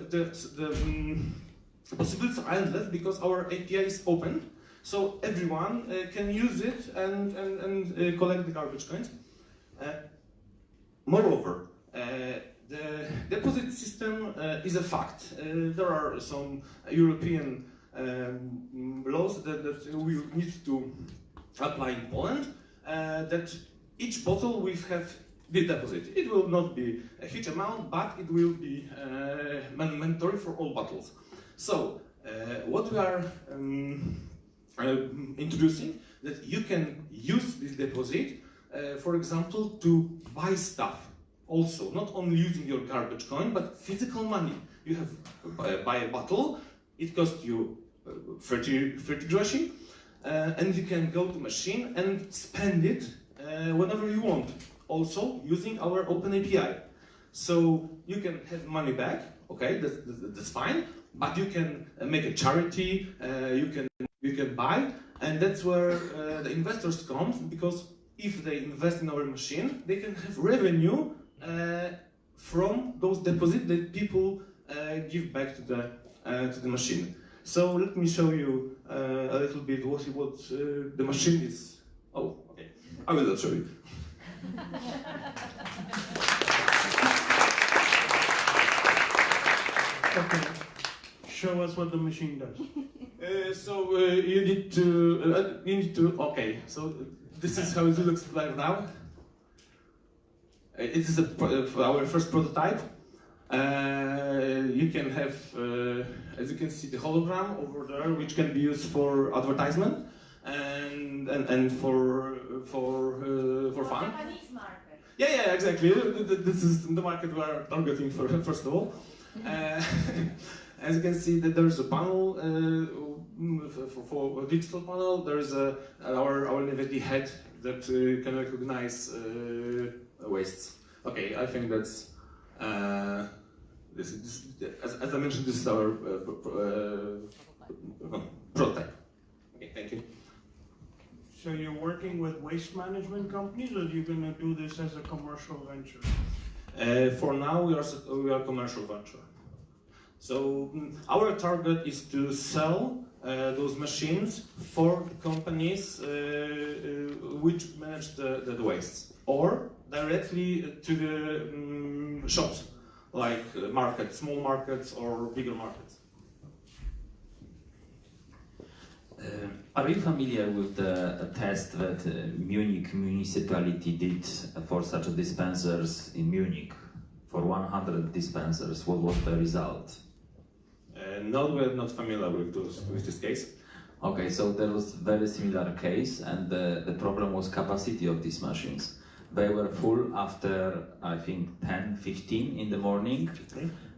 possibilities are endless because our API is open, so everyone can use it and collect the garbage coins. Moreover, the deposit system is a fact. There are some European laws that we need to apply in Poland, that each bottle will have the deposit. It will not be a huge amount, but it will be mandatory for all bottles. So, what we are introducing, that you can use this deposit, for example, to buy stuff. Also, not only using your garbage coin, but physical money. You have buy a bottle, it costs you 30 groszy, and you can go to machine and spend it whenever you want. Also, using our open API. So you can have money back, okay, that's fine, but you can make a charity, you can buy, and that's where the investors come, because if they invest in our machine, they can have revenue from those deposits that people give back to the machine. So let me show you a little bit what the machine is. Oh, okay. I will not show you. Okay. Show us what the machine does. You need to. Okay. So this is how it looks like now. It is our first prototype. You can have, as you can see, the hologram over there, which can be used for advertisement and for fun. Japanese market. Yeah, exactly. This is the market we are targeting for, first of all. As you can see, that there's a panel for a digital panel. There is our NVD head that can recognize wastes. Okay, I think that's as I mentioned, this is our prototype. Okay, thank you. So you're working with waste management companies, or are you going to do this as a commercial venture? For now, we are commercial venture. So our target is to sell those machines for companies which manage the wastes, or directly to the shops, like markets, small markets or bigger markets. Are you familiar with the test that Munich municipality did for such dispensers in Munich? For 100 dispensers, what was the result? No, we're not familiar with this case. Okay, so there was a very similar case, and the problem was capacity of these machines. They were full after, I think, 10, 15 in the morning,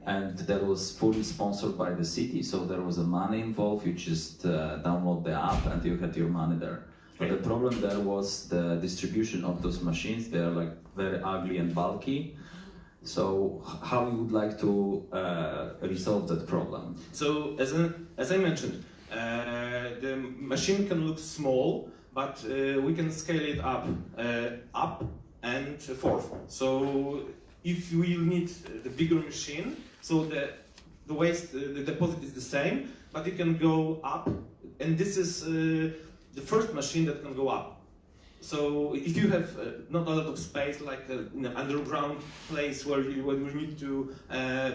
and that was fully sponsored by the city, so there was a money involved. You just download the app and you had your money there. But the problem there was the distribution of those machines. They are like very ugly and bulky. So how you would like to resolve that problem? So as I mentioned, the machine can look small, but we can scale it up and forth. So if we need the bigger machine, so the waste, the deposit is the same, but it can go up, and this is the first machine that can go up. So if you have not a lot of space, like in an underground place where you need to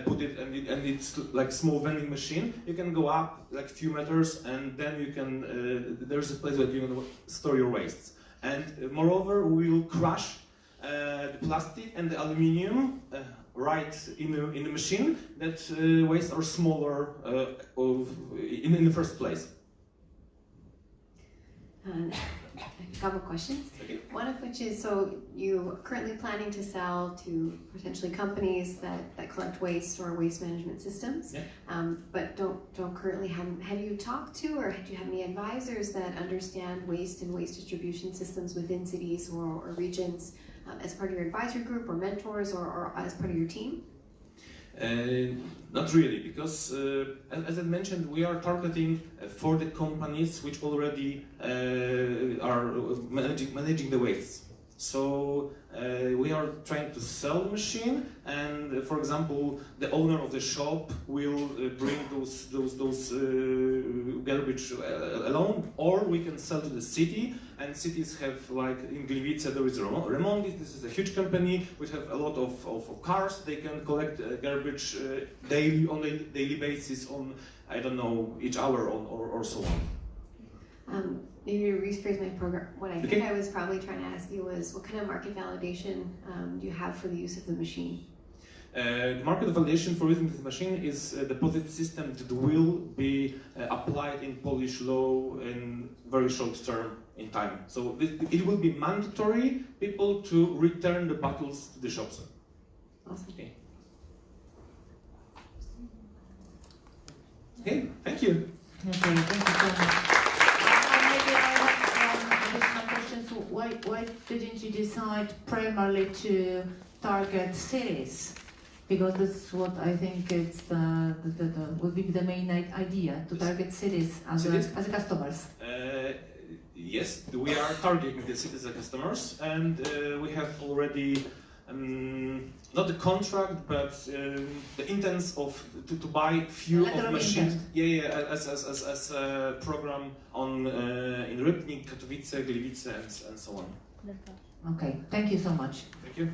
put it, and it's like small vending machine, you can go up like a few meters, and then you can there's a place where you can store your wastes. And moreover, we will crush the plastic and the aluminium right in the machine that wastes are smaller in the first place. A couple questions. One of which is, so you're currently planning to sell to potentially companies that collect waste or waste management systems, but don't currently have you talked to, or do you have any advisors that understand waste and waste distribution systems within cities or regions as part of your advisory group, or mentors, or as part of your team? Not really, because as I mentioned, we are targeting for the companies which already are managing the waste. So we are trying to sell the machine, and for example, the owner of the shop will bring those garbage alone, or we can sell to the city. And cities have, like in Gliwice, there is Remondis. This is a huge company which have a lot of cars. They can collect garbage daily, on a daily basis, on, I don't know, each hour or so on. Maybe to rephrase my program, what I think I was probably trying to ask you was, what kind of market validation do you have for the use of the machine? The market validation for using this machine is a deposit system that will be applied in Polish law in very short term in time. So it will be mandatory people to return the bottles to the shops. Awesome. Okay, thank you. Okay, thank you so much. Maybe I have additional questions. Why didn't you decide primarily to target cities? Because that's what I think it's would be the main idea, to target cities as customers. Yes, we are targeting the cities as customers, and we have already not the contract, but the intent to buy few of machines. As a program on in Rybnik, Katowice, Gliwice, and so on. Okay, thank you so much. Thank you.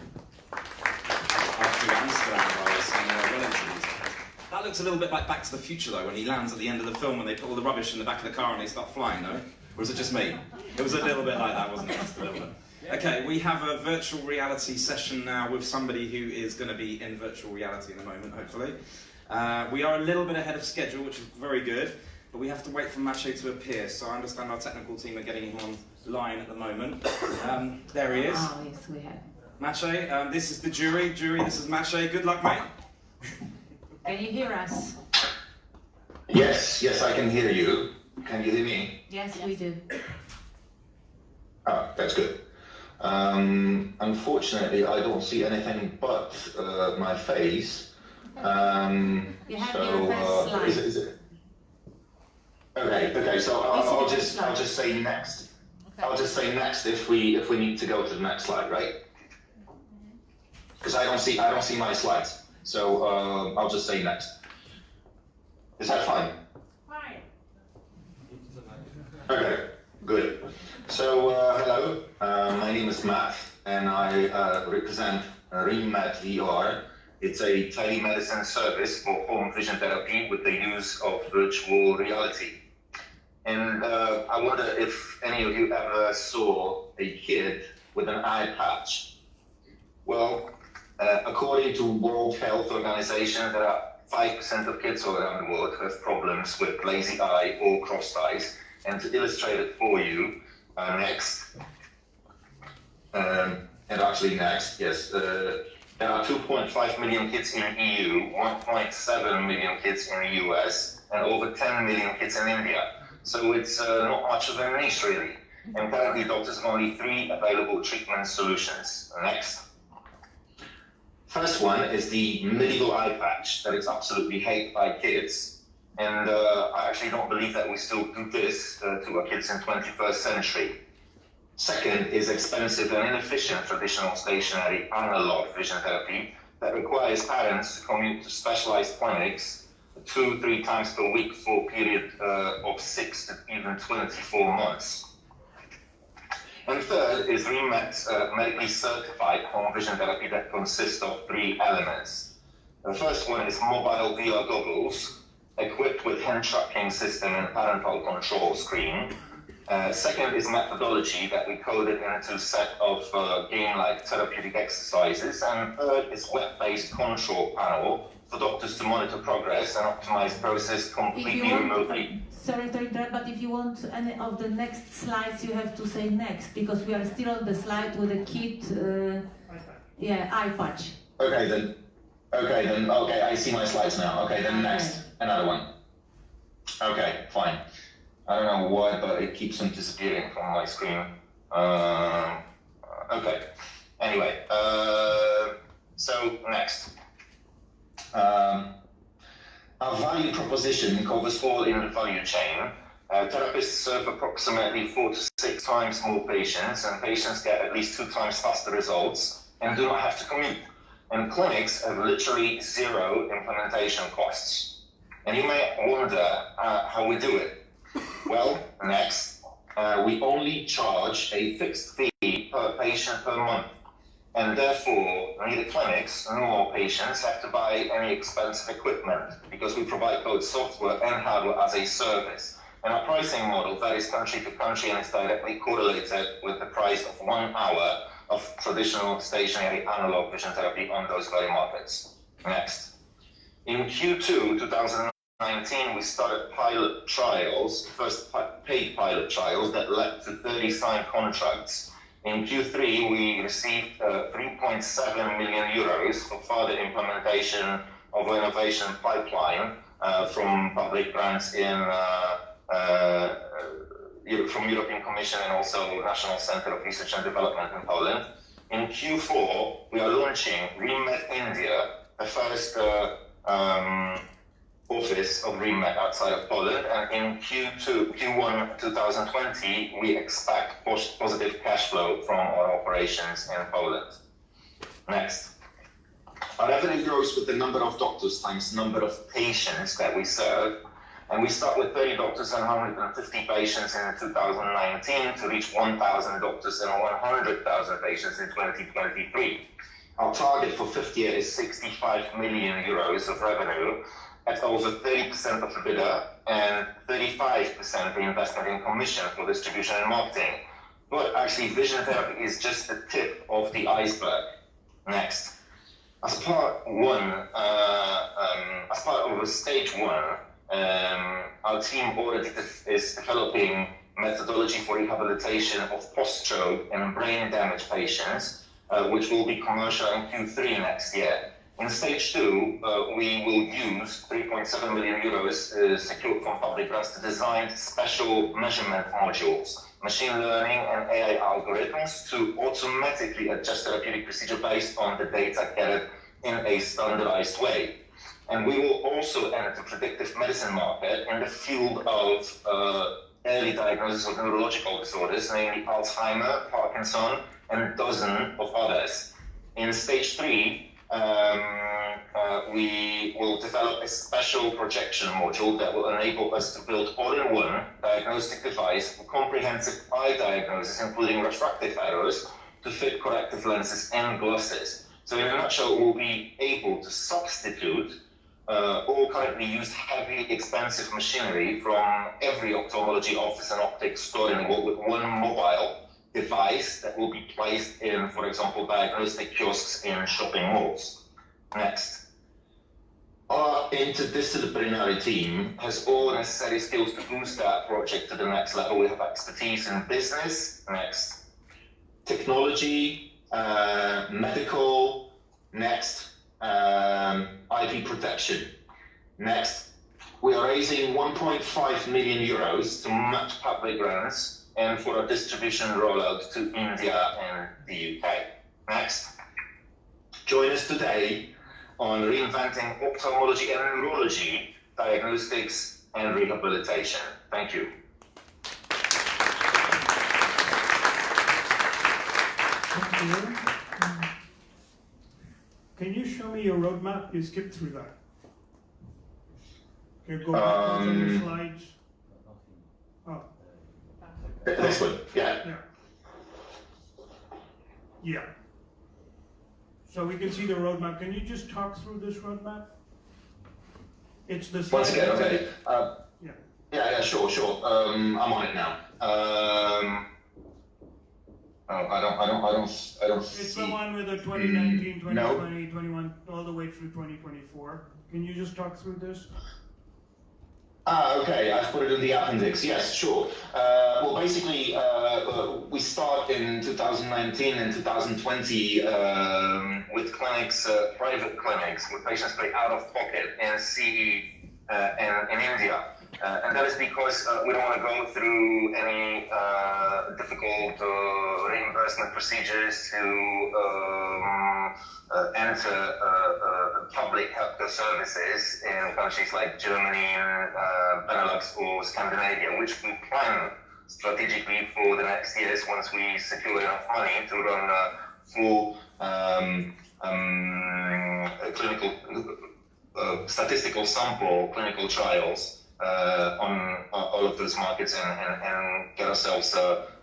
That looks a little bit like Back to the Future, though, when he lands at the end of the film when they put all the rubbish in the back of the car and they start flying, no? Or is it just me? It was a little bit like that, wasn't it? Just a little bit. Okay, we have a virtual reality session now with somebody who is going to be in virtual reality in a moment, hopefully. We are a little bit ahead of schedule, which is very good, but we have to wait for Maciej to appear, so I understand our technical team are getting him online at the moment. There he is. Oh, yes, we have. Maciej, this is the jury. Jury, this is Maciej. Good luck, mate. Can you hear us? Yes, I can hear you. Can you hear me? Yes, we do. Oh, that's good. Unfortunately, I don't see anything but my face. You have your first slide. Is it? Okay. So I'll just say next. Okay. I'll just say next if we need to go to the next slide, right? Because I don't see my slides. So I'll just say next. Is that fine? Fine. Okay, good. So hello, my name is Matt, and I represent ReMed VR. It's a telemedicine service for home vision therapy with the use of virtual reality. And I wonder if any of you ever saw a kid with an eye patch. Well, according to World Health Organization, there are 5% of kids all around the world who have problems with lazy eye or crossed eyes. And to illustrate it for you, next, and actually next, yes, there are 2.5 million kids in the EU, 1.7 million kids in the US, and over 10 million kids in India. So it's not much of a niche, really. And currently, doctors have only 3 available treatment solutions. Next. First one is the medieval eye patch that is absolutely hated by kids. And I actually don't believe that we still do this to our kids in the 21st century. Second is expensive and inefficient traditional stationary analog vision therapy that requires parents to commute to specialized clinics 2-3 times per week for a period of 6 to even 24 months. And third is REMET medically certified home vision therapy that consists of 3 elements. The first one is mobile VR goggles equipped with hand tracking system and parental control screen. Second is methodology that we coded into a set of game-like therapeutic exercises. And third is web-based control panel for doctors to monitor progress and optimize process completely remotely. Sorry to interrupt, but if you want any of the next slides, you have to say next, because we are still on the slide with a kid, eye patch. Okay, then. Okay, I see my slides now. Okay, then next, another one. Okay, fine. I don't know why, but it keeps on disappearing from my screen. Okay. Anyway, so next. Our value proposition covers all in the value chain. Therapists serve approximately 4 to 6 times more patients, and patients get at least 2 times faster results and do not have to commute. And clinics have literally 0 implementation costs. And you may wonder how we do it. Well, next, we only charge a fixed fee per patient per month. And therefore, neither clinics nor patients have to buy any expensive equipment because we provide both software and hardware as a service. And our pricing model varies country to country and is directly correlated with the price of 1 hour of traditional stationary analog vision therapy on those very markets. Next. In Q2 2019, we started pilot trials, first paid pilot trials that led to 30 signed contracts. In Q3, we received 3.7 million euros for further implementation of innovation pipeline from public grants from European Commission and also National Center of Research and Development in Poland. In Q4, we are launching REMET India, the first office of REMET outside of Poland, and in Q1 2020, we expect positive cash flow from our operations in Poland. Next. Our revenue grows with the number of doctors times number of patients that we serve, and we start with 30 doctors and 150 patients in 2019 to reach 1,000 doctors and 100,000 patients in 2023. Our target for 5th year is 65 million euros of revenue, at over 30% of EBITDA and 35% reinvestment in commission for distribution and marketing. But actually, vision therapy is just the tip of the iceberg. Next. As part of stage 1, our team already is developing methodology for rehabilitation of post-stroke and brain damage patients, which will be commercial in Q3 next year. In stage 2, we will use 3.7 million euros secured from public grants to design special measurement modules, machine learning and AI algorithms to automatically adjust therapeutic procedure based on the data gathered in a standardized way. And we will also enter the predictive medicine market in the field of early diagnosis of neurological disorders, namely Alzheimer, Parkinson, and a dozen of others. In stage 3, we will develop a special projection module that will enable us to build all-in-one diagnostic device for comprehensive eye diagnosis, including refractive errors, to fit corrective lenses and glasses. So in a nutshell, we'll be able to substitute all currently used heavy, expensive machinery from every ophthalmology office and optics store in the world with one mobile device that will be placed in, for example, diagnostic kiosks in shopping malls. Next. Our interdisciplinary team has all necessary skills to boost that project to the next level. We have expertise in business, next. Technology, medical, next. IP protection. Next. We are raising 1.5 million euros to match public grants and for a distribution rollout to India and the UK. Next. Join us today on reinventing ophthalmology and neurology, diagnostics and rehabilitation. Thank you. Thank you. Can you show me your roadmap? You skipped through that. Can you go back on your slides? Oh. This one, yeah. Yeah. So we can see the roadmap. Can you just talk through this roadmap? It's the slide. Once again, okay. Yeah. Yeah, sure. I'm on it now. I don't It's see. the one with the 2019, 2020, No. 21, all the way through 2024. Can you just talk through this? Okay, I've put it in the appendix. Yes, sure. Well, basically, we start in 2019 and 2020 with clinics, private clinics, with patients pay out of pocket in CE and in India. And that is because we don't want to go through any difficult reimbursement procedures to enter public healthcare services in countries like Germany, Benelux, or Scandinavia, which we plan strategically for the next years once we secure enough money to run full clinical statistical sample clinical trials on all of those markets and get ourselves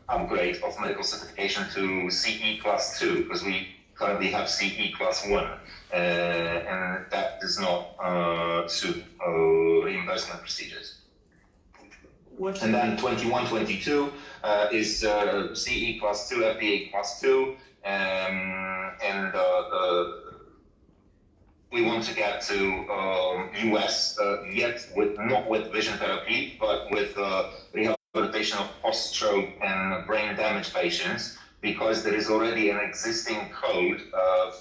upgrade of medical certification to CE Class 2, because we currently have CE Class 1, and that does not suit reimbursement procedures. And then 21-22 is CE Class 2, FDA Class 2, and we want to get to US yet not with vision therapy, but with rehabilitation of post-stroke and brain damage patients, because there is already an existing code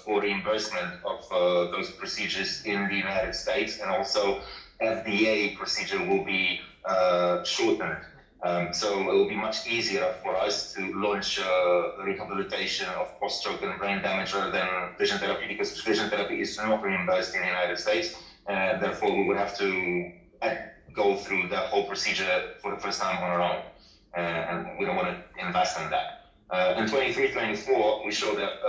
for reimbursement of those procedures in the United States, and also FDA procedure will be shortened. So it will be much easier for us to launch rehabilitation of post-stroke and brain damage rather than vision therapy, because vision therapy is not reimbursed in the United States. Therefore, we would have to go through the whole procedure for the first time on our own, and we don't want to invest in that. In 23-24, we show that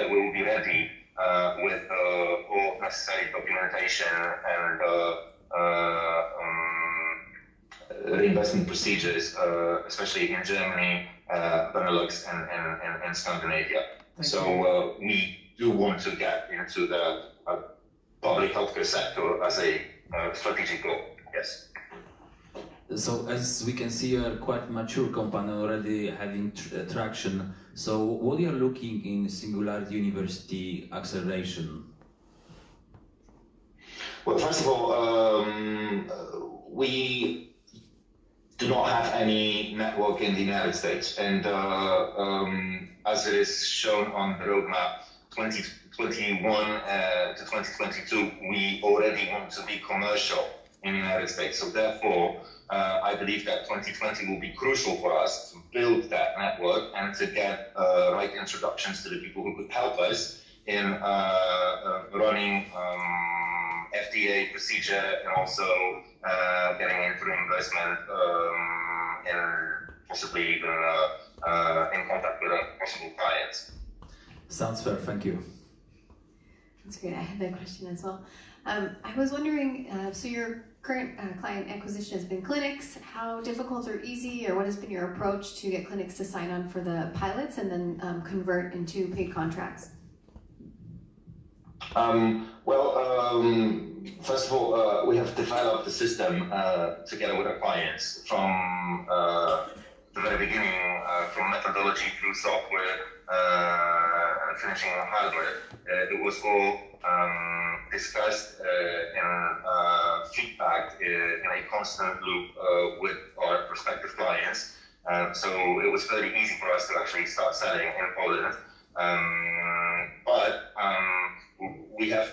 we will be ready with all necessary documentation and reimbursement procedures, especially in Germany, Benelux, and Scandinavia. So we do want to get into the public healthcare sector as a strategic goal. Yes. So as we can see, you are quite mature company already having traction. So what you are looking in Singularity University acceleration? Well, first of all, we do not have any network in the United States, and as it is shown on the roadmap 2021 to 2022, we already want to be commercial in the United States. So therefore, I believe that 2020 will be crucial for us to build that network and to get right introductions to the people who could help us in running FDA procedure, and also getting into reimbursement and possibly even in contact with possible clients. Sounds fair, thank you. That's great. I had that question as well. I was wondering, so your current client acquisition has been clinics. How difficult or easy, or what has been your approach to get clinics to sign on for the pilots and then convert into paid contracts? First of all, we have developed the system together with our clients from the very beginning, from methodology through software, finishing on hardware. It was all discussed and feedback in a constant loop with our prospective clients. So it was very easy for us to actually start selling in Poland. But we have,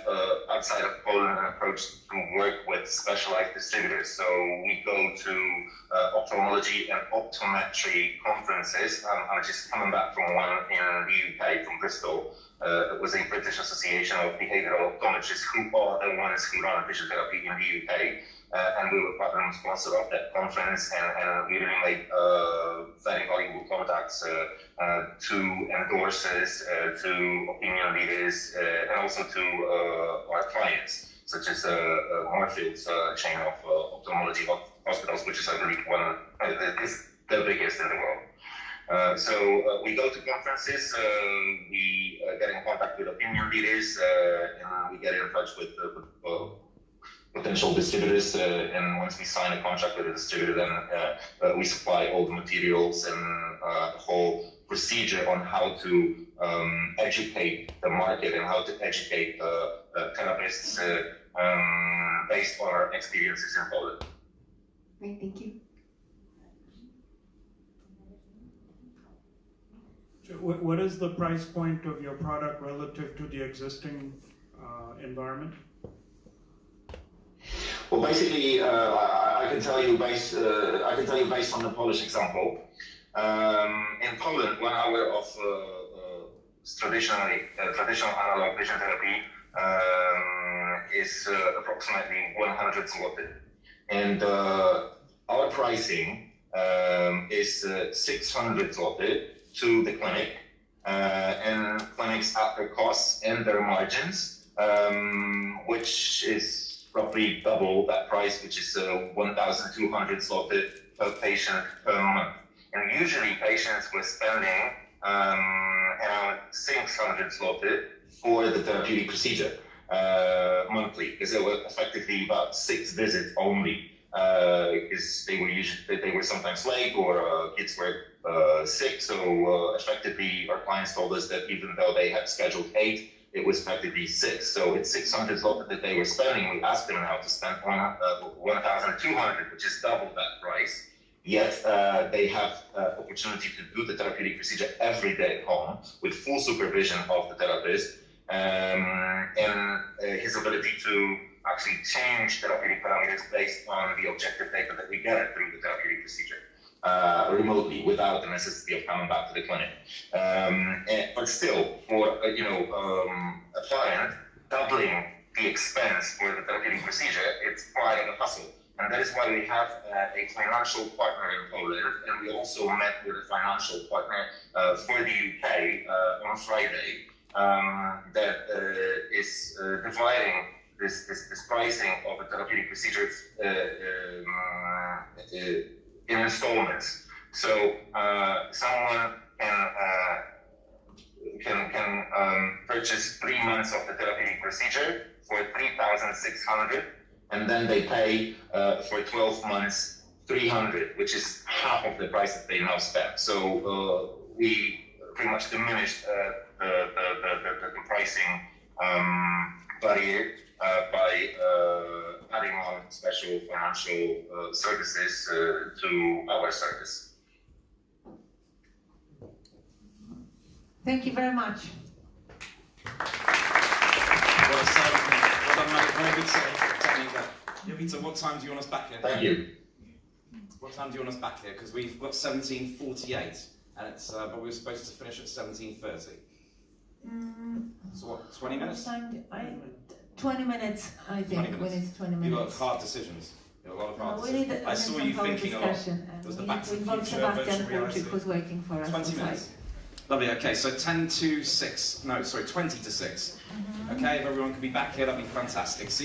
outside of Poland, an approach to work with specialized distributors. So we go to ophthalmology and optometry conferences. I'm just coming back from one in the UK, from Bristol. It was a British Association of Behavioural Optometrists, who are the ones who run vision therapy in the UK. And we were platinum sponsor of that conference, and we really made very valuable contacts to endorsers, to opinion leaders, and also to our clients, such as Moorfield's chain of ophthalmology hospitals, which is, I believe, is the biggest in the world. So we go to conferences, we get in contact with opinion leaders, and we get in touch with potential distributors, and once we sign a contract with a distributor, then we supply all the materials and the whole procedure on how to educate the market and how to educate therapists based on our experiences in Poland. Great, thank you. What is the price point of your product relative to the existing environment? Well, basically, I can tell you based on the Polish example. In Poland, 1 hour of traditional analog vision therapy is approximately 100 zloty, and our pricing is 600 zloty to the clinic, and clinics at their costs and their margins, which is roughly double that price, which is 1,200 zloty per patient per month. And usually patients were spending around 600 zloty for the therapeutic procedure monthly, because there were effectively about 6 visits only, because they were sometimes late or kids were sick. So effectively, our clients told us that even though they had scheduled 8, it was effectively 6. So it's 600 zloty that they were spending. We asked them how to spend 1,200, which is double that price. Yet they have opportunity to do the therapeutic procedure every day at home with full supervision of the therapist, and his ability to actually change therapeutic parameters based on the objective data that we get through the therapeutic procedure remotely, without the necessity of coming back to the clinic. But still, for a client, doubling the expense for the therapeutic procedure, it's quite a hassle. And that is why we have a financial partner in Poland, and we also met with a financial partner for the UK on Friday that is dividing this pricing of a therapeutic procedure in installments. So someone can purchase 3 months of the therapeutic procedure for 3,600. And then they pay for 12 months 300, which is half of the price that they now spend. So we pretty much diminished the pricing barrier by adding on special financial services to our service. Thank you very much. Very good technique. Jovita, what time do you want us back here? Thank you. What time do you want us back here? Because we've got 17:48, and it's but we were supposed to finish at 17:30. So what? 20 minutes? 20 minutes, I think. 20 minutes. We need 20 minutes. You've got hard decisions. You have a lot of hard We decisions. need I saw you thinking a lot. There's the Back to the Future, virtual reality. Who's waiting for us 20 minutes. Lovely. Okay, so 10 to 6. No, sorry, 20 to 6. Okay, if everyone could be back here, that'd be fantastic. See